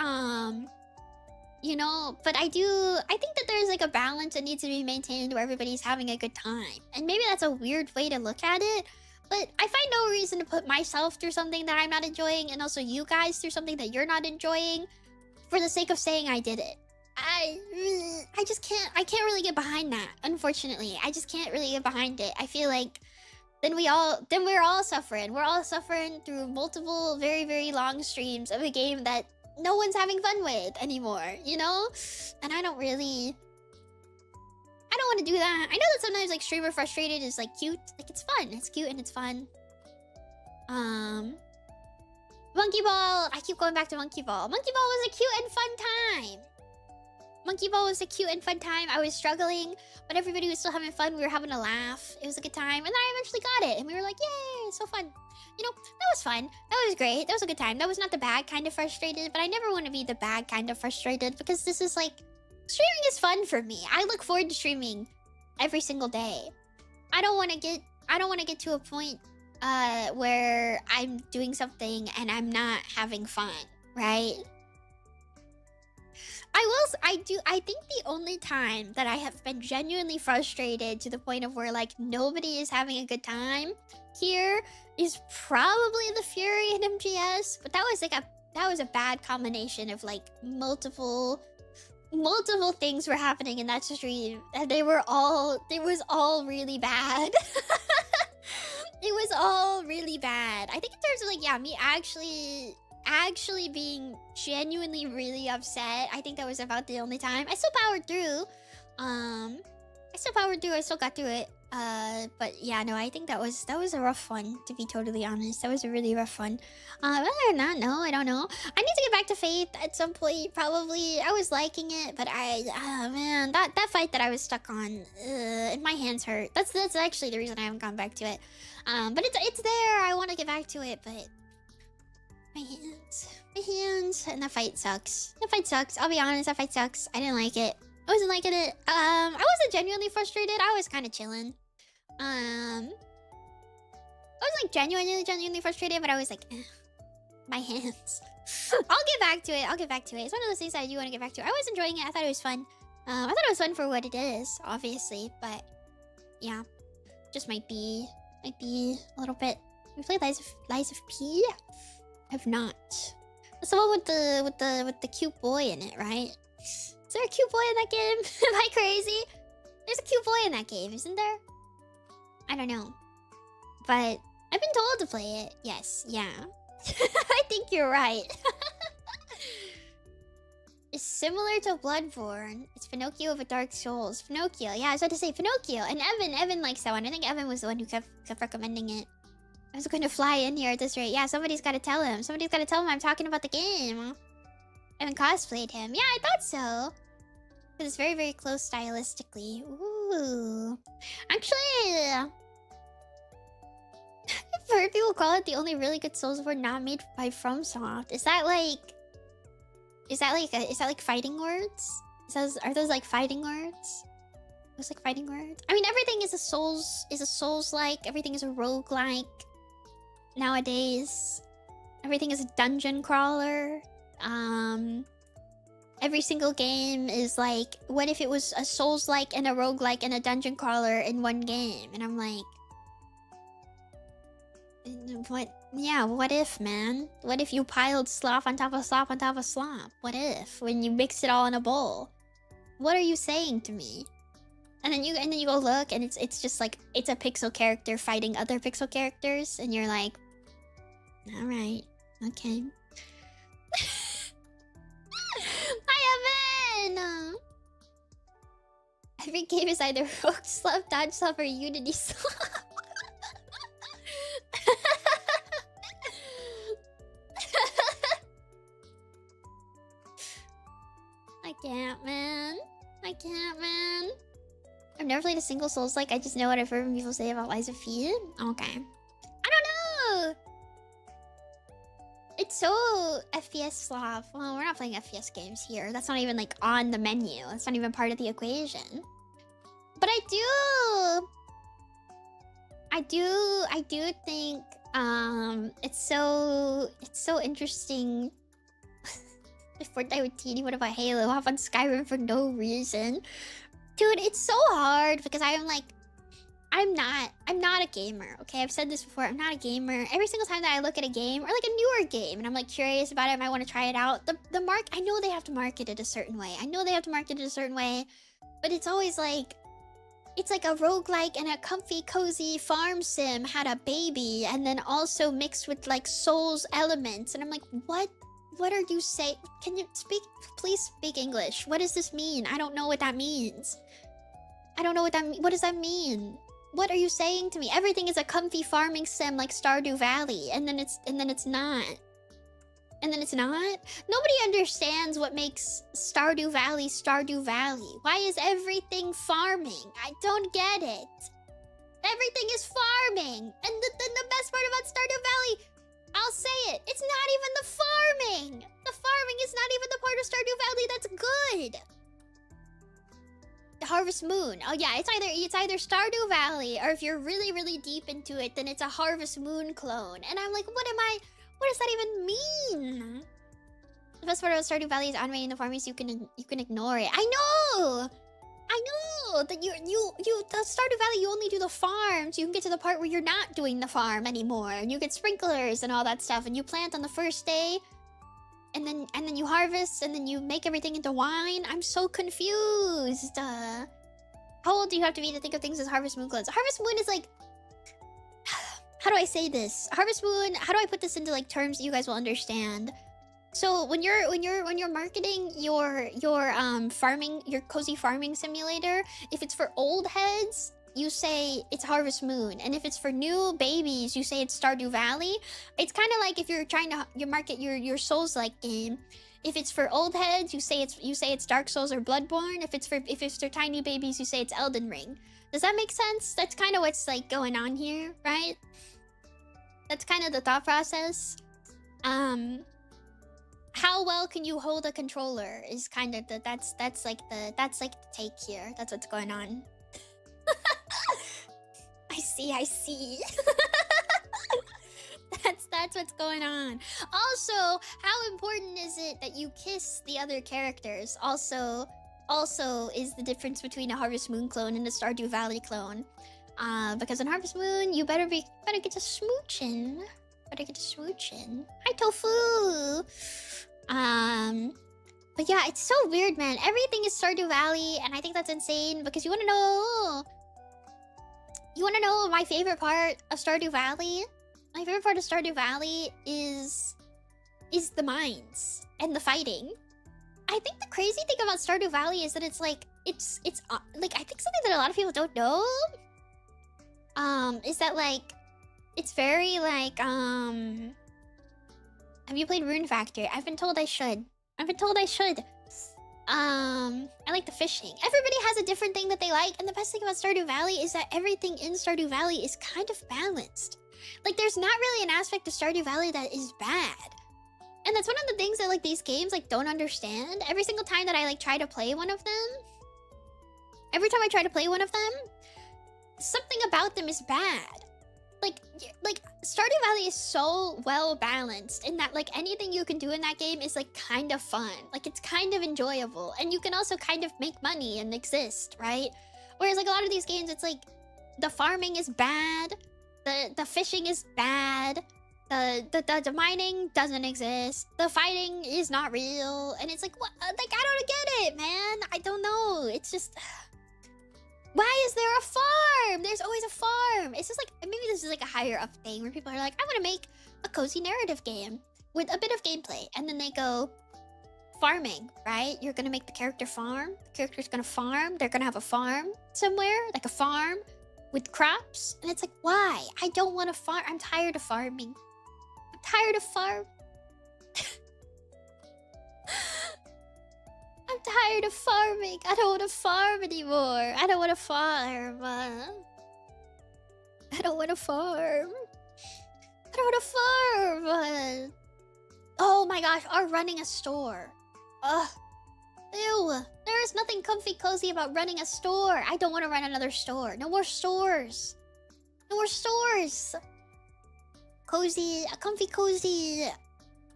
You know, but I think that there's like a balance that needs to be maintained where everybody's having a good time. And maybe that's a weird way to look at it, but I find no reason to put myself through something that I'm not enjoying and also you guys through something that you're not enjoying for the sake of saying I did it. I just can't really get behind that, unfortunately. I just can't really get behind it. I feel like then we're all suffering. We're all suffering through multiple very, very long streams of a game that no one's having fun with anymore, you know? And I don't want to do that. I know that sometimes like streamer frustrated is like cute. Like it's fun. It's cute and it's fun. Monkey Ball. I keep going back to Monkey Ball. Monkey Ball was a cute and fun time. Monkey Ball was a cute and fun time. I was struggling, but everybody was still having fun. We were having a laugh. It was a good time. And then I eventually got it. And we were like, yay, so fun. You know, that was fun. That was great. That was a good time. That was not the bad kind of frustrated, but I never want to be the bad kind of frustrated because this is like, streaming is fun for me. I look forward to streaming every single day. I don't want to get to a point where I'm doing something and I'm not having fun, right? I think the only time that I have been genuinely frustrated to the point of where like nobody is having a good time here is probably the Fury and MGS, but that was a bad combination of like multiple things were happening in that stream and it was all really bad. It was all really bad. I think in terms of like, yeah, me actually being genuinely really upset, I think that was about the only time. I still powered through. I still got through it. But yeah, no, I think that was a rough one, to be totally honest. That was a really rough one. Other than that, no, I don't know. I need to get back to Faith at some point, probably. I was liking it, but man, that fight that I was stuck on, and my hands hurt. That's actually the reason I haven't gone back to it. But it's there. I want to get back to it, but my hands, and the fight sucks. I'll be honest, that fight sucks. I didn't like it. I wasn't liking it. I wasn't genuinely frustrated. I was kind of chilling. I was like genuinely frustrated, but I was like, my hands. I'll get back to it. It's one of those things that I do want to get back to. I was enjoying it. I thought it was fun. I thought it was fun for what it is, obviously, but yeah, just might be a little bit. We played Lies of P. Have not. That's the one with the cute boy in it, right? Is there a cute boy in that game? Am I crazy? There's a cute boy in that game, isn't there? I don't know. But I've been told to play it. Yes, yeah. I think you're right. It's similar to Bloodborne. It's Pinocchio with Dark Souls. Pinocchio, yeah, I was about to say Pinocchio. And Evan likes that one. I think Evan was the one who kept recommending it. I was going to fly in here at this rate. Yeah, somebody's got to tell him. I'm talking about the game. I haven't cosplayed him. Yeah, I thought so. Because it's very, very close stylistically. Ooh. Actually, I've heard people call it the only really good Soulsborne not made by FromSoft. Is that like fighting words? Are those like fighting words? Those like fighting words? I mean, everything is a Souls-like. Everything is a roguelike. Nowadays, everything is a dungeon crawler. Every single game is like, what if it was a Souls-like and a roguelike and a dungeon crawler in one game? And I'm like, what? Yeah, what if, man? What if you piled slop on top of slop on top of slop? What if, when you mix it all in a bowl? What are you saying to me? And then you go look, and it's just like, it's a pixel character fighting other pixel characters, and you're like, all right, okay. Hi, Evan! Every game is either Rogue Slap, Dodge Slap, or Unity Slap. I can't, man. I've never played a single Souls-like. I just know what I've heard people say about Lies of P. Okay. I don't know! It's so FPS slop. Well, we're not playing FPS games here. That's not even like on the menu. That's not even part of the equation. But I do think It's so interesting. Fortnite with TD, what about Halo? Hop on Skyrim for no reason. Dude, it's so hard because I'm not a gamer, okay? I've said this before, I'm not a gamer. Every single time that I look at a game, or like a newer game, and I'm like curious about it, I might want to try it out. I know they have to market it a certain way. But it's always like, it's like a roguelike and a comfy, cozy farm sim had a baby, and then also mixed with like Souls elements. And I'm like, what? What are you saying? Can you please speak English? What does this mean? I don't know what that means. I don't know what that means. What does that mean? What are you saying to me? Everything is a comfy farming sim like Stardew Valley, and then it's not. And then it's not? Nobody understands what makes Stardew Valley Stardew Valley. Why is everything farming? I don't get it. Everything is farming. And the best part about Stardew Valley, I'll say it, it's not even the farming. The farming is not even the part of Stardew Valley that's good. The Harvest Moon. Oh yeah, it's either Stardew Valley, or if you're really, really deep into it, then it's a Harvest Moon clone. And I'm like, what does that even mean? The best part about Stardew Valley is animating the farming so you can ignore it. I know that the Stardew Valley, you only do the farm, so you can get to the part where you're not doing the farm anymore, and you get sprinklers and all that stuff, and you plant on the first day, and then you harvest, and then you make everything into wine. I'm so confused. How old do you have to be to think of things as Harvest Moon clones? Harvest Moon is like, how do I say this? Harvest Moon, how do I put this into like terms that you guys will understand? So when you're marketing your farming, your cozy farming simulator, if it's for old heads, you say it's Harvest Moon, and if it's for new babies, you say it's Stardew Valley. It's kind of like if you're trying to market your Souls-like game. If it's for old heads, you say it's Dark Souls or Bloodborne. If it's for tiny babies, you say it's Elden Ring. Does that make sense? That's kind of what's like going on here, right? That's kind of the thought process. How well can you hold a controller is kind of that's like the take here. That's what's going on. I see. That's what's going on. Also, how important is it that you kiss the other characters? Also is the difference between a Harvest Moon clone and a Stardew Valley clone. Because in Harvest Moon, you better get to smooching. Hi, Tofu. But yeah, it's so weird, man. Everything is Stardew Valley, and I think that's insane because you wanna know my favorite part of Stardew Valley? My favorite part of Stardew Valley is the mines and the fighting. I think the crazy thing about Stardew Valley is that it's like it's like, I think something that a lot of people don't know is that like it's very like have you played Rune Factory? I've been told I should. I like the fishing. Everybody has a different thing that they like, and the best thing about Stardew Valley is that everything in Stardew Valley is kind of balanced. Like, there's not really an aspect of Stardew Valley that is bad. And that's one of the things that, like, these games, like, don't understand. Every single time that I, like, try to play one of them, something about them is bad. Like Stardew Valley is so well balanced in that like anything you can do in that game is like kind of fun. Like it's kind of enjoyable, and you can also kind of make money and exist, right? Whereas like a lot of these games, it's like the farming is bad, the fishing is bad, the mining doesn't exist, the fighting is not real, and it's like what? Like I don't get it, man. I don't know. It's just. Why is there a farm? There's always a farm. It's just like, maybe this is like a higher up thing where people are like, I want to make a cozy narrative game with a bit of gameplay. And then they go, farming, right? You're going to make the character farm. The character's going to farm. They're going to have a farm somewhere, like a farm with crops. And it's like, why? I don't want to farm. I'm tired of farming. I'm tired of farm. I'm tired of farming. I don't want to farm anymore. I don't want to farm. Oh my gosh, or running a store. Ugh. Ew. There is nothing comfy cozy about running a store. I don't want to run another store. No more stores. a comfy cozy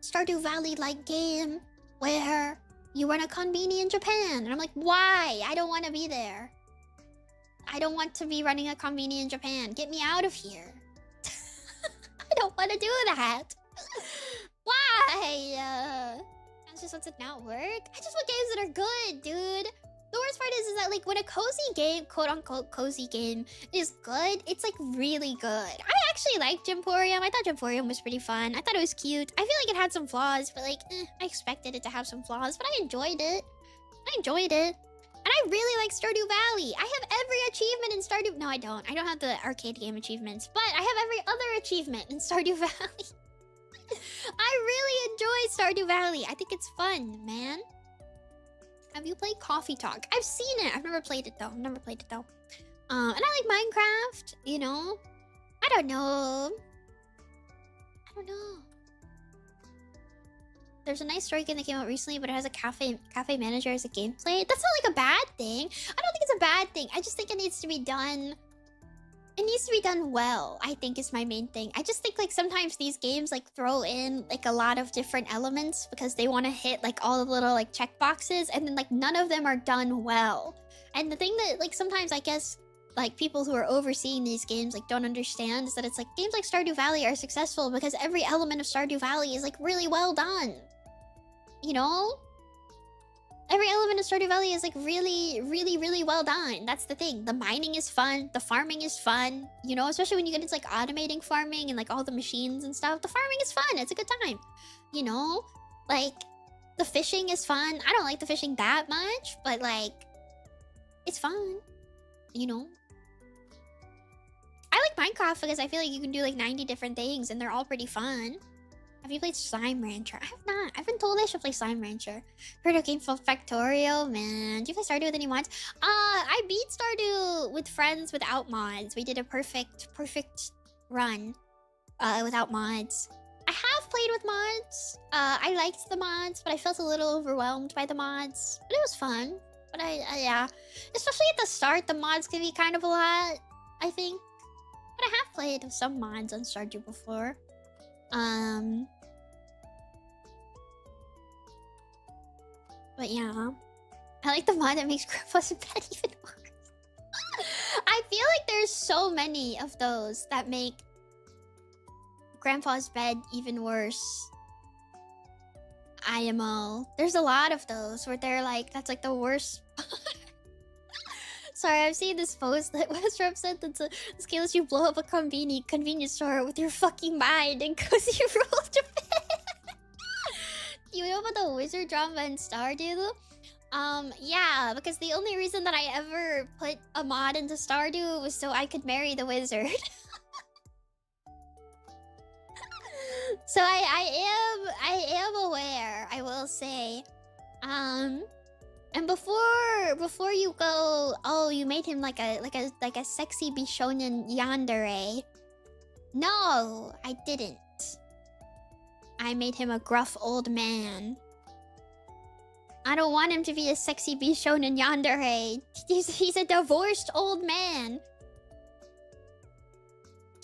Stardew Valley-like game where you run a konbini in Japan. And I'm like, why? I don't want to be there. I don't want to be running a konbini in Japan. Get me out of here. I don't want to do that. Why? That's just what's it not work? I just want games that are good, dude. The worst part is that like when a cozy game, quote unquote cozy game, is good, it's like really good. I actually liked Gymporium. I thought Gymporium was pretty fun. I thought it was cute. I feel like it had some flaws, but like, I expected it to have some flaws, but I enjoyed it. And I really like Stardew Valley. I have every achievement in Stardew... No, I don't. I don't have the arcade game achievements, but I have every other achievement in Stardew Valley. I really enjoy Stardew Valley. I think it's fun, man. Have you played Coffee Talk? I've seen it. I've never played it, though. And I like Minecraft, you know? I don't know. There's a nice story game that came out recently, but it has a cafe manager as a gameplay. That's not like a bad thing. I don't think it's a bad thing. I just think it needs to be done. It needs to be done well, I think is my main thing. I just think like sometimes these games like throw in like a lot of different elements because they want to hit like all the little like checkboxes, and then like none of them are done well. And the thing that like sometimes I guess like people who are overseeing these games like don't understand is that it's like games like Stardew Valley are successful because every element of Stardew Valley is like really well done. You know? Every element of Stardew Valley is like really well done. That's the thing. The mining is fun. The farming is fun. You know, especially when you get into like automating farming and like all the machines and stuff. The farming is fun. It's a good time. You know? Like, the fishing is fun. I don't like the fishing that much, but like, it's fun. You know? I like Minecraft because I feel like you can do like 90 different things and they're all pretty fun. Have you played Slime Rancher? I have not. I've been told I should play Slime Rancher. Heard of game for Factorio, man. Do you play Stardew with any mods? I beat Stardew with friends without mods. We did a perfect run without mods. I have played with mods. I liked the mods, but I felt a little overwhelmed by the mods. But it was fun. But yeah. Especially at the start, the mods can be kind of a lot, I think. But I have played with some mods on Stardew before. But yeah, I like the mod that makes Grandpa's bed even worse. I feel like there's so many of those that make Grandpa's bed even worse. IMO. There's a lot of those where they're like, that's like the worst. Sorry, I've seen this post that Westrop said that the scale is you blow up a convenience store with your fucking mind and cozy roll to bed. You know about the wizard drama in Stardew? Yeah, because the only reason that I ever put a mod into Stardew was so I could marry the wizard. So I am aware, I will say. And before you go, oh, you made him like a sexy Bishonen yandere. No, I didn't. I made him a gruff old man. I don't want him to be a sexy Bishonen yandere. He's a divorced old man.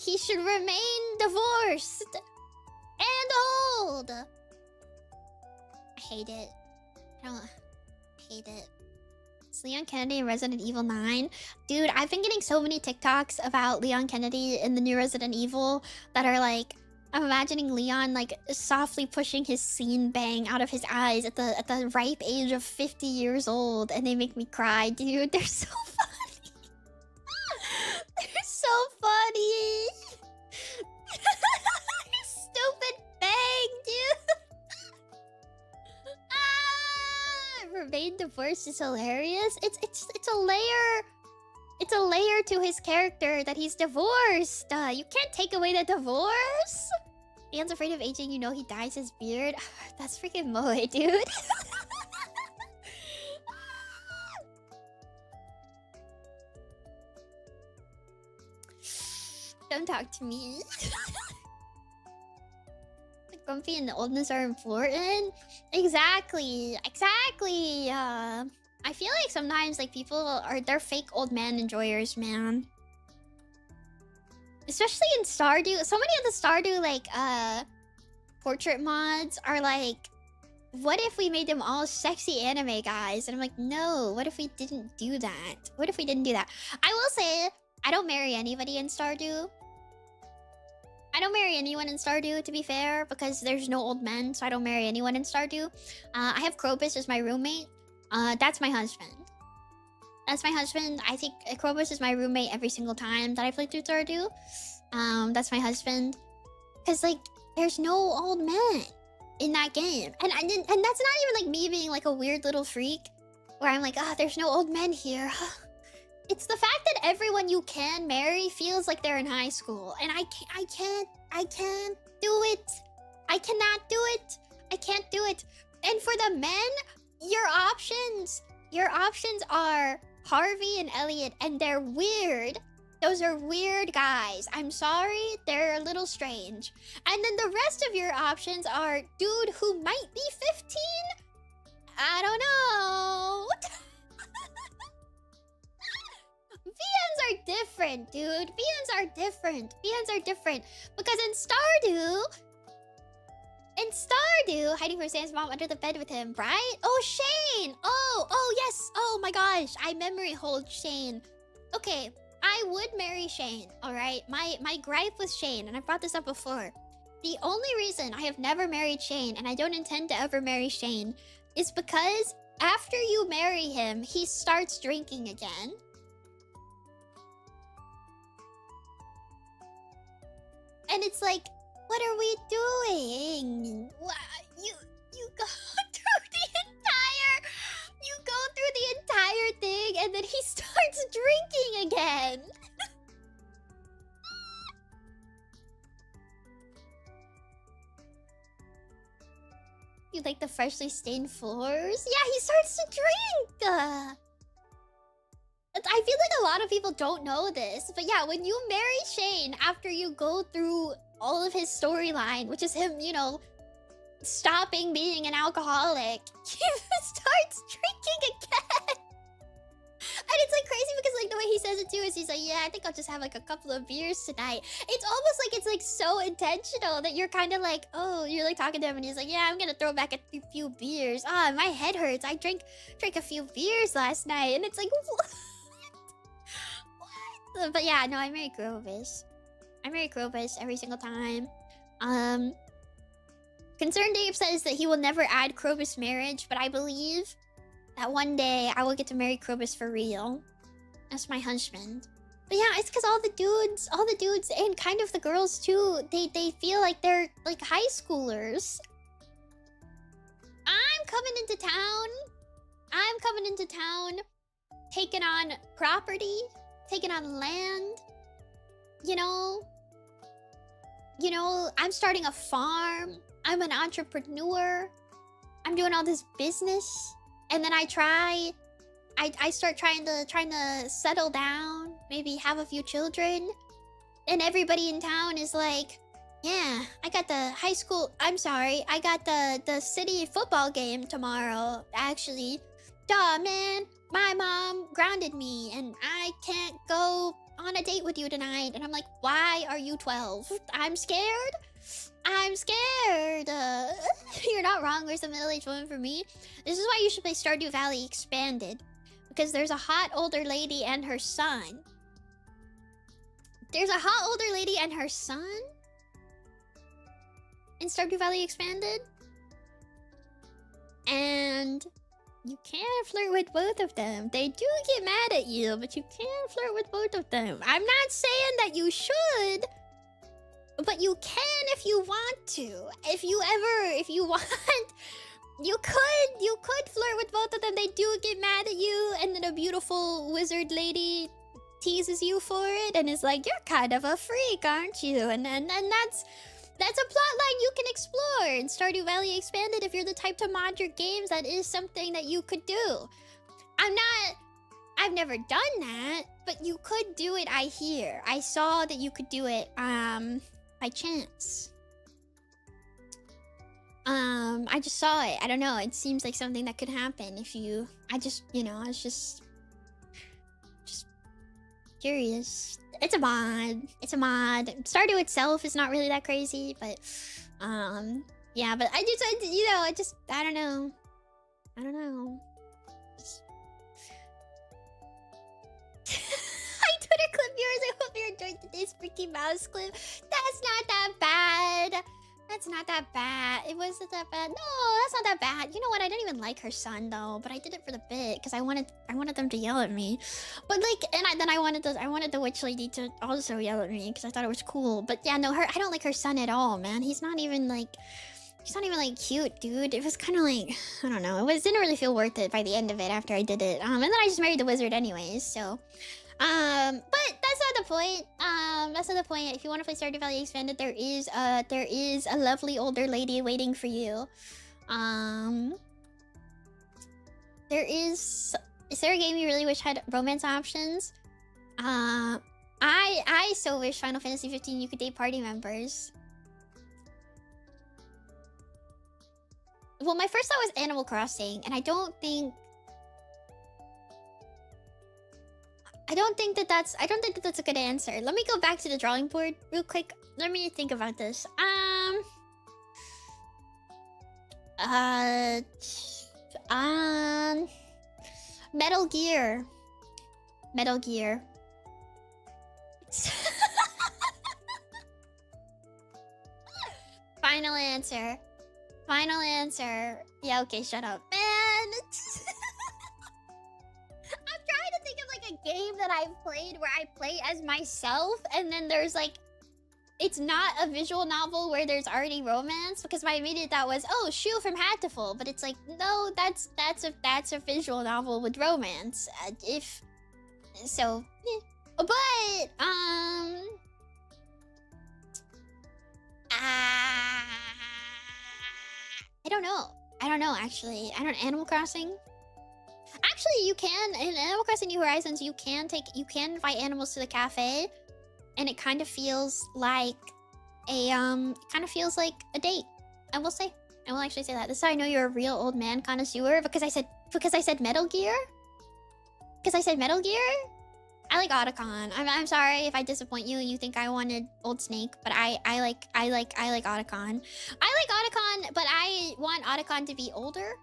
He should remain divorced and old. I hate it. I hate it. It's Leon Kennedy in Resident Evil 9. Dude, I've been getting so many TikToks about Leon Kennedy in the new Resident Evil that are like, I'm imagining Leon like softly pushing his scene bang out of his eyes at the ripe age of 50 years old, and they make me cry, dude. They're so funny. They're so funny. Stupid bang, dude. Remain divorced is hilarious. It's a layer. It's a layer to his character that he's divorced. You can't take away the divorce. Leon's afraid of aging. You know he dyes his beard. That's freaking moe, dude. Don't talk to me. The grumpy and the oldness are important. Exactly. I feel like sometimes like people they're fake old man enjoyers, man. Especially in Stardew. So many of the Stardew, like, portrait mods are like, what if we made them all sexy anime guys? And I'm like, no, what if we didn't do that? What if we didn't do that? I will say, I don't marry anybody in Stardew. I don't marry anyone in Stardew, to be fair, because there's no old men, so I don't marry anyone in Stardew. I have Krobus as my roommate. That's my husband. That's my husband. I think Krobus is my roommate every single time that I play through Stardew. That's my husband. Because, like, there's no old men in that game. And that's not even, like, me being, like, a weird little freak. Where I'm like, ah, oh, there's no old men here. It's the fact that everyone you can marry feels like they're in high school. And I can't do it. I cannot do it. I can't do it. And for the men, your options are Harvey and Elliot, and they're weird. Those are weird guys. I'm sorry, they're a little strange. And then the rest of your options are dude who might be 15? I don't know. VNs are different, dude. VNs are different. VNs are different. Because in Stardew, hiding from Sam's mom under the bed with him, right? Oh, Shane! Oh, yes! Oh my gosh, I memory hold Shane. Okay, I would marry Shane, alright? My gripe with Shane, and I brought this up before. The only reason I have never married Shane, and I don't intend to ever marry Shane, is because after you marry him, he starts drinking again. And it's like, what are we doing? You go through the entire thing, and then he starts drinking again. You like the freshly stained floors? Yeah, he starts to drink. I feel like a lot of people don't know this, but yeah, when you marry Shane after you go through all of his storyline, which is him, you know, stopping being an alcoholic, he starts drinking again. And it's like crazy because like the way he says it too is he's like, yeah, I think I'll just have like a couple of beers tonight. It's almost like it's like so intentional that you're kind of like, oh, you're like talking to him and he's like, yeah, I'm gonna throw back a few beers. Ah, my head hurts. I drank a few beers last night. And it's like, what? But yeah, no, I marry Grovis. I marry Grovis every single time. Concerned Ape says that he will never add Krobus marriage, but I believe that one day I will get to marry Krobus for real. That's my husband. But yeah, it's because all the dudes, and kind of the girls too, they feel like they're like high schoolers. I'm coming into town, taking on property, taking on land. You know, I'm starting a farm. I'm an entrepreneur. I'm doing all this business. And then I start trying to settle down, maybe have a few children. And everybody in town is like, yeah, I got I got the city football game tomorrow, actually. Duh, man, my mom grounded me and I can't go on a date with you tonight. And I'm like, why are you 12? I'm scared. You're not wrong. There's a middle-aged woman for me. This is why you should play Stardew Valley Expanded. Because there's a hot older lady and her son. There's a hot older lady and her son? In Stardew Valley Expanded? And you can flirt with both of them. They do get mad at you, but you can flirt with both of them. I'm not saying that you should, but you can if you want to. If you want, you could flirt with both of them. They do get mad at you, and then a beautiful wizard lady teases you for it and is like, you're kind of a freak, aren't you? And that's a plot line you can explore in Stardew Valley Expanded. If you're the type to mod your games, that is something that you could do. I've never done that, but you could do it, I hear. I saw that you could do it, by chance. I just saw it. I don't know. It seems like something that could happen if you... I was just curious. It's a mod. It's a mod. Stardew itself is not really that crazy, but yeah. But I don't know. I don't know. Hi, Twitter clip viewers. I hope you enjoyed today's Freaky Mouse clip. That's not that bad. That's not that bad. It wasn't that bad. No, that's not that bad. You know what? I didn't even like her son though, but I did it for the bit because I wanted them to yell at me. But like, then I wanted the witch lady to also yell at me because I thought it was cool. But yeah, no, I don't like her son at all, man. He's not even like cute, dude. It was kind of like, I don't know. Didn't really feel worth it by the end of it after I did it. And then I just married the wizard anyways. So, but that's not the point. That's not the point. If you want to play Stardew Valley Expanded, there is a lovely older lady waiting for you. Is there a game you really wish had romance options? I so wish Final Fantasy 15 you could date party members. Well, my first thought was Animal Crossing, and I don't think that's a good answer. Let me go back to the drawing board real quick. Let me think about this. Metal Gear. Metal Gear. Final answer. Final answer. Yeah, okay, shut up. Man! I'm trying to think of like a game that I've played where I play as myself and then there's like... It's not a visual novel where there's already romance because my immediate thought was, oh, Shu from Hatful. But it's like, no, that's a visual novel with romance. But, I don't know, actually. Animal Crossing? Actually, you can, in Animal Crossing New Horizons, you can invite animals to the cafe, and it kind of feels like a date. I will say. I will actually say that. This is how I know you're a real old man connoisseur, because I said Metal Gear? Because I said Metal Gear? I like Otacon. I'm sorry if I disappoint you and you think I wanted Old Snake, but I like Otacon. I like Otacon, but I want Otacon to be older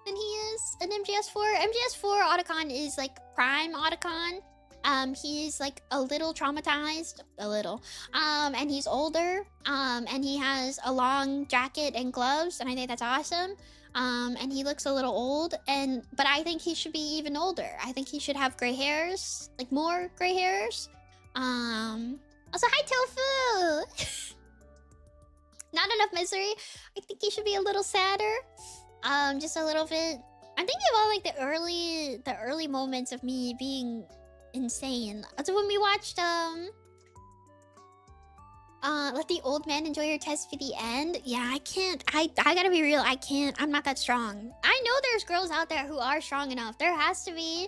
than he is in MGS4. MGS4 Otacon is like prime Otacon. He's like a little traumatized, and he's older, and he has a long jacket and gloves, and I think that's awesome. And he looks a little old, but I think he should be even older. I think he should have gray hairs, like more gray hairs. Also, hi Tofu! Not enough misery. I think he should be a little sadder. Just a little bit. I'm thinking about like the early moments of me being insane. So when we watched let the old man enjoy your test for the end. Yeah, I can't. I gotta be real. I can't. I'm not that strong. I know there's girls out there who are strong enough. There has to be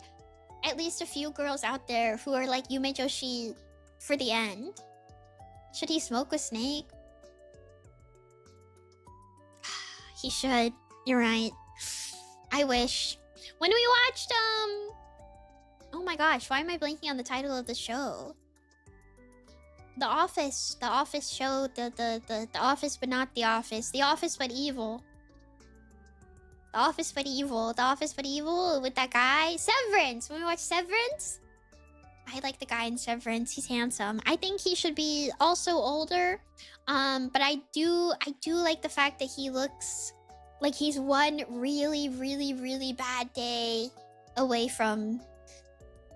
at least a few girls out there who are like Yume Joshi for the end. Should he smoke with Snake? He should. You're right. I wish. When we watched oh my gosh, why am I blanking on the title of the show? The Office show, the Office but not The Office. The Office but evil. The Office but evil. The Office but evil with that guy. Severance! When we watch Severance? I like the guy in Severance. He's handsome. I think he should be also older. But I do like the fact that he looks like he's one really, really, really bad day away from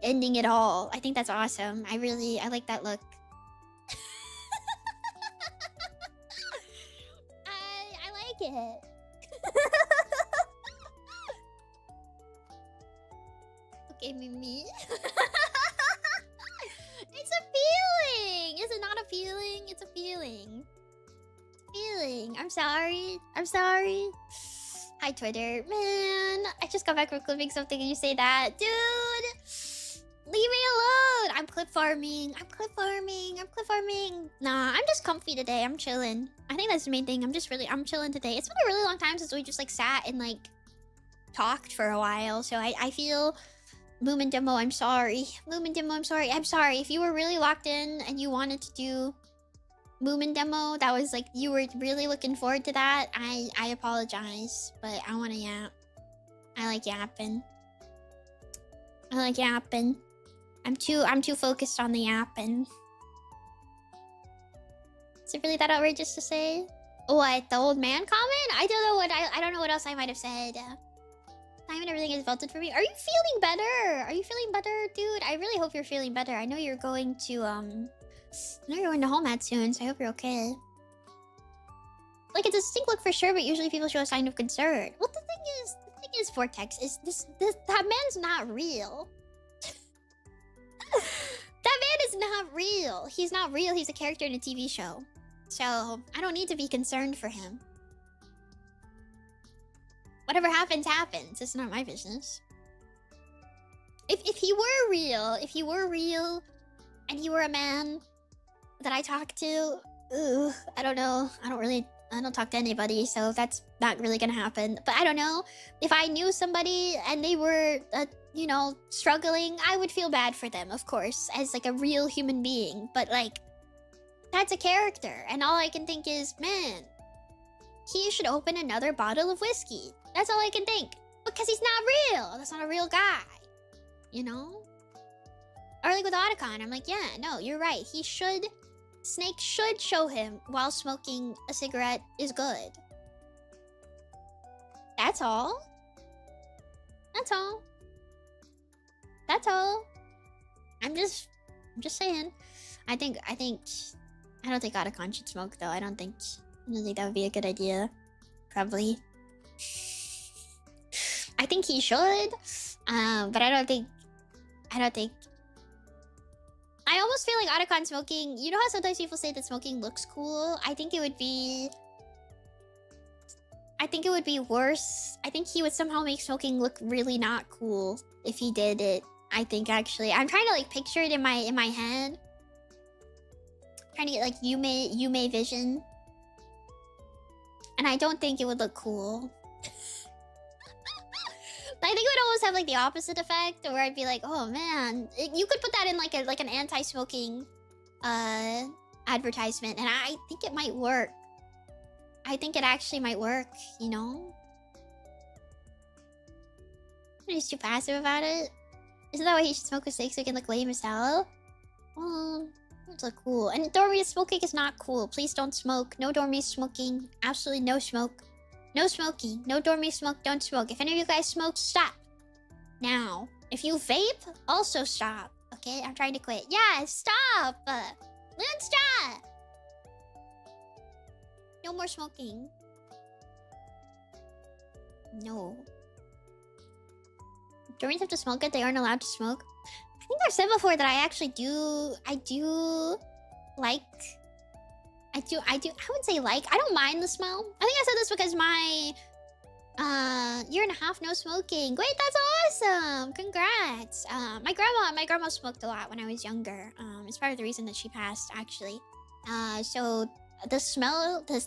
ending it all. I think that's awesome. I like that look. I like it. Okay, Mimi. It's a feeling. Is it not a feeling? It's a feeling. Feeling. I'm sorry. Hi, Twitter. Man, I just got back from clipping something and you say that. Dude! Leave me alone! I'm clip farming. Nah, I'm just comfy today. I'm chilling. I think that's the main thing. I'm chilling today. It's been a really long time since we just like sat and like talked for a while. So I feel Moomin demo, I'm sorry. Moomin demo, I'm sorry. I'm sorry. If you were really locked in and you wanted to do Moomin demo, that was like you were really looking forward to that, I apologize. But I wanna yap. I like yapping. I like yapping. I'm too focused on the yapping. Is it really that outrageous to say? What, the old man comment? I don't know what I don't know what else I might have said. Time and everything is melted for me. Are you feeling better? Are you feeling better, dude? I really hope you're feeling better. I know you're going to I know you're going to home at soon, so I hope you're okay. Like, it's a stink look for sure, but usually people show a sign of concern. Well, the thing is, Vortex, is that man's not real. That man is not real. He's not real. He's a character in a TV show. So, I don't need to be concerned for him. Whatever happens, happens. It's not my business. If he were real, and he were a man that I talk to, I don't know. I don't talk to anybody, so that's not really gonna happen. But I don't know. If I knew somebody and they were, you know, struggling, I would feel bad for them, of course, as like a real human being. But like, that's a character, and all I can think is, man, he should open another bottle of whiskey. That's all I can think. Because he's not real. That's not a real guy. You know? Or like with Otacon, I'm like, yeah, no, you're right. Snake should show him while smoking a cigarette is good. That's all. That's all. That's all. I'm just saying. I don't think Otacon should smoke though. I don't think that would be a good idea. Probably. I think he should. But I don't think I almost feel like Otacon smoking, you know how sometimes people say that smoking looks cool? I think it would be worse. I think he would somehow make smoking look really not cool if he did it. I think actually. I'm trying to like picture it in my head. Trying to get like Yume vision. And I don't think it would look cool. I think it would almost have like the opposite effect, where I'd be like, oh man, you could put that in like an anti-smoking advertisement, and I think it might work. I think it actually might work, you know? He's too passive about it. Isn't that why he should smoke with Snake so he can look lame as hell? Well, that's look cool. And Dormy smoking is not cool. Please don't smoke. No Dormy smoking. Absolutely no smoke. No smoking. No Dormy smoke. Don't smoke. If any of you guys smoke, stop. Now. If you vape, also stop. Okay? I'm trying to quit. Yeah, stop! Leon, stop! No more smoking. No. Dormies have to smoke it. They aren't allowed to smoke. I think I've said before that I actually do... I wouldn't say like. I don't mind the smell. I think I said this because my... year and a half no smoking. Wait, that's awesome! Congrats! My grandma smoked a lot when I was younger. It's part of the reason that she passed, actually. So the smell, the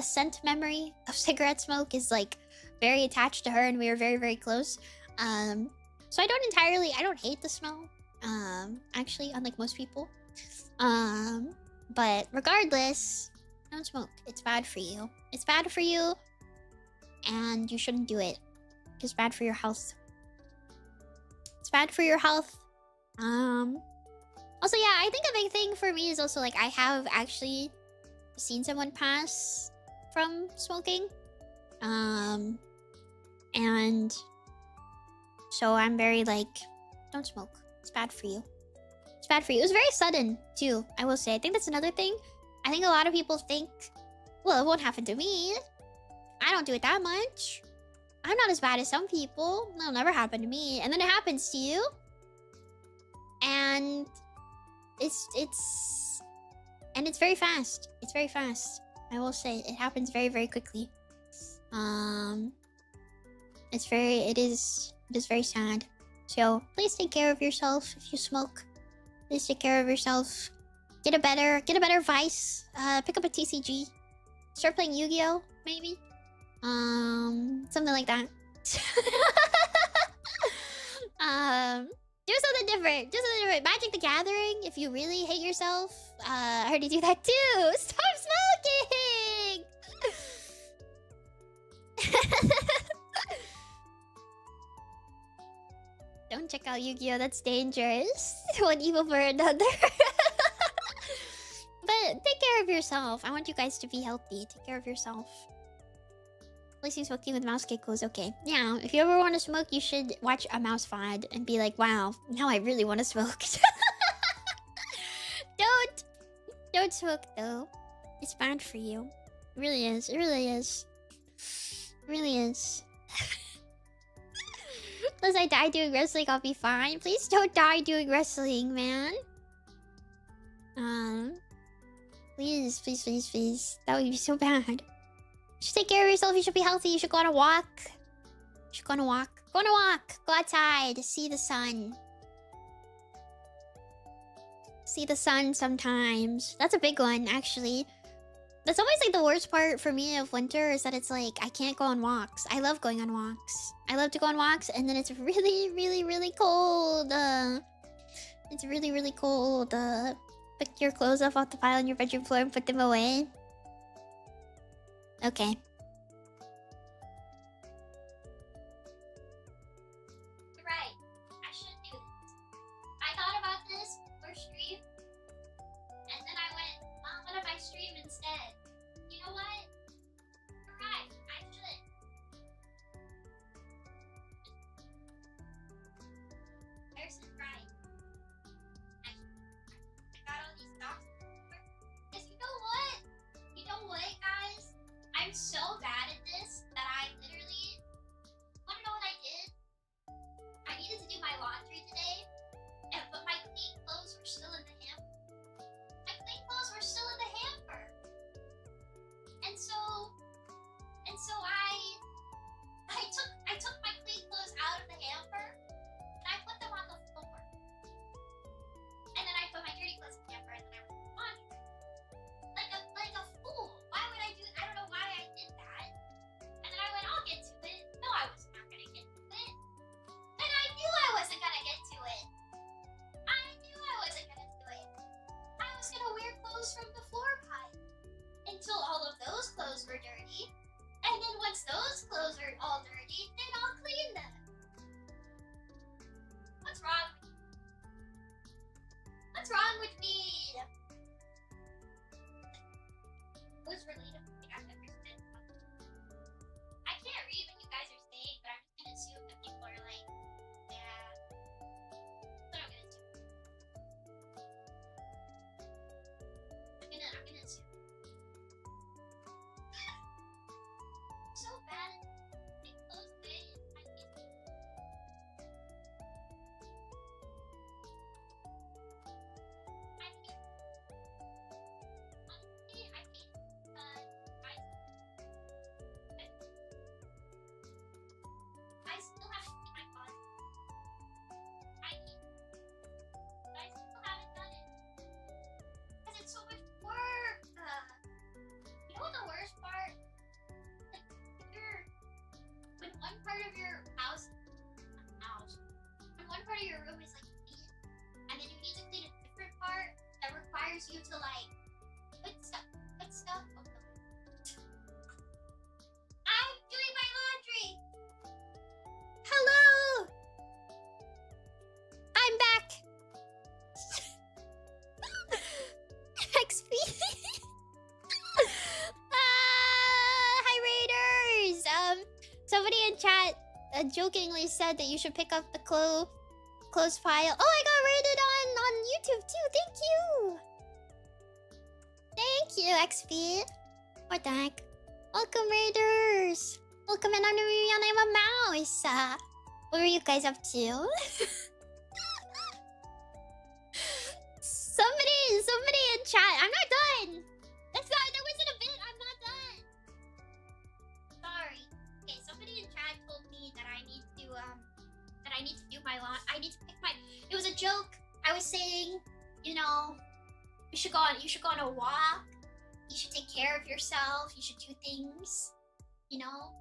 scent memory of cigarette smoke is like very attached to her, and we were very, very close. So I don't hate the smell. Actually, unlike most people. But regardless, don't smoke. It's bad for you. It's bad for you. And you shouldn't do it. It's bad for your health. It's bad for your health. Also, yeah, I think a big thing for me is also like I have actually seen someone pass from smoking. And so I'm very like, don't smoke. It's bad for you. It's bad for you. It was very sudden, too, I will say. I think that's another thing. I think a lot of people think, well, it won't happen to me. I don't do it that much. I'm not as bad as some people. It'll never happen to me. And then it happens to you. And it's very fast. It's very fast. I will say it happens very, very quickly. It is very sad. So please take care of yourself if you smoke. Please take care of yourself. Get a better vice. Pick up a TCG. Start playing Yu-Gi-Oh! Maybe. Something like that. Do something different. Do something different. Magic the Gathering. If you really hate yourself, I heard you do that too. Stop smoking. Don't check out Yu-Gi-Oh! That's dangerous. One evil for another. But take care of yourself. I want you guys to be healthy. Take care of yourself. At least you smoking with mouse giggles. Okay. Yeah, if you ever want to smoke, you should watch a mouse VOD and be like, wow, now I really want to smoke. Don't smoke though. It's bad for you. It really is. It really is. It really is. Unless I die doing wrestling, I'll be fine. Please don't die doing wrestling, man. Please, please, please, please. That would be so bad. You should take care of yourself. You should be healthy. You should go on a walk. You should go on a walk. Go on a walk. Go outside. See the sun. See the sun sometimes. That's a big one, actually. That's always like the worst part for me of winter is that it's like I can't go on walks. I love going on walks. I love to go on walks and then it's really, really, really cold. It's really, really cold. Pick your clothes up off the pile on your bedroom floor and put them away. Okay. You're right. I should do this. I thought about this for stream, and then I went, what if I stream instead? You know what? You're right. I should. Harrison's right. I got all these stocks. Because you know what? You know what, guys? I'm so bad at this that I literally... Want to know what I did? I needed to do my laundry today, but my clean clothes were still in the hamper. My clean clothes were still in the hamper. And so I took my clean clothes out of the hamper and I put them on the floor. And then I put my dirty clothes in the hamper and then I went to the laundry. Like a fool. Why would I do I don't know why I did that. And then I went, I'll get to it. No, I was not gonna get to it. And I knew I wasn't gonna get to it. I knew I wasn't gonna do it. I was gonna wear clothes from the floor pile until all of those clothes were dirty. And then once those clothes are all dirty, then I'll clean them. What's wrong with me? What's wrong with me? What's relatable? I've never said something. I can't read what you guys are saying, but I'm just gonna assume that people are like, yeah. That's what I'm gonna assume. I'm gonna assume. So bad at being close to it. I can't think. Honestly, I can't. I still haven't seen my closet. I need. But I still haven't done it. Because it's so much work. You know what the worst part? Like, when one part of your when one part of your room is like clean, and then you need to clean a different part that requires you to like put stuff. Oh, no. I'm doing my laundry. Hello. I'm back. XP. Hi Raiders. Somebody in chat jokingly said that you should pick up the clothes pile. Oh, I got rated on YouTube too. Thank you. Thank you, XP. What the heck? Welcome, Raiders. Welcome in. I'm Nemimi and I'm a mouse. What were you guys up to? Somebody in chat. I'm not done. That wasn't a bit. I'm not done. Sorry. Okay, somebody in chat told me that I need to do my lawn. I need to pick my. It was a joke. I was saying, you know, you should go on a walk. You should take care of yourself. You should do things, you know.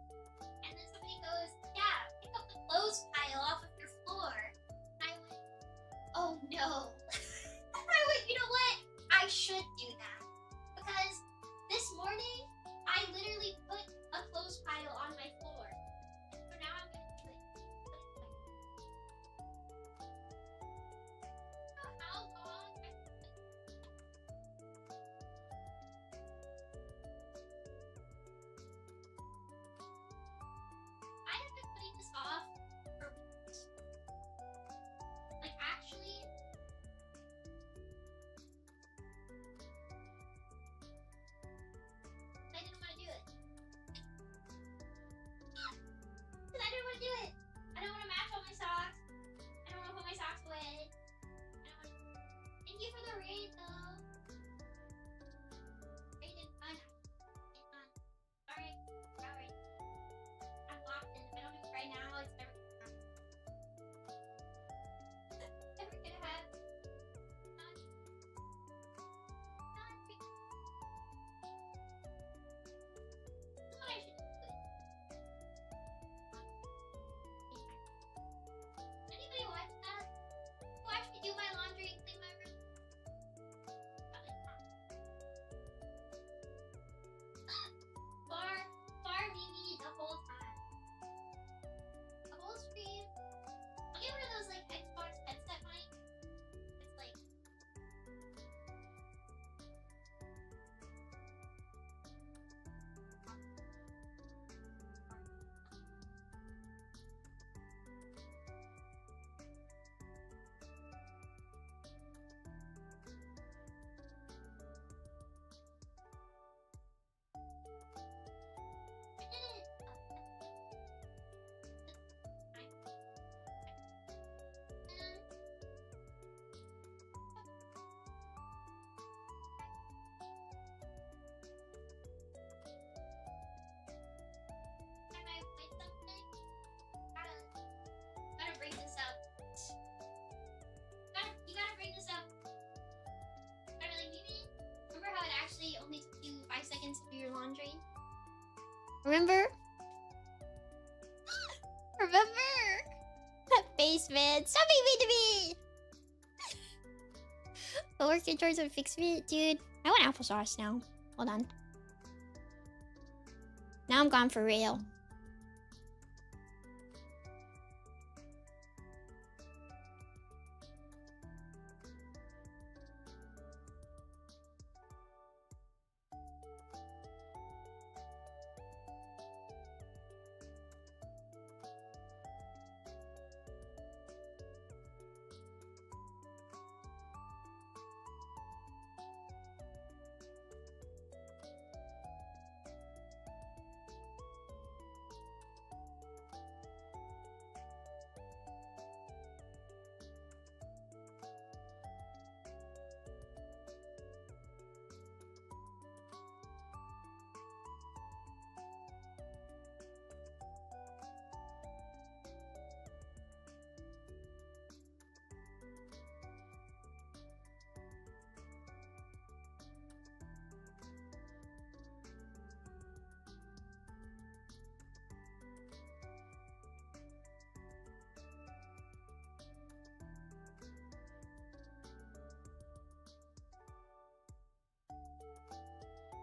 And then somebody goes, yeah, pick up the clothes pile off of your floor. I went, oh no. I went, you know what? I should do that. Because this morning, I literally put a clothes pile on my floor. So now I'm gonna do it. You know how long I have been putting this off for weeks. Like, actually, I didn't want to do it. Because I didn't want to do it. I don't want to match all my socks. I don't want to put my socks away. I don't want to... Thank you for the raid, though. Raid is fun. It's fun. Alright. Alright. I'm locked in. If I don't do it right now, it's never gonna happen. Never gonna happen. Not. Not. This is what I should do. Anybody watch that? Watch me do my laundry and clean my room? Probably not. Far Mimi the whole time. The whole stream. I'll get one of those like Xbox headset mics. It's like I did it. Can I play something? Gotta bring this up. You gotta bring this up. Gotta like, Mimi, remember how it actually only took you 5 seconds to do your laundry? Remember? Remember? Basement. Stop being mean to me! The work controls would fix me, dude. I want applesauce now. Hold on. Now I'm gone for real.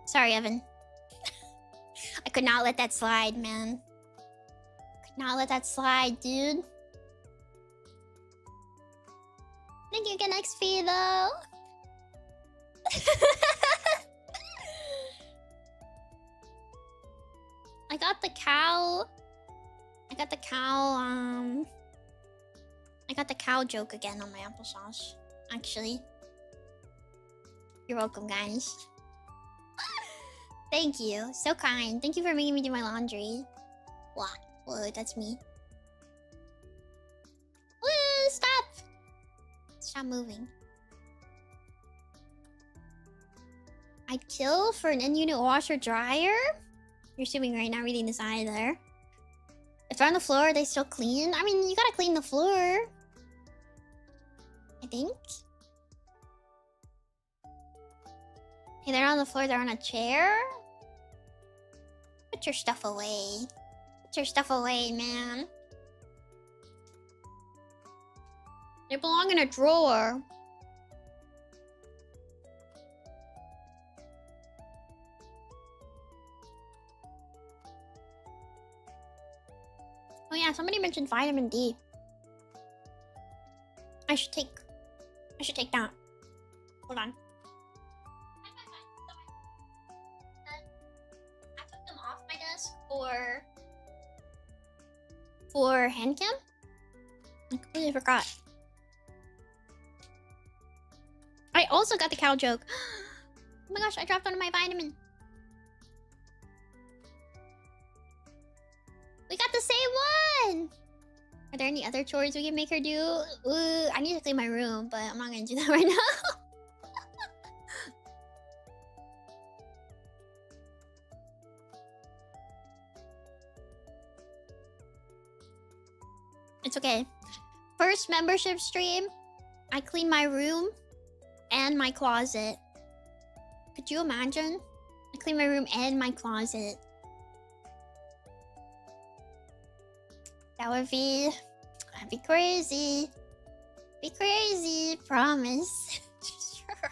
Sorry, Evan. I could not let that slide, man. Could not let that slide, dude. Thank you, get XP though. I got the cow. I got the cow joke again on my applesauce. Actually. You're welcome, guys. Thank you. So kind. Thank you for making me do my laundry. What? Whoa, that's me. Woo! Stop! Stop moving. I'd kill for an in-unit washer dryer? You're assuming right now, reading this either. If they're on the floor, are they still clean? I mean, you gotta clean the floor. I think. Hey, they're on the floor, they're on a chair? Put your stuff away. Put your stuff away, man. They belong in a drawer. Oh yeah, somebody mentioned vitamin D. I should take that. Hold on. I took them off my desk for hand cam. I completely forgot. I also got the cow joke. Oh my gosh, I dropped one of my vitamins. We got the same one! Are there any other chores we can make her do? Ooh, I need to clean my room, but I'm not gonna do that right now. It's okay. First membership stream, I clean my room and my closet. Could you imagine? I clean my room and my closet. That'd be crazy. Be crazy, promise. Sure.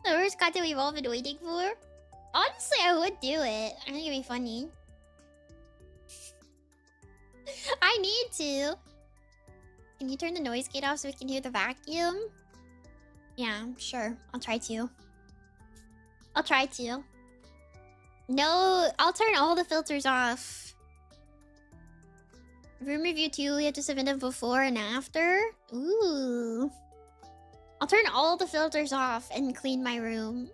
The worst content we've all been waiting for. Honestly, I would do it. I think it'd be funny. I need to. Can you turn the noise gate off so we can hear the vacuum? Yeah, sure. I'll try to. No, I'll turn all the filters off. Room review 2, we have to submit it before and after. Ooh. I'll turn all the filters off and clean my room.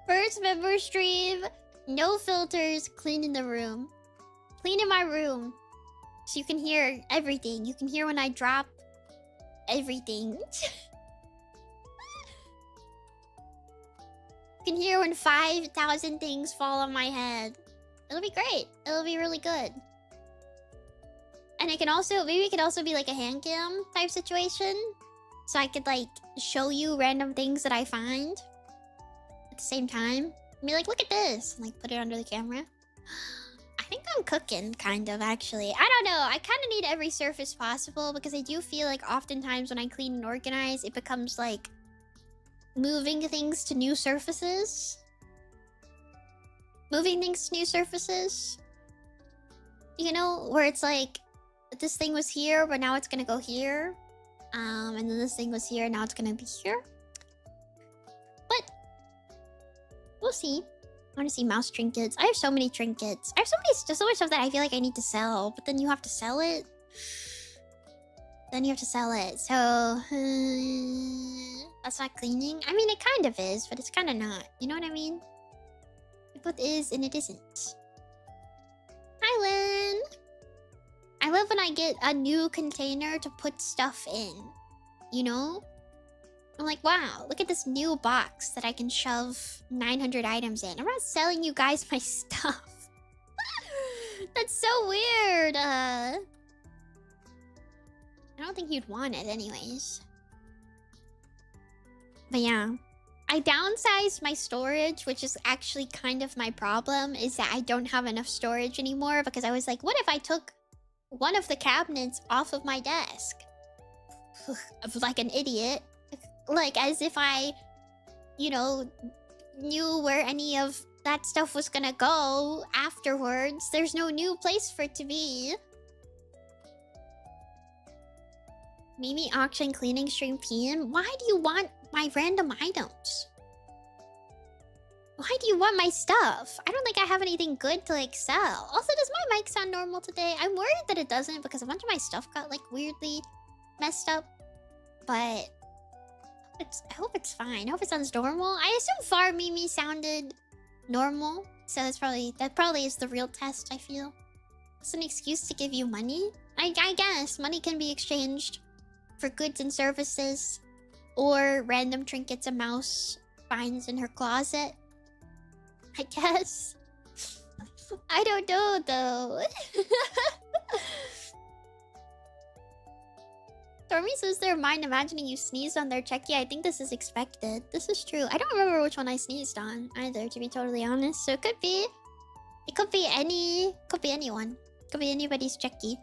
First member stream, no filters, clean in the room. Clean in my room. So you can hear everything. You can hear when I drop everything. You can hear when 5,000 things fall on my head. It'll be great. It'll be really good. And it can also, maybe it could also be like a hand cam type situation. So I could like show you random things that I find at the same time. Be like, look at this. And like put it under the camera. I think I'm cooking, kind of, actually. I don't know. I kind of need every surface possible because I do feel like oftentimes when I clean and organize, it becomes like moving things to new surfaces. Moving things to new surfaces. You know, where it's like, this thing was here, but now it's gonna go here. And then this thing was here, now it's gonna be here. But we'll see. I want to see mouse trinkets. I have so many trinkets. I have so much stuff that I feel like I need to sell, but then you have to sell it. So that's not cleaning. I mean, it kind of is, but it's kind of not. You know what I mean? It both is and it isn't. Hi, Lynn. I love when I get a new container to put stuff in. You know? I'm like, wow, look at this new box that I can shove 900 items in. I'm not selling you guys my stuff. That's so weird. I don't think you'd want it anyways. But yeah. I downsized my storage, which is actually kind of my problem, is that I don't have enough storage anymore because I was like, what if I took one of the cabinets off of my desk? Like an idiot. Like, as if I, you know, knew where any of that stuff was gonna go afterwards. There's no new place for it to be. Mimi auction cleaning stream PM? Why do you want my random items? Why do you want my stuff? I don't think I have anything good to, like, sell. Also, does my mic sound normal today? I'm worried that it doesn't because a bunch of my stuff got, like, weirdly messed up. But I hope it's fine. I hope it sounds normal. I assume far Mimi sounded normal. So that probably is the real test, I feel. It's an excuse to give you money. I guess money can be exchanged for goods and services. Or random trinkets a mouse finds in her closet. I guess. I don't know, though. Stormy says they're mine imagining you sneezed on their checky. I think this is expected. This is true. I don't remember which one I sneezed on either, to be totally honest. So it could be... It could be anyone. Could be anybody's checky.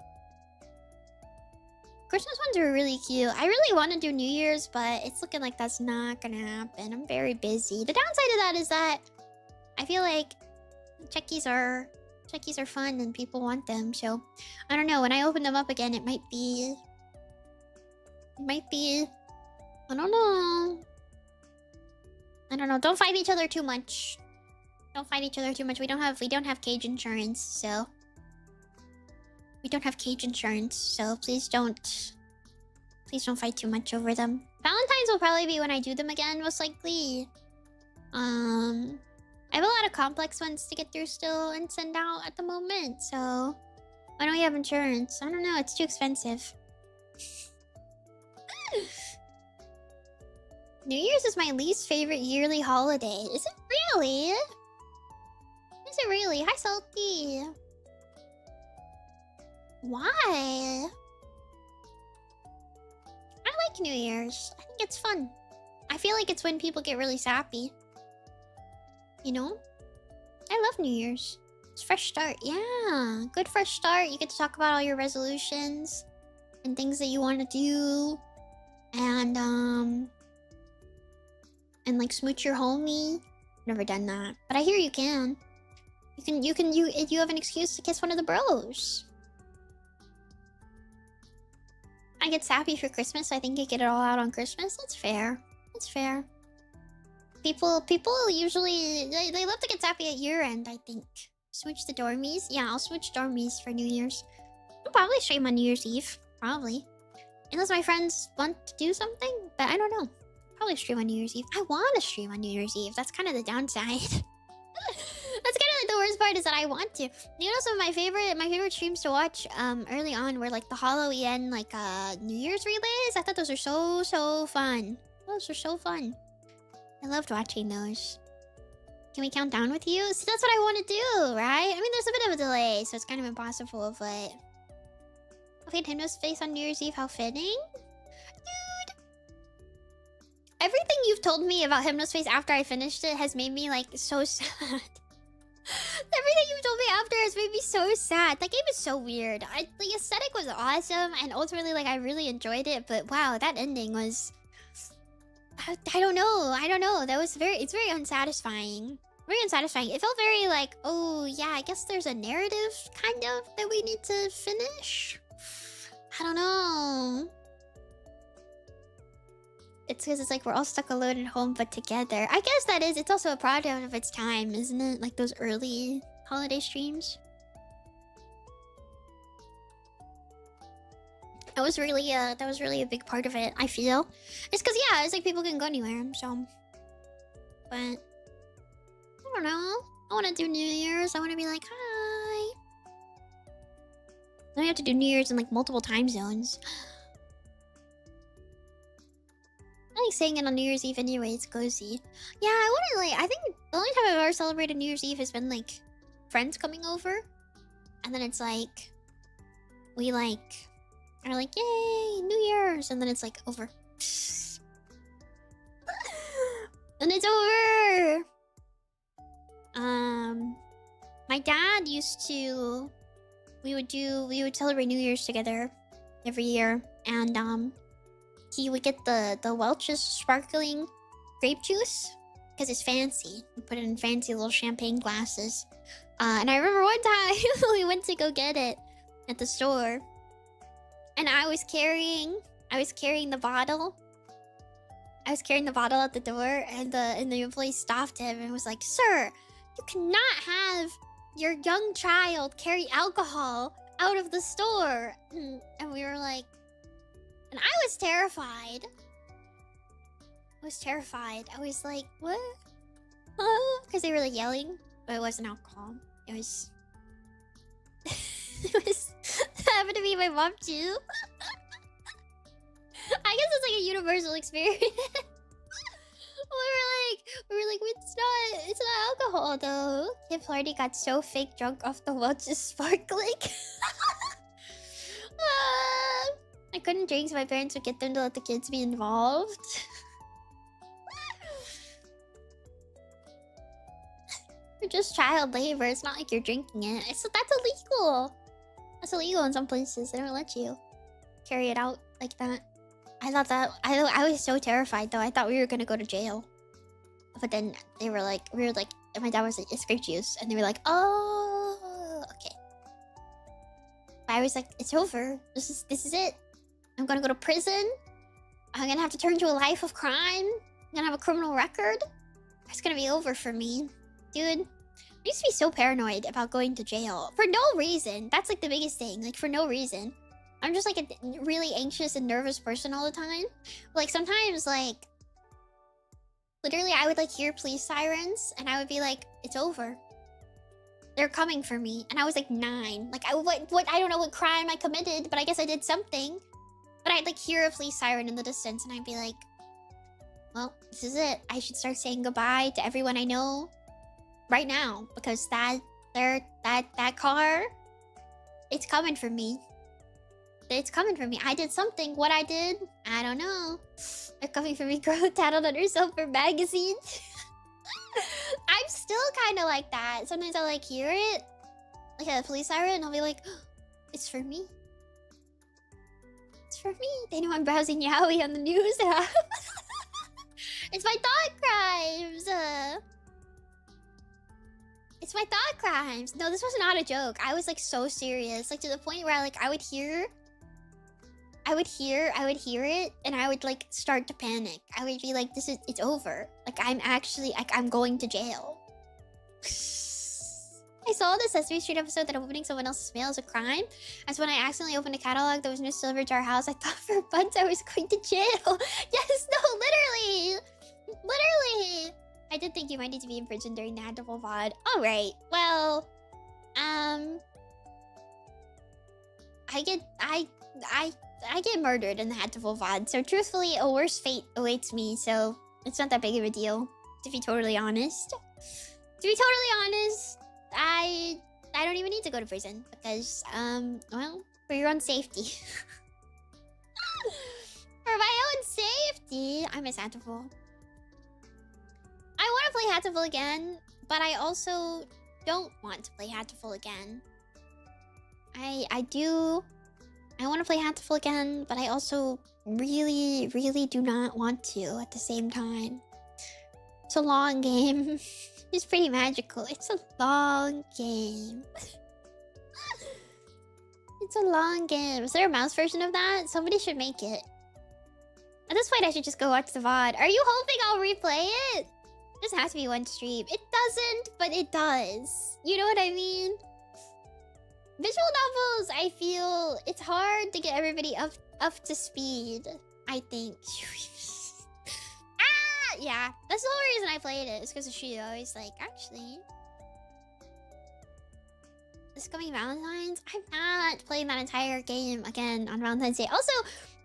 Christmas ones are really cute. I really want to do New Year's, but it's looking like that's not gonna happen. I'm very busy. The downside of that is that I feel like checkies are fun and people want them. So I don't know. When I open them up again, it might be. I don't know. Don't fight each other too much. Don't fight each other too much. We don't have cage insurance, so please don't fight too much over them. Valentine's will probably be when I do them again, most likely. I have a lot of complex ones to get through still and send out at the moment, so why don't we have insurance? I don't know, it's too expensive. New Year's is my least favorite yearly holiday. Is it really? Is it really? Hi, Salty. Why? I like New Year's. I think it's fun. I feel like it's when people get really sappy. You know? I love New Year's. It's a fresh start. Yeah. Good fresh start. You get to talk about all your resolutions and things that you want to do. And like smooch your homie. Never done that. But I hear you can. You have an excuse to kiss one of the bros. I get sappy for Christmas, so I think I get it all out on Christmas. That's fair. That's fair. People usually they love to get sappy at year end, I think. Smooch the dormies. Yeah, I'll smooch dormies for New Year's. I'll probably stream on New Year's Eve. Probably. Unless my friends want to do something, but I don't know. Probably stream on New Year's Eve. I want to stream on New Year's Eve. That's kind of the downside. That's kind of like the worst part is that I want to. You know, some of my favorite streams to watch early on were like the Halloween like New Year's relays. I thought those were so fun. Those were so fun. I loved watching those. Can we count down with you? So that's what I want to do, right? I mean, there's a bit of a delay, so it's kind of impossible, but okay, Hypno's face on New Year's Eve, how fitting. Dude. Everything you've told me about Hypno's face after I finished it has made me like so sad. Everything you've told me after has made me so sad. That game is so weird. The aesthetic was awesome, and ultimately, like, I really enjoyed it. But wow, that ending was... I don't know. It's very unsatisfying. Very unsatisfying. It felt very like, oh yeah, I guess there's a narrative, kind of, that we need to finish. I don't know. It's because it's like we're all stuck alone at home but together. I guess that is. It's also a product of its time, isn't it? Like those early holiday streams. That was really a big part of it, I feel. It's because, yeah, it's like people can go anywhere, so. But I don't know. I want to do New Year's. I want to be like, hi. Then we have to do New Year's in like multiple time zones. I like saying it on New Year's Eve anyway, it's cozy. Yeah, I wouldn't like, I think the only time I've ever celebrated New Year's Eve has been like friends coming over. And then it's like, we like, are like, yay, New Year's. And then it's like over. And it's over. My dad used to, we would celebrate New Year's together every year. And he would get the Welch's sparkling grape juice because it's fancy. We put it in fancy little champagne glasses. And I remember one time we went to go get it at the store, and I was carrying the bottle. I was carrying the bottle at the door, and the employee stopped him and was like, "Sir, you cannot have your young child carry alcohol out of the store." And we were like. And I was terrified. I was like, what? Because they were like yelling. But it wasn't alcohol. It was... it happened to be my mom too. I guess it's like a universal experience. we were like, it's not alcohol though. Kid Party got so fake drunk off the Welch's sparkling. I couldn't drink, so my parents would get them to let the kids be involved. You're just child labor. It's not like you're drinking it. That's illegal. That's illegal in some places. They don't let you carry it out like that. I thought that I was so terrified though. I thought we were gonna go to jail. But then they were like, my dad was like, it's grape juice, and they were like, oh, okay. But I was like, it's over. This is it. I'm gonna go to prison. I'm gonna have to turn to a life of crime. I'm gonna have a criminal record. It's gonna be over for me, dude. I used to be so paranoid about going to jail for no reason. That's like the biggest thing. Like for no reason. I'm just like a really anxious and nervous person all the time. Like sometimes like literally I would like hear police sirens and I would be like, it's over. They're coming for me. And I was like 9. Like what I don't know what crime I committed, but I guess I did something. But I'd like hear a police siren in the distance and I'd be like, well, this is it. I should start saying goodbye to everyone I know right now because that car, it's coming for me. It's coming for me. I did something. What I did, I don't know. They're coming for me. Girl tattled on herself for magazine. I'm still kind of like that. Sometimes I like hear it, like a police siren, and I'll be like, oh, it's for me. It's for me. They know I'm browsing Yaoi on the news app. It's my thought crimes. It's my thought crimes. No, this was not a joke. I was like so serious, like to the point where I would hear it, and I would like start to panic. I would be like, it's over. Like I'm going to jail. I saw the Sesame Street episode that opening someone else's mail is a crime. As when I accidentally opened a catalog that was no silver to our house, I thought for months I was going to jail. Yes, no, literally. Literally. I did think you might need to be in prison during the Handful VOD. Alright, well, I get murdered in the Handful VOD, so truthfully, a worse fate awaits me, so it's not that big of a deal, to be totally honest. To be totally honest, I don't even need to go to prison, because, well, for your own safety. For my own safety, I miss Handful. I want to play Hatoful again, but I also don't want to play Hatoful again. I want to play Hatoful again, but I also really, really do not want to at the same time. It's a long game. It's pretty magical. It's a long game. It's a long game. Is there a mouse version of that? Somebody should make it. At this point, I should just go watch the VOD. Are you hoping I'll replay it? It doesn't have to be one stream. It doesn't, but it does. You know what I mean? Visual novels, I feel it's hard to get everybody up to speed, I think. Ah, yeah. That's the whole reason I played it. It's because of Shio. He's like, actually, this coming Valentine's, I'm not playing that entire game again on Valentine's Day. Also,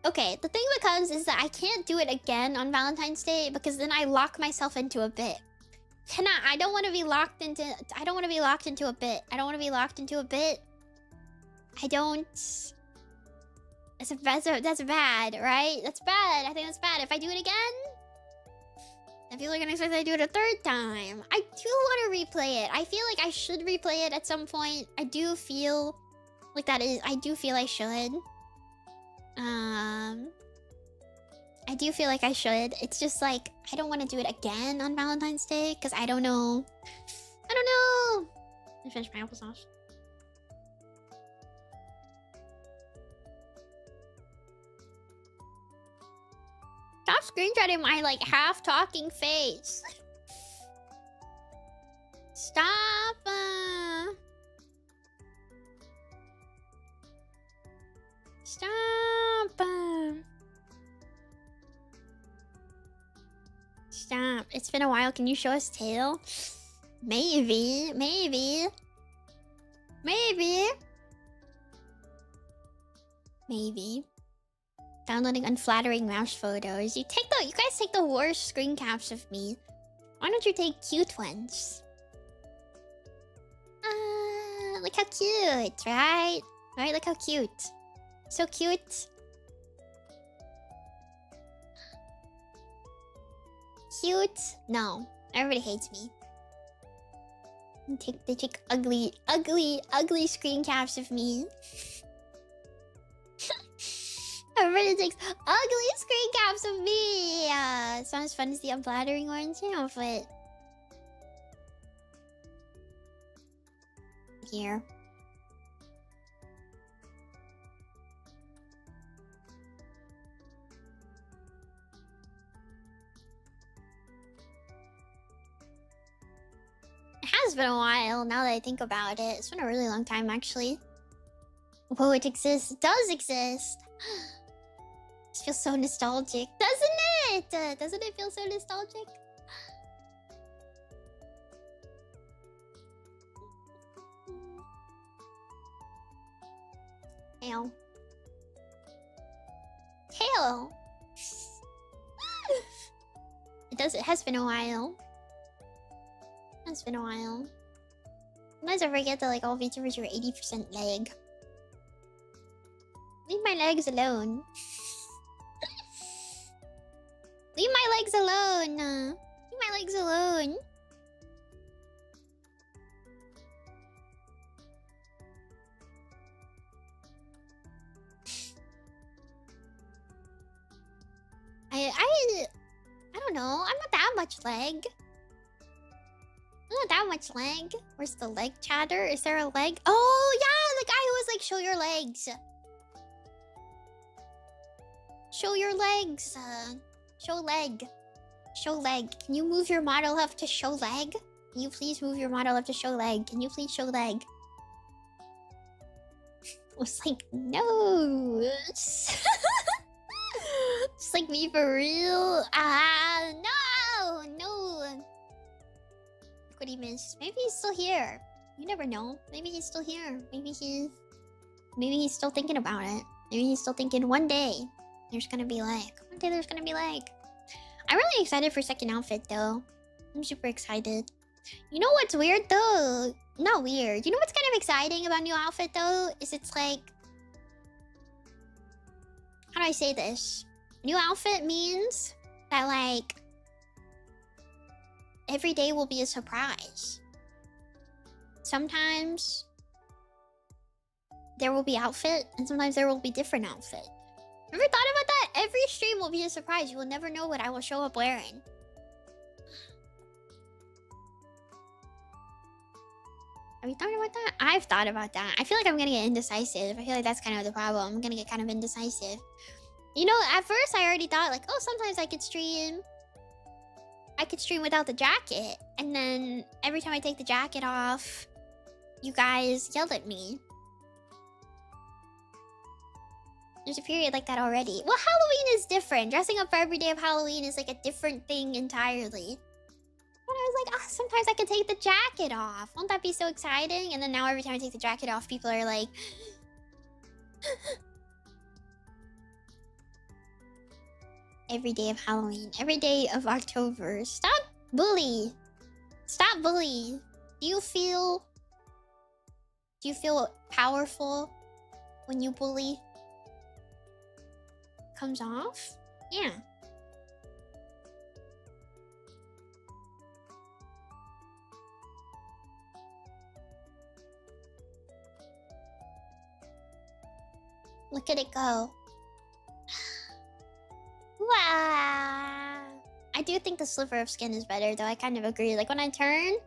okay, the thing becomes is that I can't do it again on Valentine's Day because then I lock myself into a bit. I don't want to be locked into a bit. I don't want to be locked into a bit. I don't. That's bad, right? That's bad. I think that's bad. If I do it again, then people are gonna expect I do it a third time. I do want to replay it. I feel like I should replay it at some point. I do feel like that is. I do feel I should. I do feel like I should. It's just like I don't want to do it again on Valentine's Day because I don't know. I don't know. Let me finish my applesauce. Stop screenshotting my like half talking face. Stop. Stop. Stop. It's been a while. Can you show us tail? Maybe. Downloading unflattering mouse photos. You guys take the worst screen caps of me. Why don't you take cute ones? Look how cute, right? Right, look how cute. So cute. Cute? No. Everybody hates me. They take ugly screen caps of me. Everybody takes ugly screen caps of me. It's not as fun as the unflattering ones. Yeah, but here. It has been a while now that I think about it. It's been a really long time, actually. Whoa, it exists. It does exist. This feels so nostalgic, doesn't it? Doesn't it feel so nostalgic? Tail. Tail. It does. It has been a while. It's been a while. Sometimes I forget that like all VTubers are 80% leg. Leave my legs alone. Leave my legs alone. Leave my legs alone. I don't know. I'm not that much leg. Not that much leg. Where's the leg chatter? Is there a leg? Oh yeah, the guy who was like, show your legs. Show your legs. Show leg. Show leg. Can you move your model up to show leg? Can you please move your model up to show leg? Can you please show leg? I was like, no. Just like me for real. No. No. What he missed. Maybe he's still here. You never know. Maybe he's still here. Maybe he's still thinking about it. Maybe he's still thinking one day there's gonna be like. One day there's gonna be like. I'm really excited for second outfit though. I'm super excited. You know what's weird though? Not weird. You know what's kind of exciting about new outfit though? Is it's like, how do I say this? New outfit means that like every day will be a surprise. Sometimes there will be outfit and sometimes there will be different outfit. Ever thought about that? Every stream will be a surprise. You will never know what I will show up wearing. Have you thought about that? I've thought about that. I feel like I'm gonna get indecisive. I feel like that's kind of the problem. I'm gonna get kind of indecisive. You know, at first I already thought like, oh, sometimes I could stream without the jacket. And then every time I take the jacket off, you guys yelled at me. There's a period like that already. Well, Halloween is different. Dressing up for every day of Halloween is like a different thing entirely. But I was like, sometimes I can take the jacket off. Won't that be so exciting? And then now every time I take the jacket off, people are like... Every day of Halloween. Every day of October. Stop bully. Stop bully. Do you feel powerful when you bully? Comes off? Yeah. Look at it go. Wow. I do think the sliver of skin is better though. I kind of agree. Like when I turn,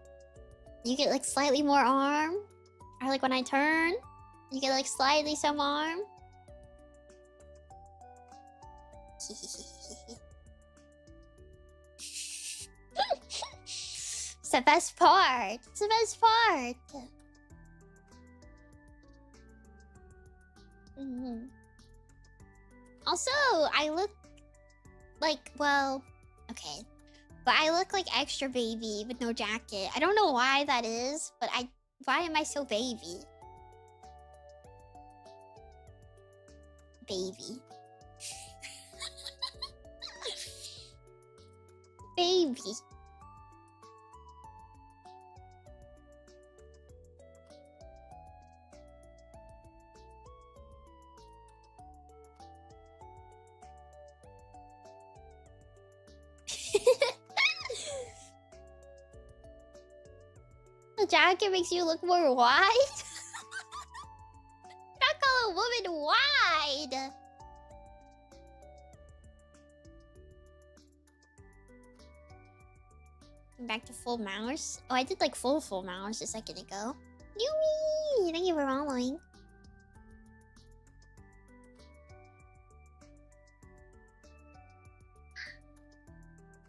you get like slightly more arm. Or like when I turn, you get like slightly some arm. It's the best part. It's the best part. Also, I look like, well, okay. But I look like extra baby with no jacket. I don't know why that is, but why am I so baby? Baby. Baby. The jacket makes you look more wide? Not call a woman wide. Back to full mouse. Oh, I did like full mouse a second ago. Yumi! Thank you for following.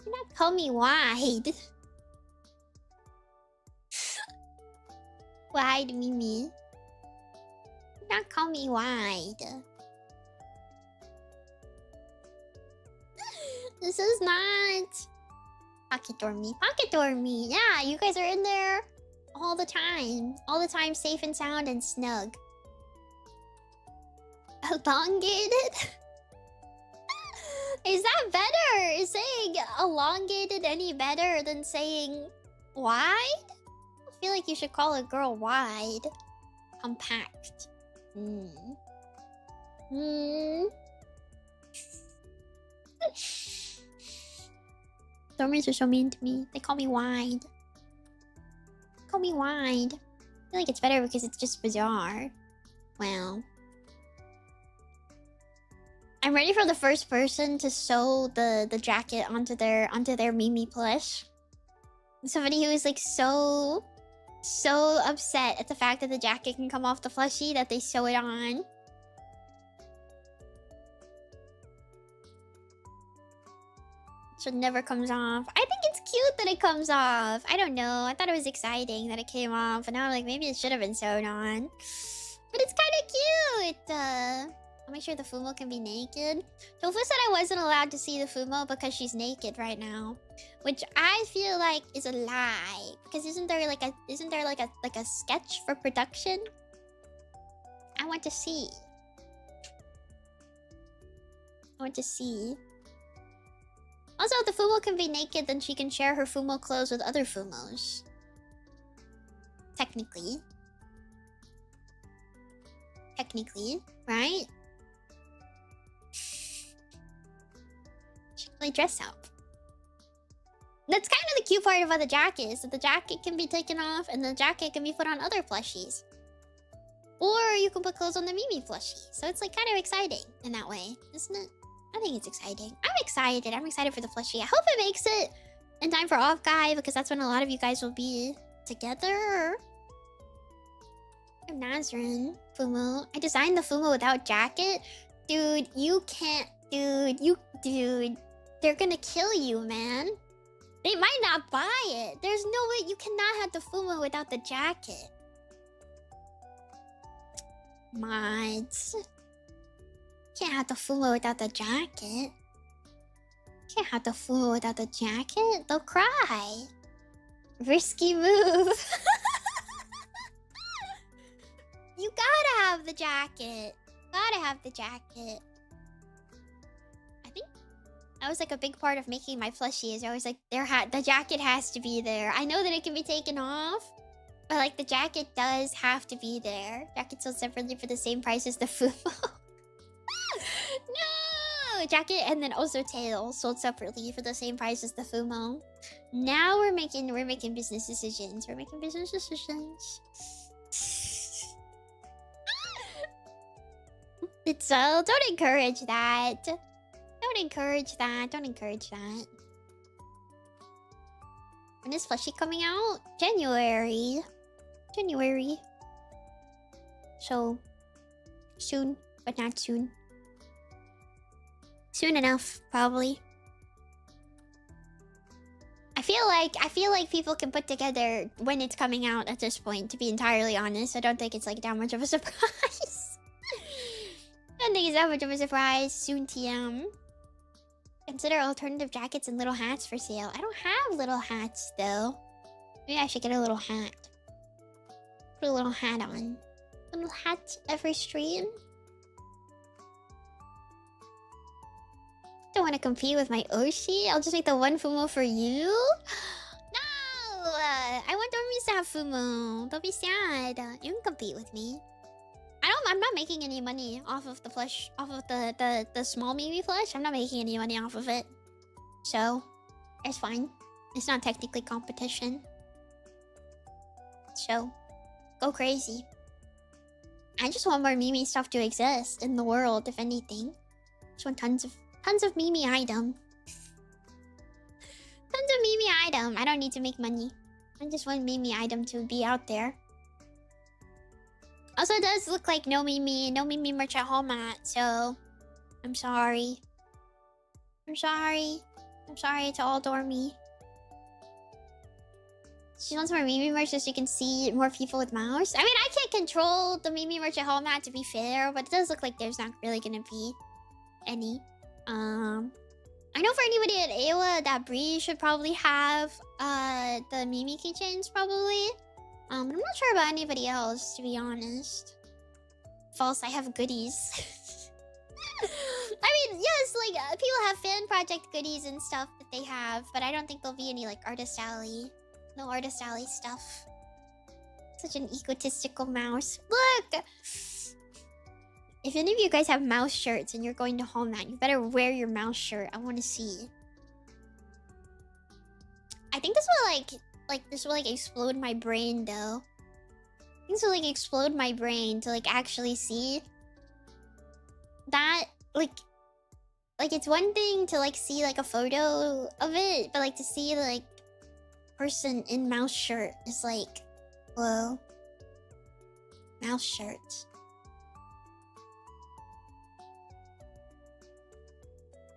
Do not call me wide. Wide Mimi. Do not call me wide. This is not Pocket Dormy. Pocket Dormy. Yeah, you guys are in there all the time. All the time, safe and sound and snug. Elongated? Is that better? Is saying elongated any better than saying wide? I feel like you should call a girl wide. Compact. Dormers are so mean to me. They call me wide. Call me wide. I feel like it's better because it's just bizarre. Well. I'm ready for the first person to sew the jacket onto their Mimi plush. Somebody who is like so upset at the fact that the jacket can come off the plushie that they sew it on. So it never comes off. I think it's cute that it comes off. I don't know. I thought it was exciting that it came off. And now I'm like, maybe it should have been sewn on. But it's kind of cute. I'll make sure the Fumo can be naked. Tofu said I wasn't allowed to see the Fumo because she's naked right now. Which I feel like is a lie. Because isn't there like a sketch for production? I want to see. I want to see. Also, if the Fumo can be naked, then she can share her Fumo clothes with other Fumos. Technically. Technically, right? She can play dress up. That's kind of the cute part about the jacket, is that the jacket can be taken off and the jacket can be put on other plushies. Or you can put clothes on the Mimi plushie. So it's like kind of exciting in that way, isn't it? I think it's exciting. I'm excited. I'm excited for the plushie. I hope it makes it in time for Off Guy, because that's when a lot of you guys will be together. I'm Nazrin. Fumo. I designed the Fumo without jacket. Dude, you can't. Dude. They're gonna kill you, man. They might not buy it. There's no way. You cannot have the Fumo without the jacket. Mods. Can't have the Fumo without the jacket. Can't have the Fumo without the jacket. They'll cry. Risky move. You gotta have the jacket. Gotta have the jacket. I think that was like a big part of making my plushies. I was like, the jacket has to be there. I know that it can be taken off, but like the jacket does have to be there. Jacket sold separately for the same price as the Fumo. No! Jacket and then also tail sold separately for the same price as the Fumo. Now we're making business decisions. We're making business decisions. It's don't encourage that. Don't encourage that. Don't encourage that. When is plushie coming out? January. January. So soon, but not soon. Soon enough, probably. I feel like people can put together when it's coming out at this point, to be entirely honest. I don't think it's like that much of a surprise. I don't think it's that much of a surprise. Soon TM. Consider alternative jackets and little hats for sale. I don't have little hats though. Maybe I should get a little hat. Put a little hat on. A little hat every stream. Don't want to compete with my Oshi. I'll just make the one Fumo for you. No! I want Dormies to have Fumo. Don't be sad. You can compete with me. I'm not making any money off of the plush, off of the small Mimi plush. I'm not making any money off of it. So, it's fine. It's not technically competition. So, go crazy. I just want more Mimi stuff to exist in the world, if anything. Just want tons of Mimi item. Tons of one Mimi item. I don't need to make money. I just want Mimi item to be out there. Also, it does look like no Mimi merch at home at, so I'm sorry. I'm sorry. I'm sorry to all Dormy. She wants more Mimi merch so she can see more people with mouse. I mean, I can't control the Mimi merch at home at, to be fair, but it does look like there's not really gonna be any. I know for anybody at Awa that Bree should probably have the Mimi keychains probably. I'm not sure about anybody else, to be honest. False, I have goodies. I mean, yes, like people have fan project goodies and stuff that they have, but I don't think there'll be any like Artist Alley. No Artist Alley stuff. Such an egotistical mouse. Look! If any of you guys have mouse shirts and you're going to home that, you better wear your mouse shirt. I want to see. I think this will like explode my brain though. I think this will like explode my brain to like actually see that like it's one thing to like see like a photo of it, but like to see like person in mouse shirt is like, whoa. Mouse shirt.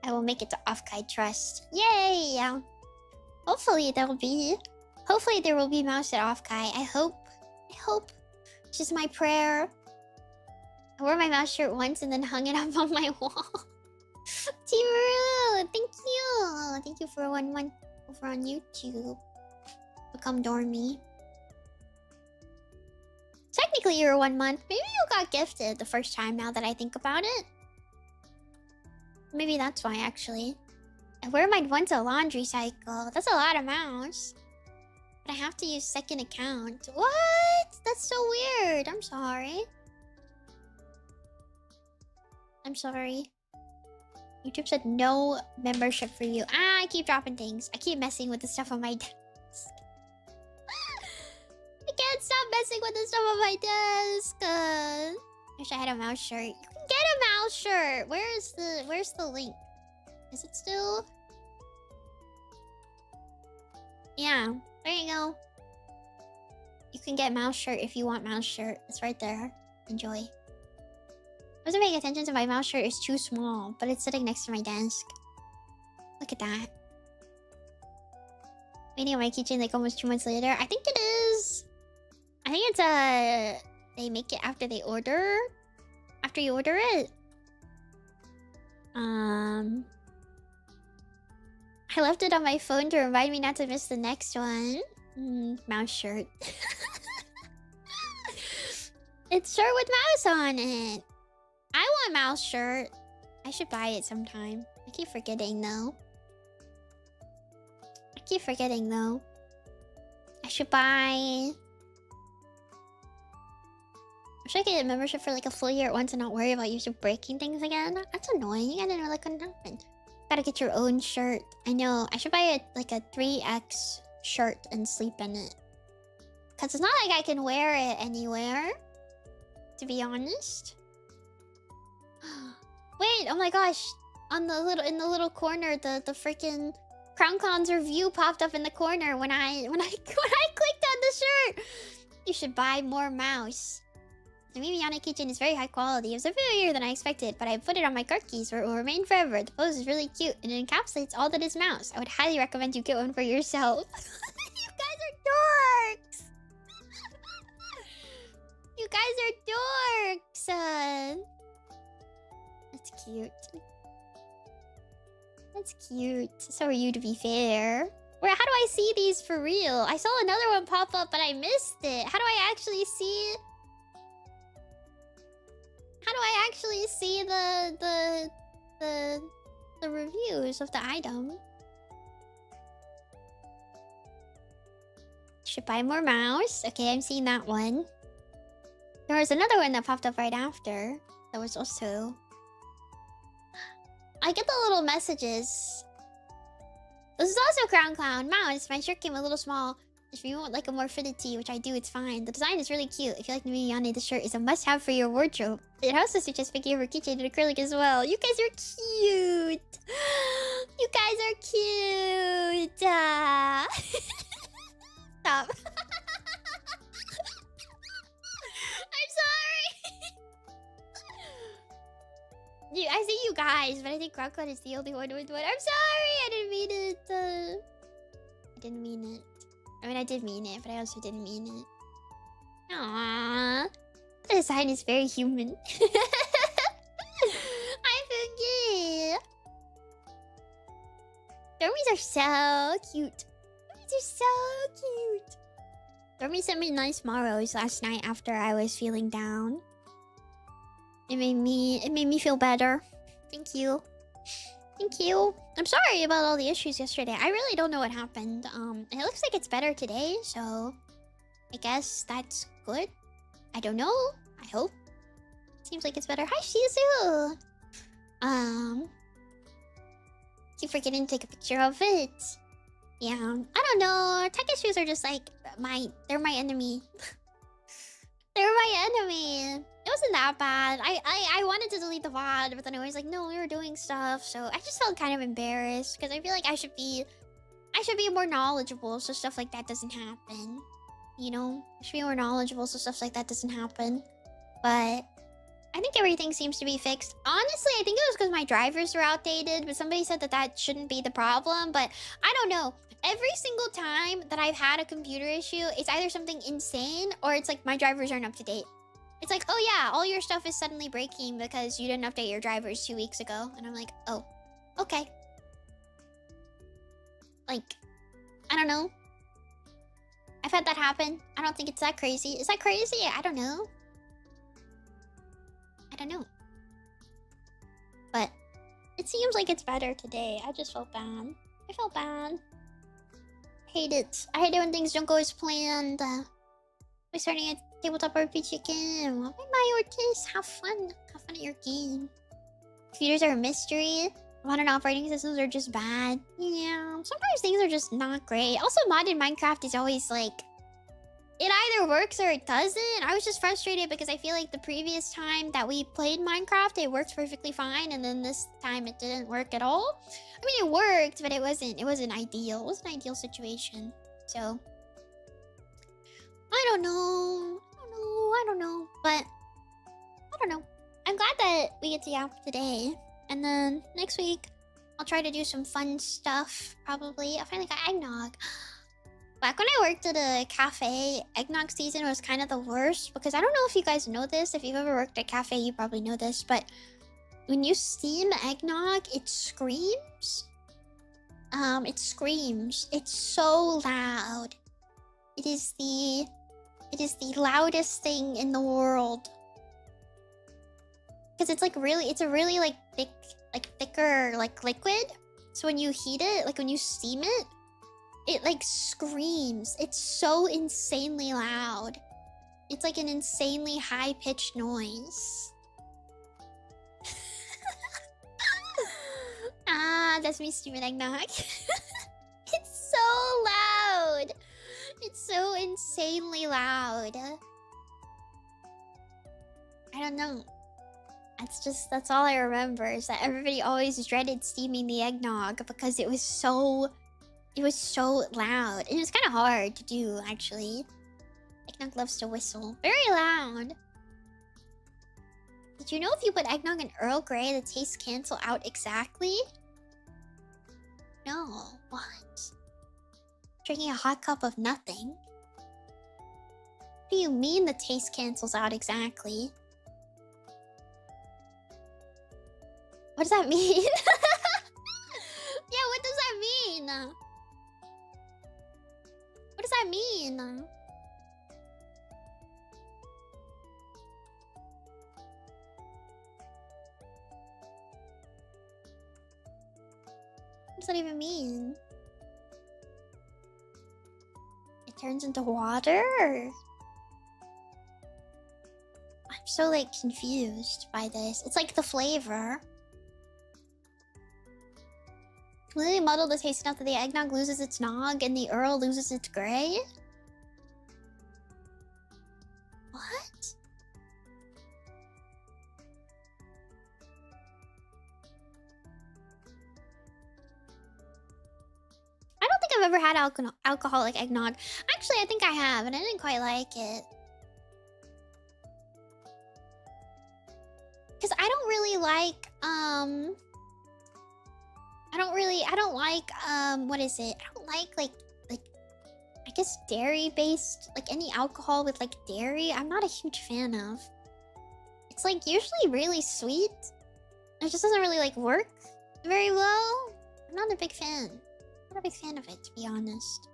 I will make it to Offkai Trust. Yay! Hopefully there will be mouse at Offkai. I hope. It's just my prayer. I wore my mouse shirt once and then hung it up on my wall. Tiru, thank you. Thank you for 1 month over on YouTube. Become Dormy. Technically you're 1 month. Maybe you got gifted the first time now that I think about it. Maybe that's why, actually. I wear mine once a laundry cycle. That's a lot of mouse. But I have to use second account. What? That's so weird. I'm sorry. I'm sorry. YouTube said no membership for you. I keep dropping things. I keep messing with the stuff on my desk. I can't stop messing with the stuff on my desk. Wish I had a mouse shirt. You can get a mouse shirt. Where's the link? Is it still? Yeah, there you go. You can get mouse shirt if you want mouse shirt. It's right there. Enjoy. I wasn't paying attention to my mouse shirt. It's too small, but it's sitting next to my desk. Look at that. Waiting on my keychain like almost 2 months later. I think it is. I think it's they make it after they order. After you order it. I left it on my phone to remind me not to miss the next one. Mouse shirt. It's shirt with mouse on it. I want mouse shirt. I should buy it sometime. I keep forgetting though. I should buy... I should get a membership for like a full year at once and not worry about usually breaking things again. That's annoying. I didn't know that couldn't happen. Gotta get your own shirt. I know. I should buy like a 3X shirt and sleep in it. Cause it's not like I can wear it anywhere. To be honest. Wait, oh my gosh. In the little corner, the freaking CrownCon's review popped up in the corner when I clicked on the shirt. You should buy more mouse. The Nemimi Yane keychain is very high quality. It was a bit bigger than I expected, but I put it on my card keys where it will remain forever. The pose is really cute and it encapsulates all that is mouse. I would highly recommend you get one for yourself. You guys are dorks! You guys are dorks! That's cute. That's cute. So are you, to be fair. Where? How do I see these for real? I saw another one pop up, but I missed it. How do I actually see... How do I actually see the reviews of the item? Should buy more mouse. Okay, I'm seeing that one. There was another one that popped up right after. That was also... I get the little messages. This is also Crown Clown. Mouse, my shirt came a little small. If you want like a more fitted tee, which I do, it's fine. The design is really cute. If you like Nemimi Yane, the shirt is a must-have for your wardrobe. It also suggest picking over keychain and acrylic as well. You guys are cute. You guys are cute. Stop. I'm sorry. Dude, I see you guys, but I think Crocodile is the only one with one. I'm sorry. I didn't mean it. I didn't mean it. I mean, I did mean it, but I also didn't mean it. Aww. The design is very human. I forget. Dormies are so cute. Dormies are so cute. Dormy sent me nice morrows last night after I was feeling down. It made me feel better. Thank you. Thank you. I'm sorry about all the issues yesterday. I really don't know what happened. It looks like it's better today, so I guess that's good. I don't know. I hope. Seems like it's better. Hi, Shizu. Keep forgetting to take a picture of it. Yeah, I don't know. Tech issues are just like they're my enemy. They're my enemy. It wasn't that bad. I wanted to delete the VOD, but then I was like, no, we were doing stuff. So I just felt kind of embarrassed because I feel like I should be more knowledgeable so stuff like that doesn't happen. You know? I should be more knowledgeable so stuff like that doesn't happen. But I think everything seems to be fixed. Honestly, I think it was because my drivers were outdated, but somebody said that that shouldn't be the problem. But I don't know. Every single time that I've had a computer issue, it's either something insane or it's like my drivers aren't up to date. It's like, oh yeah, all your stuff is suddenly breaking because you didn't update your drivers 2 weeks ago. And I'm like, oh, okay. Like, I don't know. I've had that happen. I don't think it's that crazy. Is that crazy? I don't know. I don't know. But it seems like it's better today. I just felt bad. I felt bad. Hate it. I hate it when things don't go as planned. We're starting a tabletop RPG game. Oh my Ortiz, have fun. Have fun at your game. Computers are a mystery. Modern operating systems are just bad. Yeah, sometimes things are just not great. Also, modded Minecraft is always like, it either works or it doesn't. I was just frustrated because I feel like the previous time that we played Minecraft, it worked perfectly fine, and then this time it didn't work at all. I mean, it worked, but it wasn't ideal. It wasn't an ideal situation. So I don't know. But I don't know. I'm glad that we get to yap today. And then next week, I'll try to do some fun stuff, probably. I finally got eggnog. Back when I worked at a cafe, eggnog season was kind of the worst because I don't know if you guys know this. If you've ever worked at a cafe, you probably know this. But when you steam eggnog, it screams. It screams. It's so loud. It is the loudest thing in the world. Because it's like really, it's a really like thicker like liquid. So when you heat it, like when you steam it, it like screams. It's so insanely loud. It's like an insanely high-pitched noise. Ah, that's me steaming eggnog. It's so loud. It's so insanely loud. I don't know. That's all I remember is that everybody always dreaded steaming the eggnog because it was so loud. And it was kind of hard to do, actually. Eggnog loves to whistle. Very loud. Did you know if you put eggnog in Earl Grey, the taste cancel out exactly? No. What? Drinking a hot cup of nothing? What do you mean the taste cancels out exactly? What does that mean? Yeah, what does that mean? What does that mean? What does that even mean? It turns into water? I'm so like confused by this. It's like the flavor. Completely muddle the taste enough that the eggnog loses its nog and the Earl loses its gray? What? I don't I've ever had alcoholic eggnog. Actually, I think I have, and I didn't quite like it. Because I don't really like, what is it? I don't like, I guess dairy-based, like any alcohol with like dairy. I'm not a huge fan of. It's like usually really sweet. It just doesn't really like work very well. I'm not a big fan. Not a big fan of it, to be honest.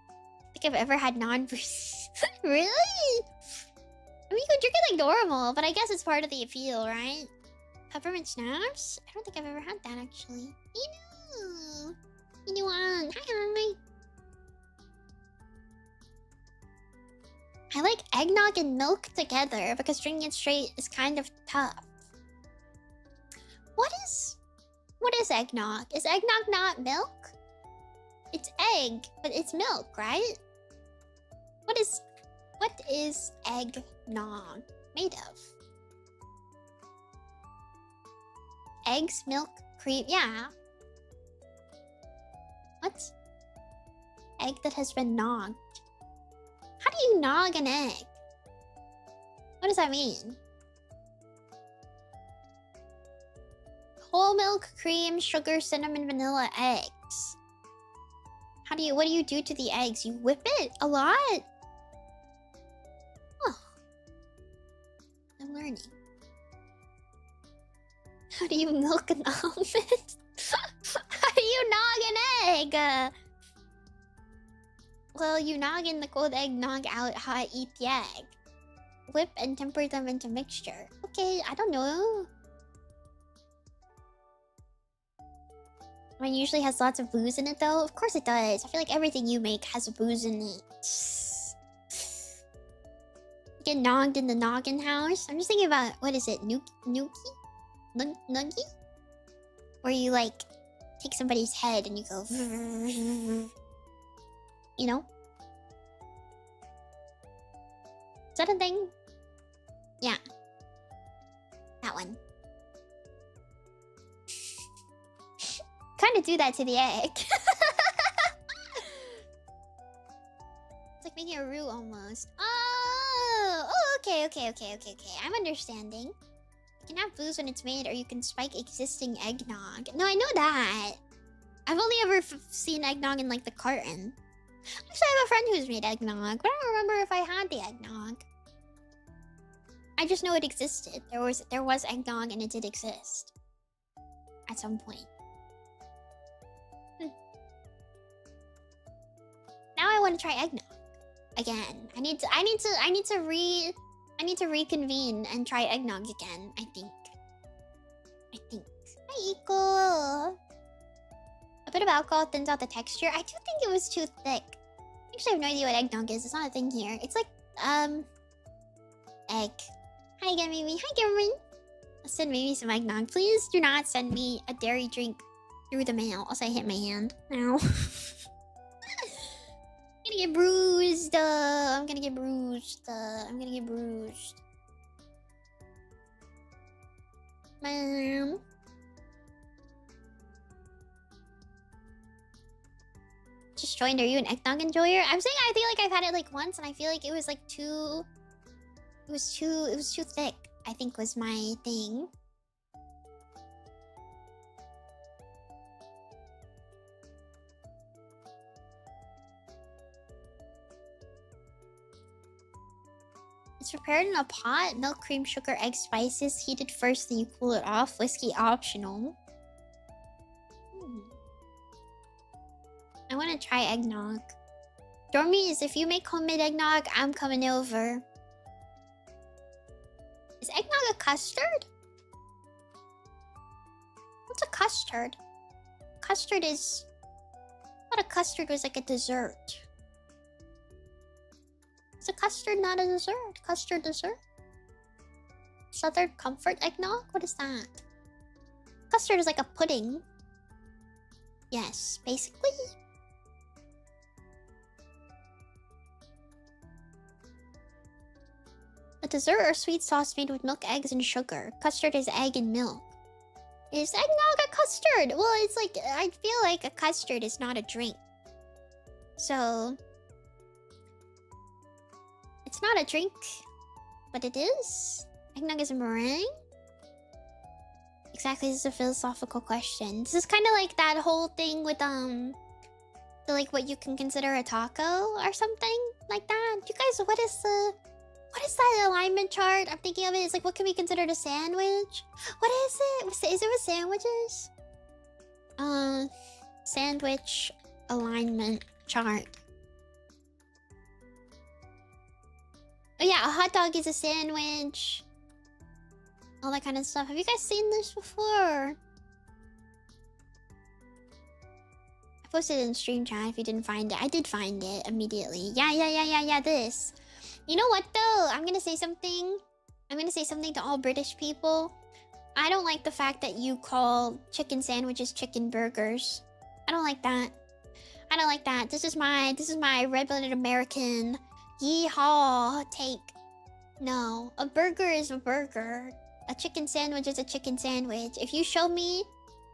I think I've ever had non-breeze. Really? I mean, you could drink it like normal, but I guess it's part of the appeal, right? Peppermint schnapps? I don't think I've ever had that, actually. Inu! Inuan! Hi! I like eggnog and milk together because drinking it straight is kind of tough. What is eggnog? Is eggnog not milk? It's egg, but it's milk, right? What is eggnog made of? Eggs, milk, cream, yeah. What? Egg that has been nogged. How do you nog an egg? What does that mean? Whole milk, cream, sugar, cinnamon, vanilla, eggs. What do you do to the eggs? You whip it a lot? Oh. I'm learning. How do you milk an almond? How do you nog an egg? Well, you nog in the cold egg, nog out how I eat the egg. Whip and temper them into mixture. Okay, I don't know. Mine usually has lots of booze in it, though. Of course it does. I feel like everything you make has booze in it. Get nogged in the noggin house. I'm just thinking about, what is it? Nuki? Nuggy? Where you, like, take somebody's head and you go... You know? Is that a thing? Yeah. That one. Kind of do that to the egg. It's like making a roux almost. Oh, okay. I'm understanding. You can have booze when it's made, or you can spike existing eggnog. No, I know that. I've only ever seen eggnog in like the carton. Actually, I have a friend who's made eggnog, but I don't remember if I had the eggnog. I just know it existed. There was eggnog, and it did exist at some point. Now I want to try eggnog again. I need to reconvene and try eggnog again. I think. Hi, Iko. A bit of alcohol thins out the texture. I do think it was too thick. Actually, I have no idea what eggnog is. It's not a thing here. It's like egg. Hi, Nemimi. Hi, Cameron. Send Mimi some eggnog. Please do not send me a dairy drink through the mail. Also, I hit my hand. Ow. I'm gonna get bruised. I'm gonna get bruised. Ma'am. Just joined. Are you an eggnog enjoyer? I'm saying I feel like I've had it like once, and I feel like it was like too. It was too thick, I think was my thing. It's prepared in a pot. Milk, cream, sugar, egg, spices. Heated first, then you cool it off. Whiskey optional. I want to try eggnog. Dormies, if you make homemade eggnog, I'm coming over. Is eggnog a custard? What's a custard? Custard is... I thought a custard was like a dessert. Is a custard not a dessert? Custard dessert? Southern Comfort eggnog? What is that? Custard is like a pudding. Yes, basically. A dessert or sweet sauce made with milk, eggs, and sugar. Custard is egg and milk. Is eggnog a custard? Well, it's like, I feel like a custard is not a drink. So... It's not a drink, but it is. Eggnog is a meringue? Exactly, this is a philosophical question. This is kind of like that whole thing with, like what you can consider a taco or something like that. You guys, what is that alignment chart? I'm thinking of it. It's like, what can be considered a sandwich? What is it? Is it with sandwiches? Sandwich alignment chart. Oh yeah, a hot dog is a sandwich. All that kind of stuff. Have you guys seen this before? I posted it in stream chat if you didn't find it. I did find it immediately. Yeah, this. You know what though? I'm gonna say something. I'm gonna say something to all British people. I don't like the fact that you call chicken sandwiches chicken burgers. I don't like that. I don't like that. This is my red-blooded American yeehaw take. No, a burger is a burger. A chicken sandwich is a chicken sandwich. If you show me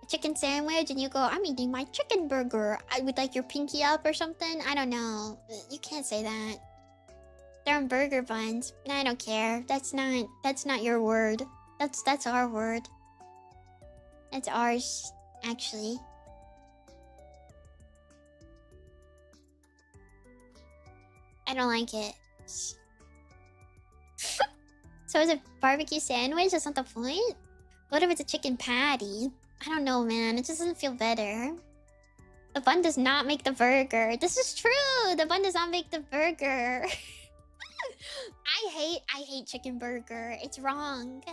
a chicken sandwich and you go, I'm eating my chicken burger, with like your pinky up or something, I don't know. You can't say that. They're on burger buns. I don't care. That's not your word. That's our word. That's ours, actually. I don't like it. So is it barbecue sandwich? That's not the point? What if it's a chicken patty? I don't know, man. It just doesn't feel better. The bun does not make the burger. This is true. The bun does not make the burger. I hate chicken burger. It's wrong.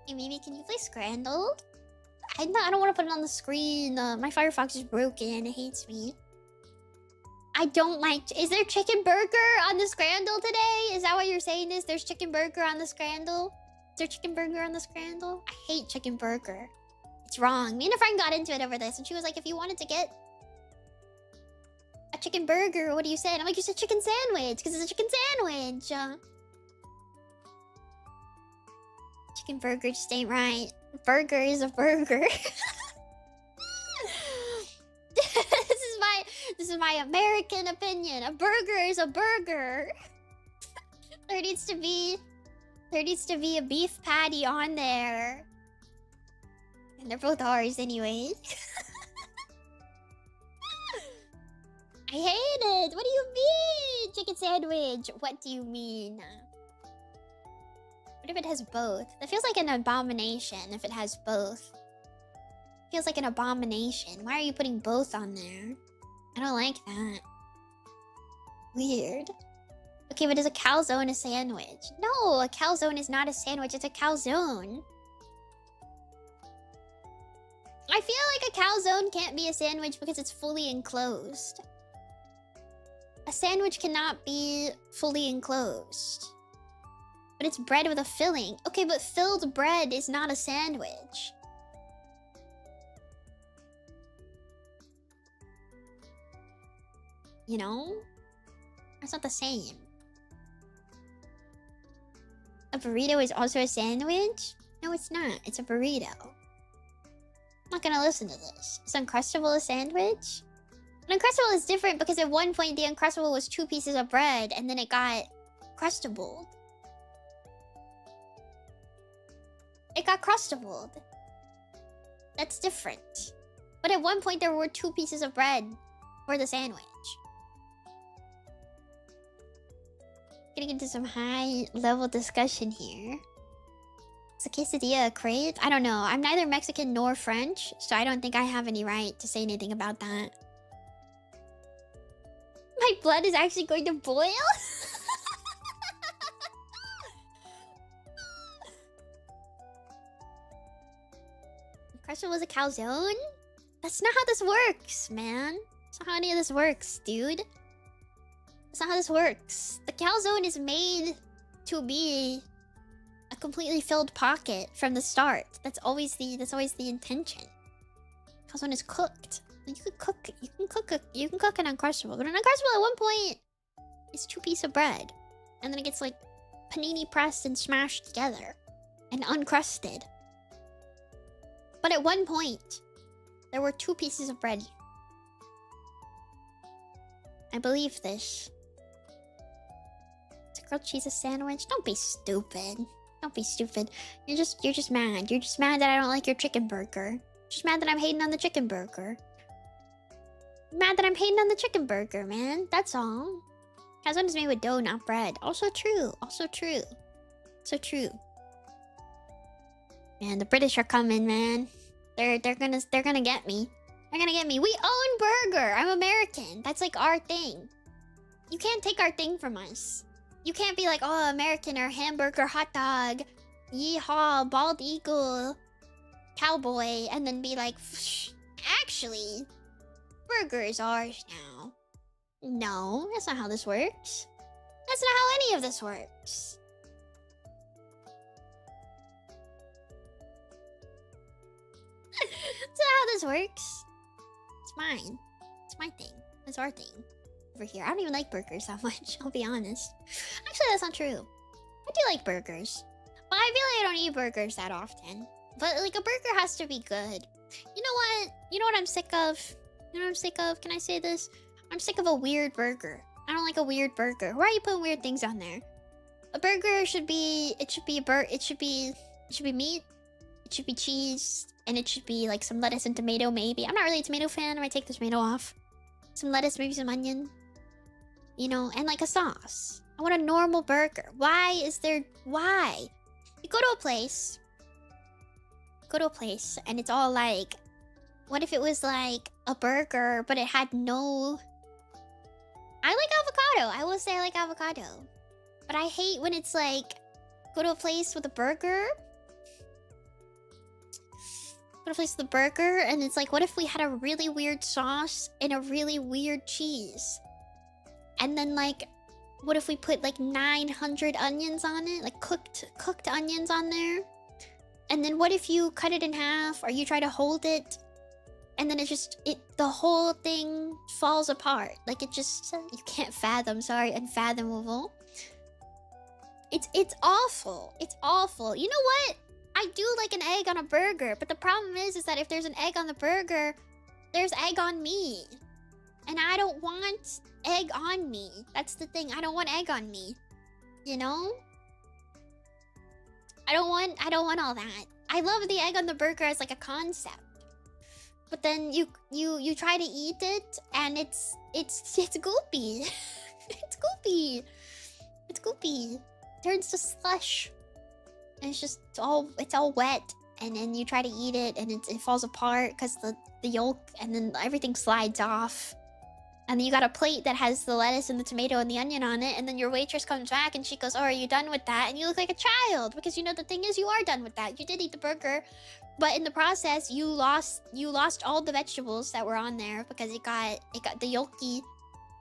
Hey, Mimi, can you play Scrambled? I don't want to put it on the screen. My Firefox is broken. It hates me. I don't like... Is there chicken burger on the Scramble today? Is that what you're saying is? There's chicken burger on the Scramble? Is there chicken burger on the Scramble? I hate chicken burger. It's wrong. Me and a friend got into it over this, and she was like, if you wanted to get a chicken burger, what do you say? And I'm like, you said chicken sandwich, because it's a chicken sandwich. Chicken burger just ain't right. Burger is a burger. This is my American opinion. A burger is a burger. There needs to be a beef patty on there. And they're both ours anyway. I hate it. What do you mean? Chicken sandwich. What do you mean? What if it has both? That feels like an abomination if it has both. Feels like an abomination. Why are you putting both on there? I don't like that. Weird. Okay, but is a calzone a sandwich? No, a calzone is not a sandwich. It's a calzone. I feel like a calzone can't be a sandwich because it's fully enclosed. A sandwich cannot be fully enclosed. But it's bread with a filling. Okay, but filled bread is not a sandwich. You know? That's not the same. A burrito is also a sandwich? No, it's not. It's a burrito. I'm not gonna listen to this. Is Uncrustable a sandwich? An Uncrustable is different because at one point the Uncrustable was 2 pieces of bread and then it got crustable. It got crustable. That's different. But at one point there were 2 pieces of bread for the sandwich. Getting into some high-level discussion here. Is a quesadilla a crepe? I don't know. I'm neither Mexican nor French, so I don't think I have any right to say anything about that. My blood is actually going to boil? Crusher was a calzone? That's not how this works, man. That's not how any of this works, dude. That's not how this works. The calzone is made to be a completely filled pocket from the start. That's always the intention. Calzone is cooked. You can cook an Uncrustable, but an Uncrustable at one point is 2 pieces of bread, and then it gets like panini pressed and smashed together and uncrusted. But at one point, there were 2 pieces of bread. I believe this. It's a grilled cheese sandwich. Don't be stupid. Don't be stupid. You're just mad. You're just mad that I don't like your chicken burger. Just mad that I'm hating on the chicken burger. Mad that I'm hating on the chicken burger, man. That's all. Calzone is made with dough, not bread. Also true. Also true. So true. Man, the British are coming, man. They're gonna get me. They're gonna get me. We own burger. I'm American. That's like our thing. You can't take our thing from us. You can't be like, oh, American or hamburger, hot dog, yeehaw, bald eagle, cowboy, and then be like, actually, burger is ours now. No, that's not how this works. That's not how any of this works. That's not how this works. It's mine. It's my thing. It's our thing. Over here. I don't even like burgers that much, I'll be honest. Actually, that's not true. I do like burgers. But I feel like I don't eat burgers that often. But like a burger has to be good. You know what? You know what I'm sick of? You know what I'm sick of? Can I say this? I'm sick of a weird burger. I don't like a weird burger. Why are you putting weird things on there? A burger should be it should be meat, it should be cheese, and it should be like some lettuce and tomato maybe. I'm not really a tomato fan. I might take the tomato off. Some lettuce, maybe some onion. You know, and like a sauce. I want a normal burger. Why? You go to a place. And it's all like, what if it was like a burger, but it had no... I like avocado. I will say I like avocado. But I hate when it's like, go to a place with a burger. Go to a place with a burger, and it's like, what if we had a really weird sauce and a really weird cheese? And then like, what if we put like 900 onions on it? Like cooked onions on there? And then what if you cut it in half, or you try to hold it, and then the whole thing falls apart. Like it just, you can't fathom, sorry, unfathomable. It's awful. It's awful. You know what? I do like an egg on a burger, but the problem is that if there's an egg on the burger, there's egg on me. And I don't want egg on me. That's the thing. I don't want egg on me. You know? I don't want all that. I love the egg on the burger as like a concept. But then you try to eat it and it's goopy. It's goopy. It's goopy. It turns to slush. And it's all wet. And then you try to eat it and it falls apart because the yolk, and then everything slides off. And then you got a plate that has the lettuce and the tomato and the onion on it, and then your waitress comes back and she goes, oh, are you done with that? And you look like a child, because you know the thing is you are done with that. You did eat the burger, but in the process you lost all the vegetables that were on there because it got the yolky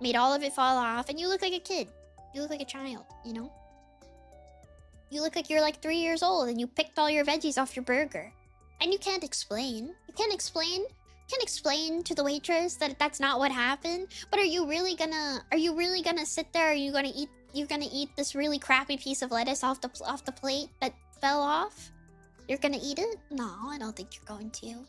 made all of it fall off, and you look like a kid. You look like a child, you know? You look like you're like 3 years old and you picked all your veggies off your burger. And you can't explain. You can't explain to the waitress that that's not what happened. But are you really gonna sit there? Are you gonna eat this really crappy piece of lettuce off the plate that fell off? You're gonna eat it? No, I don't think you're going to.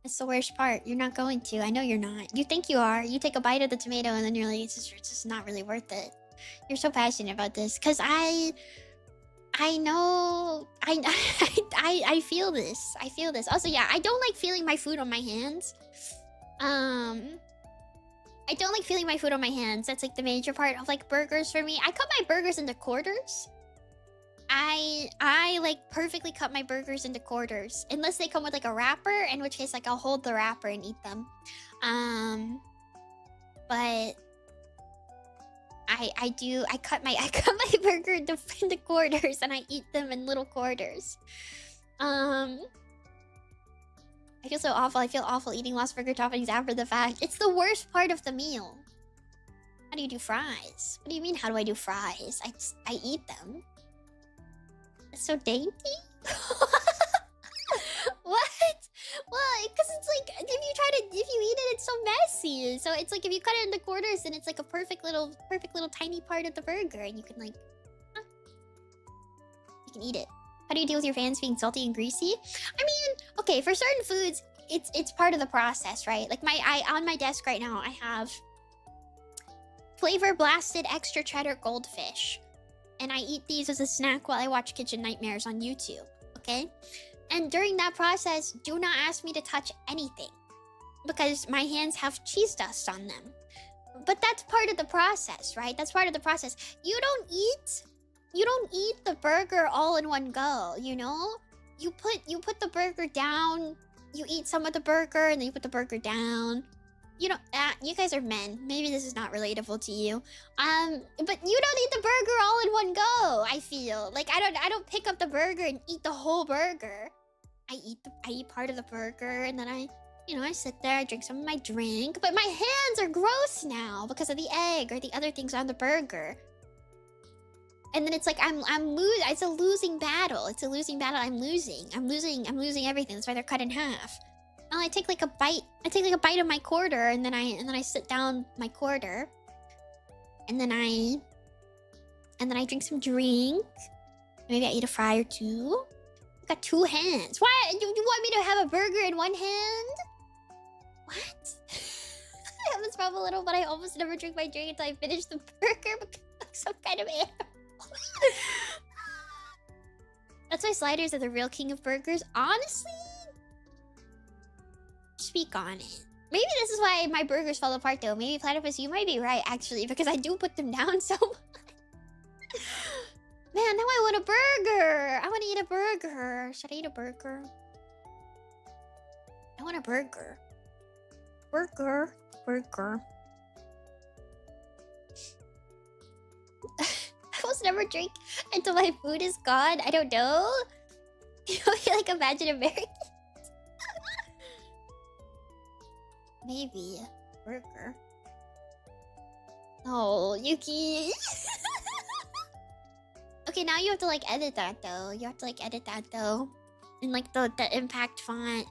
That's the worst part. You're not going to. I know you're not. You think you are. You take a bite of the tomato and then you're like, it's just not really worth it. You're so passionate about this because I know. I feel this. I feel this. Also, yeah, I don't like feeling my food on my hands. I don't like feeling my food on my hands. That's like the major part of like burgers for me. I cut my burgers into quarters. I like perfectly cut my burgers into quarters. Unless they come with like a wrapper, in which case like I'll hold the wrapper and eat them. But I cut my burger into quarters and I eat them in little quarters. I feel so awful. I feel awful eating Lost Burger toppings after the fact. It's the worst part of the meal. How do you do fries? What do you mean, how do I do fries? I eat them. It's so dainty? What? Well, because it's like, if you eat it, it's so messy. So it's like, if you cut it into quarters, then it's like a perfect little tiny part of the burger. And you can like, huh? You can eat it. How do you deal with your fans being salty and greasy? I mean, okay, for certain foods, it's part of the process, right? Like on my desk right now, I have flavor blasted extra cheddar goldfish. And I eat these as a snack while I watch Kitchen Nightmares on YouTube, okay? And during that process, do not ask me to touch anything because my hands have cheese dust on them. But that's part of the process, right? That's part of the process. You don't eat the burger all in one go, you know? You put the burger down, you eat some of the burger, and then you put the burger down. You don't you guys are men. Maybe this is not relatable to you. But you don't eat the burger all in one go, I feel. Like I don't pick up the burger and eat the whole burger. I eat part of the burger and then I sit there, I drink some of my drink, but my hands are gross now because of the egg or the other things on the burger. And then it's like it's a losing battle. It's a losing battle. I'm losing everything. That's why they're cut in half. And I take like a bite. I take like a bite of my quarter and then I sit down my quarter. And then I drink some drink. Maybe I eat a fry or two. I got two hands. Why? You want me to have a burger in one hand? What? I have this problem a little, but I almost never drink my drink until I finish the burger because I'm some kind of animal. That's why sliders are the real king of burgers. Honestly, speak on it. Maybe this is why my burgers fall apart though. Maybe Platypus, you might be right actually, because I do put them down so much. Man, now I want a burger. I want to eat a burger. Should I eat a burger? I want a burger. Burger. I almost never drink until my food is gone. I don't know. You know, like imagine American. Maybe burger. Oh, Yuki. Okay, now you have to like edit that though. In like the impact font.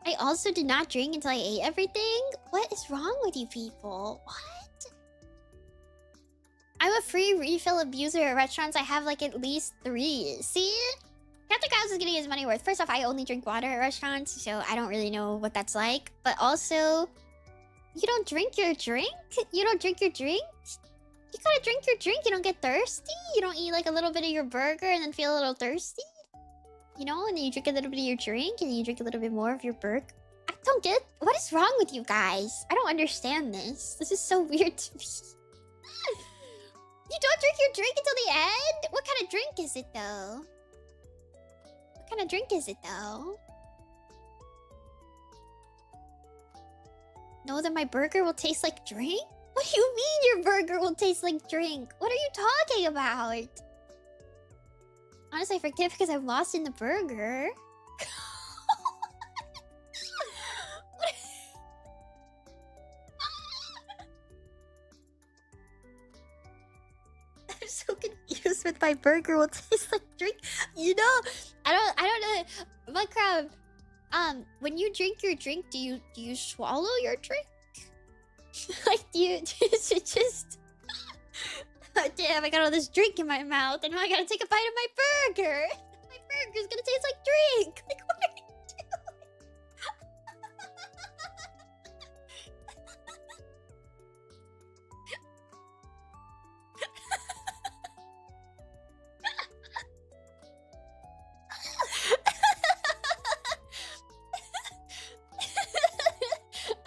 I also did not drink until I ate everything. What is wrong with you people? What? I'm a free refill abuser at restaurants. I have like at least 3. See? Captain Krabs is getting his money worth. First off, I only drink water at restaurants, so I don't really know what that's like. But also, you don't drink your drink? You don't drink your drink? You gotta drink your drink. You don't get thirsty? You don't eat like a little bit of your burger and then feel a little thirsty? You know, and then you drink a little bit of your drink and then you drink a little bit more of your burger. I don't get... What is wrong with you guys? I don't understand this. This is so weird to me. You don't drink your drink until the end? What kind of drink is it though? No, that my burger will taste like drink? What do you mean your burger will taste like drink? What are you talking about? Honestly, I forget because I'm lost in the burger. I'm so confused with my burger will taste like drink. You know, I don't know. But Crab, when you drink your drink, do you swallow your drink? Like do you just oh, damn, I got all this drink in my mouth and now I gotta take a bite of my burger. My burger's gonna taste like drink. Like what are you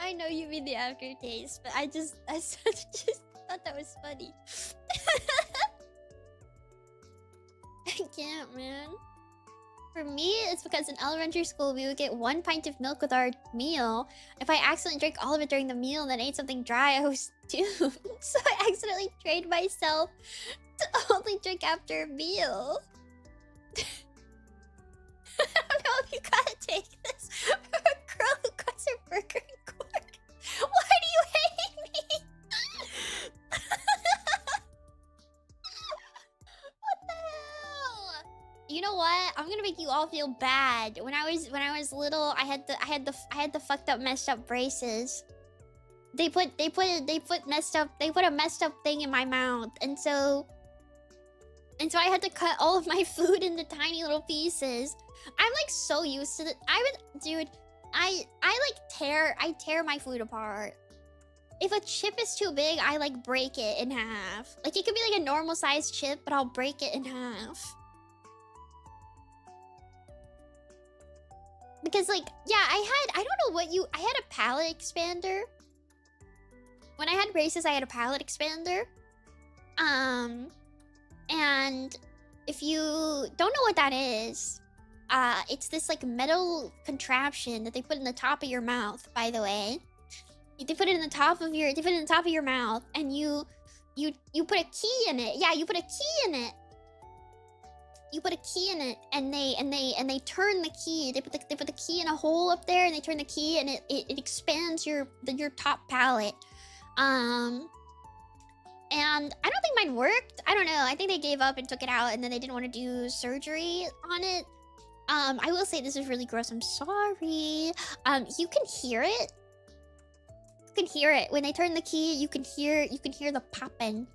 I know you mean the aftertaste, but I just thought that was funny. I can't, man. For me, it's because in elementary school, we would get 1 pint of milk with our meal. If I accidentally drank all of it during the meal and then ate something dry, I was doomed. So I accidentally trained myself to only drink after a meal. I don't know if you gotta take this from a girl who cuts her burger in corn. Why do you hate me? What the hell? You know what? I'm gonna make you all feel bad. When I was little, I had the fucked up messed up braces. They put a messed up thing in my mouth, and so And so I had to cut all of my food into tiny little pieces. I'm like so used to it. Dude, I tear my food apart. If a chip is too big, I like break it in half. Like it could be like a normal sized chip, but I'll break it in half. Because like, yeah, I don't know what I had a palate expander. When I had braces, I had a palate expander. And if you don't know what that is, it's this like metal contraption that they put in the top of your mouth, by the way. They put it in the top of your mouth, and you put a key in it. Yeah, you put a key in it. You put a key in it, and they turn the key. They put the key in a hole up there, and they turn the key, and it expands your top palate. And I don't think mine worked. I don't know. I think they gave up and took it out, and then they didn't want to do surgery on it. I will say this is really gross. I'm sorry. You can hear it. You can hear it when they turn the key. You can hear the popping.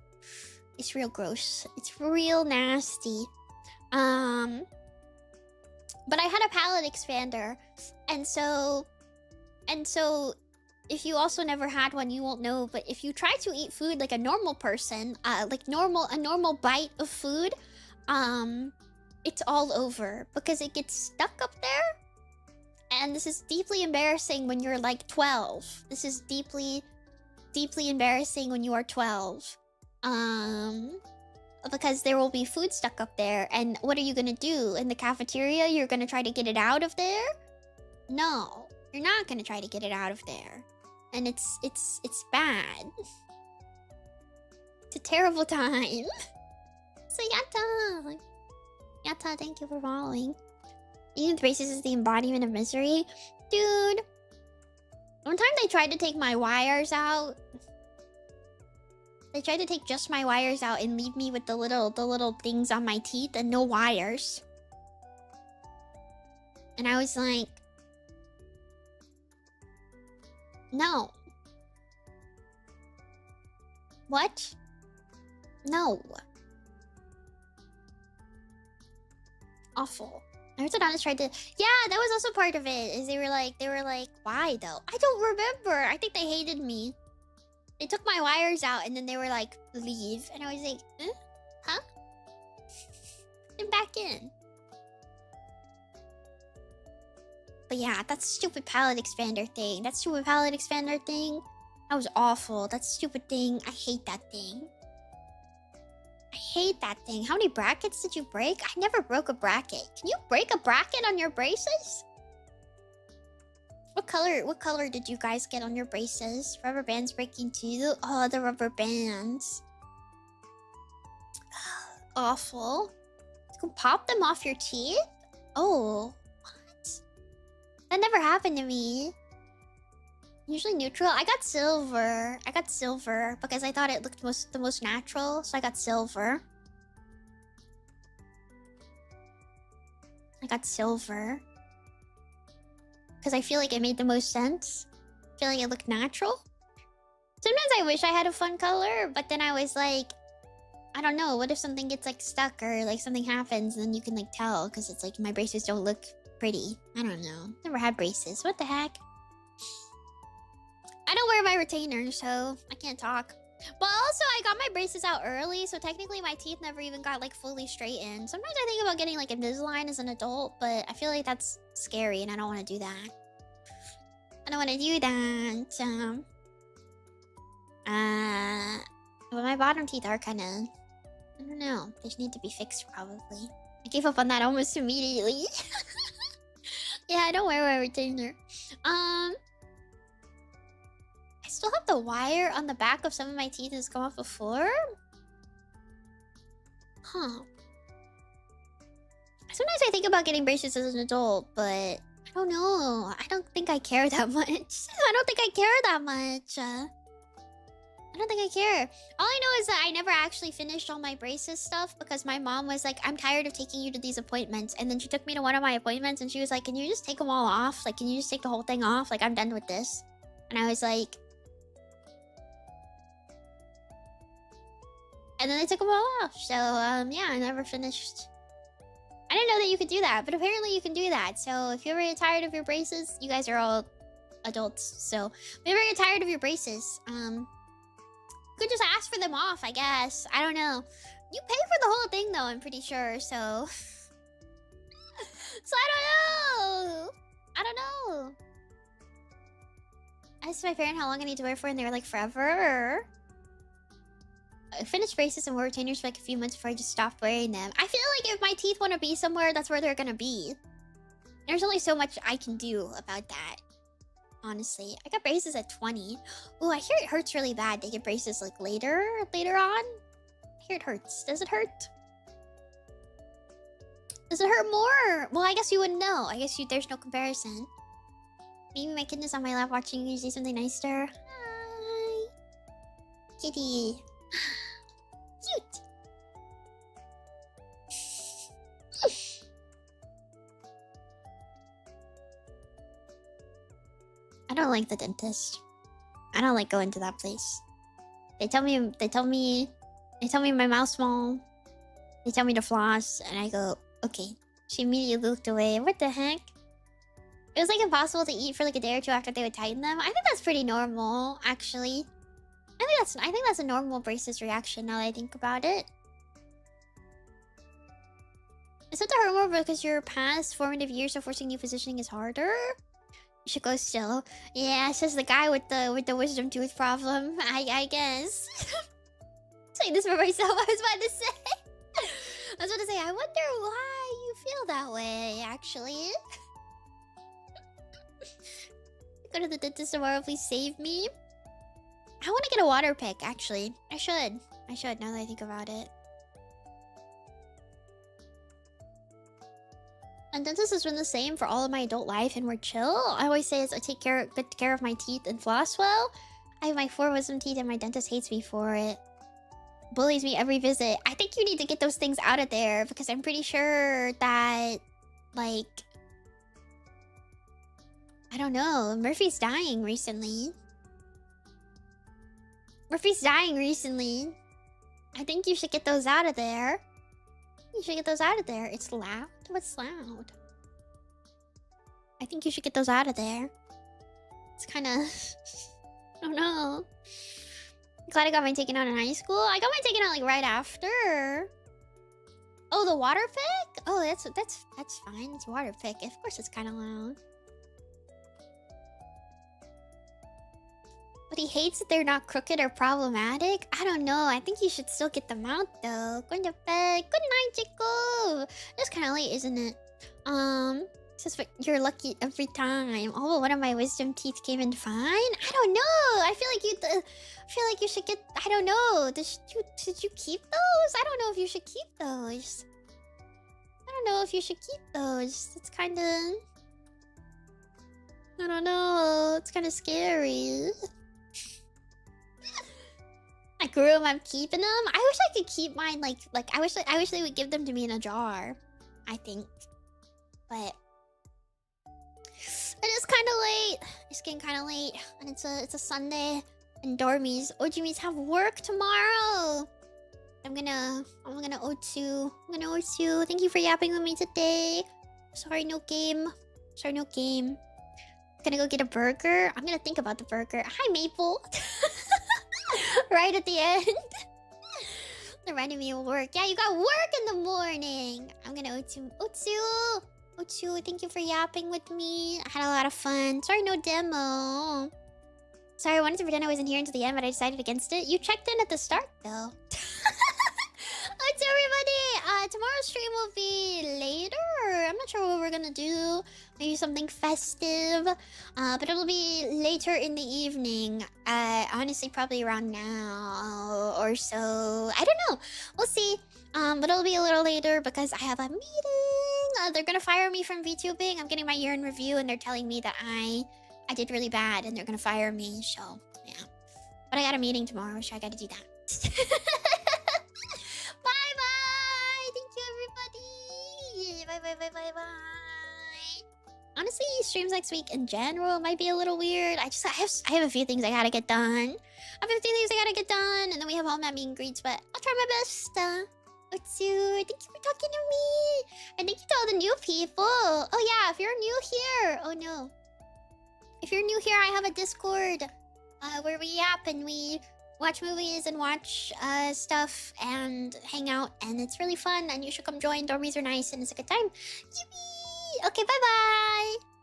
It's real gross. It's real nasty. But I had a palate expander, and so if you also never had one, you won't know. But if you try to eat food like a normal person, a normal bite of food, it's all over because it gets stuck up there. And this is deeply embarrassing when you're like 12. This is deeply embarrassing when you are 12. Because there will be food stuck up there, and what are you gonna do in the cafeteria? You're gonna try to get it out of there? No, you're not gonna try to get it out of there. And it's bad. It's a terrible time. So Yatta, thank you for following. Eating braces is the embodiment of misery. Dude, one time they tried to take my wires out. They tried to take just my wires out and leave me with the little things on my teeth and no wires. And I was like, no. What? No. Awful. Orthodontist tried to... Yeah, that was also part of it. Is they were like, why though? I don't remember. I think they hated me. They took my wires out and then they were like, leave. And I was like, huh? And back in. But yeah, that stupid palate expander thing. That was awful. That stupid thing. I hate that thing. I hate that thing. How many brackets did you break? I never broke a bracket. Can you break a bracket on your braces? What color did you guys get on your braces? Rubber bands breaking too? Oh, the rubber bands. Awful. You can pop them off your teeth? Oh, what? That never happened to me. Usually neutral. I got silver. Because I thought it looked the most natural, so I got silver. Because I feel like it made the most sense. I feel like it looked natural. Sometimes I wish I had a fun color, but then I was like, I don't know, what if something gets like stuck or like something happens and then you can like tell because it's like my braces don't look pretty. I don't know. Never had braces. What the heck? I don't wear my retainer, so I can't talk. But also, I got my braces out early, so technically my teeth never even got like fully straightened. Sometimes I think about getting like Invisalign as an adult, but I feel like that's scary and I don't want to do that. But my bottom teeth are kind of, I don't know, they just need to be fixed probably. I gave up on that almost immediately. Yeah, I don't wear my retainer. I still have the wire on the back of some of my teeth that's come off before. Huh. Sometimes I think about getting braces as an adult, but I don't know. I don't think I care that much. I don't think I care. All I know is that I never actually finished all my braces stuff because my mom was like, I'm tired of taking you to these appointments. And then she took me to one of my appointments and she was like, can you just take them all off? Like, can you just take the whole thing off? Like, I'm done with this. And I was like, and then they took them all off. So yeah, I never finished. I didn't know that you could do that, but apparently you can do that. So if you're ever tired of your braces, you guys are all adults. So if you're ever tired of your braces, you could just ask for them off, I guess. I don't know. You pay for the whole thing though, I'm pretty sure. So so I don't know. I don't know. I asked my parent how long I need to wear for, and they were like, forever. I finished braces and wore retainers for like a few months before I just stopped wearing them. I feel like if my teeth want to be somewhere, that's where they're gonna be. There's only so much I can do about that. Honestly. I got braces at 20. Oh, I hear it hurts really bad. They get braces like later on. I hear it hurts. Does it hurt? Does it hurt more? Well, I guess you wouldn't know. I guess there's no comparison. Maybe my kid is on my lap watching you say something nice to her. Hi. Kitty. Cute. I don't like the dentist. I don't like going to that place. They tell me my mouth's small. They tell me to floss, and I go, okay. She immediately looked away. What the heck? It was like impossible to eat for like a day or two after they would tighten them. I think that's pretty normal, actually. I think that's a normal braces reaction now that I think about it. Is it to hurt more because your past formative years of forcing new positioning is harder? You should go still. Yeah, says the guy with the wisdom tooth problem. I guess. Saying this for myself, I was about to say. I wonder why you feel that way, actually. Go to the dentist tomorrow, please save me. I want to get a water pick, actually. I should now that I think about it. And dentist has been the same for all of my adult life, and we're chill. I always say I take good care of my teeth and floss well. I have my 4 wisdom teeth, and my dentist hates me for it. Bullies me every visit. I think you need to get those things out of there, because I'm pretty sure that, like, I don't know. Murphy's dying recently. I think you should get those out of there. It's loud. What's loud? I think you should get those out of there. It's kind of... I don't know. Glad I got mine taken out in high school. I got mine taken out like right after. Oh, the water pick? Oh, that's fine. It's a water pick. Of course it's kind of loud. But he hates that they're not crooked or problematic. I don't know. I think you should still get them out though. Going to bed. Good night, Jacob. It's kind of late, isn't it? Says you're lucky every time. Oh, but one of my wisdom teeth came in fine. I don't know. I feel like you should get. I don't know. Did you keep those? I don't know if you should keep those. It's kind of. I don't know. It's kind of scary. I grew them. I'm keeping them. I wish I could keep mine. Like I wish they would give them to me in a jar. I think, but it is kind of late. It's getting kind of late, and it's a Sunday. And dormies, OGMe's have work tomorrow. I'm gonna O2. Thank you for yapping with me today. Sorry, no game. Gonna go get a burger. I'm gonna think about the burger. Hi, Maple. Right at the end. They're reminding me of work. Yeah, you got work in the morning. I'm gonna O2. O2, thank you for yapping with me. I had a lot of fun. Sorry, no demo. Sorry, I wanted to pretend I wasn't here until the end, but I decided against it. You checked in at the start, though. What's everybody? Tomorrow's stream will be later. I'm not sure what we're gonna do. Maybe something festive. But it'll be later in the evening. Honestly, probably around now or so. I don't know. We'll see. But it'll be a little later because I have a meeting. They're gonna fire me from VTubing. I'm getting my year in review, and they're telling me that I did really bad, and they're gonna fire me. So yeah. But I got a meeting tomorrow, so I gotta do that. Bye. Thank you, everybody. Bye. Honestly, streams next week in general might be a little weird. I have a few things I gotta get done. And then we have all my meet and greets, but I'll try my best. Otsu, thank you for talking to me. And thank you to all the new people. Oh yeah, if you're new here. Oh no. If you're new here, I have a Discord where we yap and we watch movies and watch stuff and hang out, and it's really fun, and you should come join. Dormies are nice and it's a good time. Yippee! Okay, bye-bye!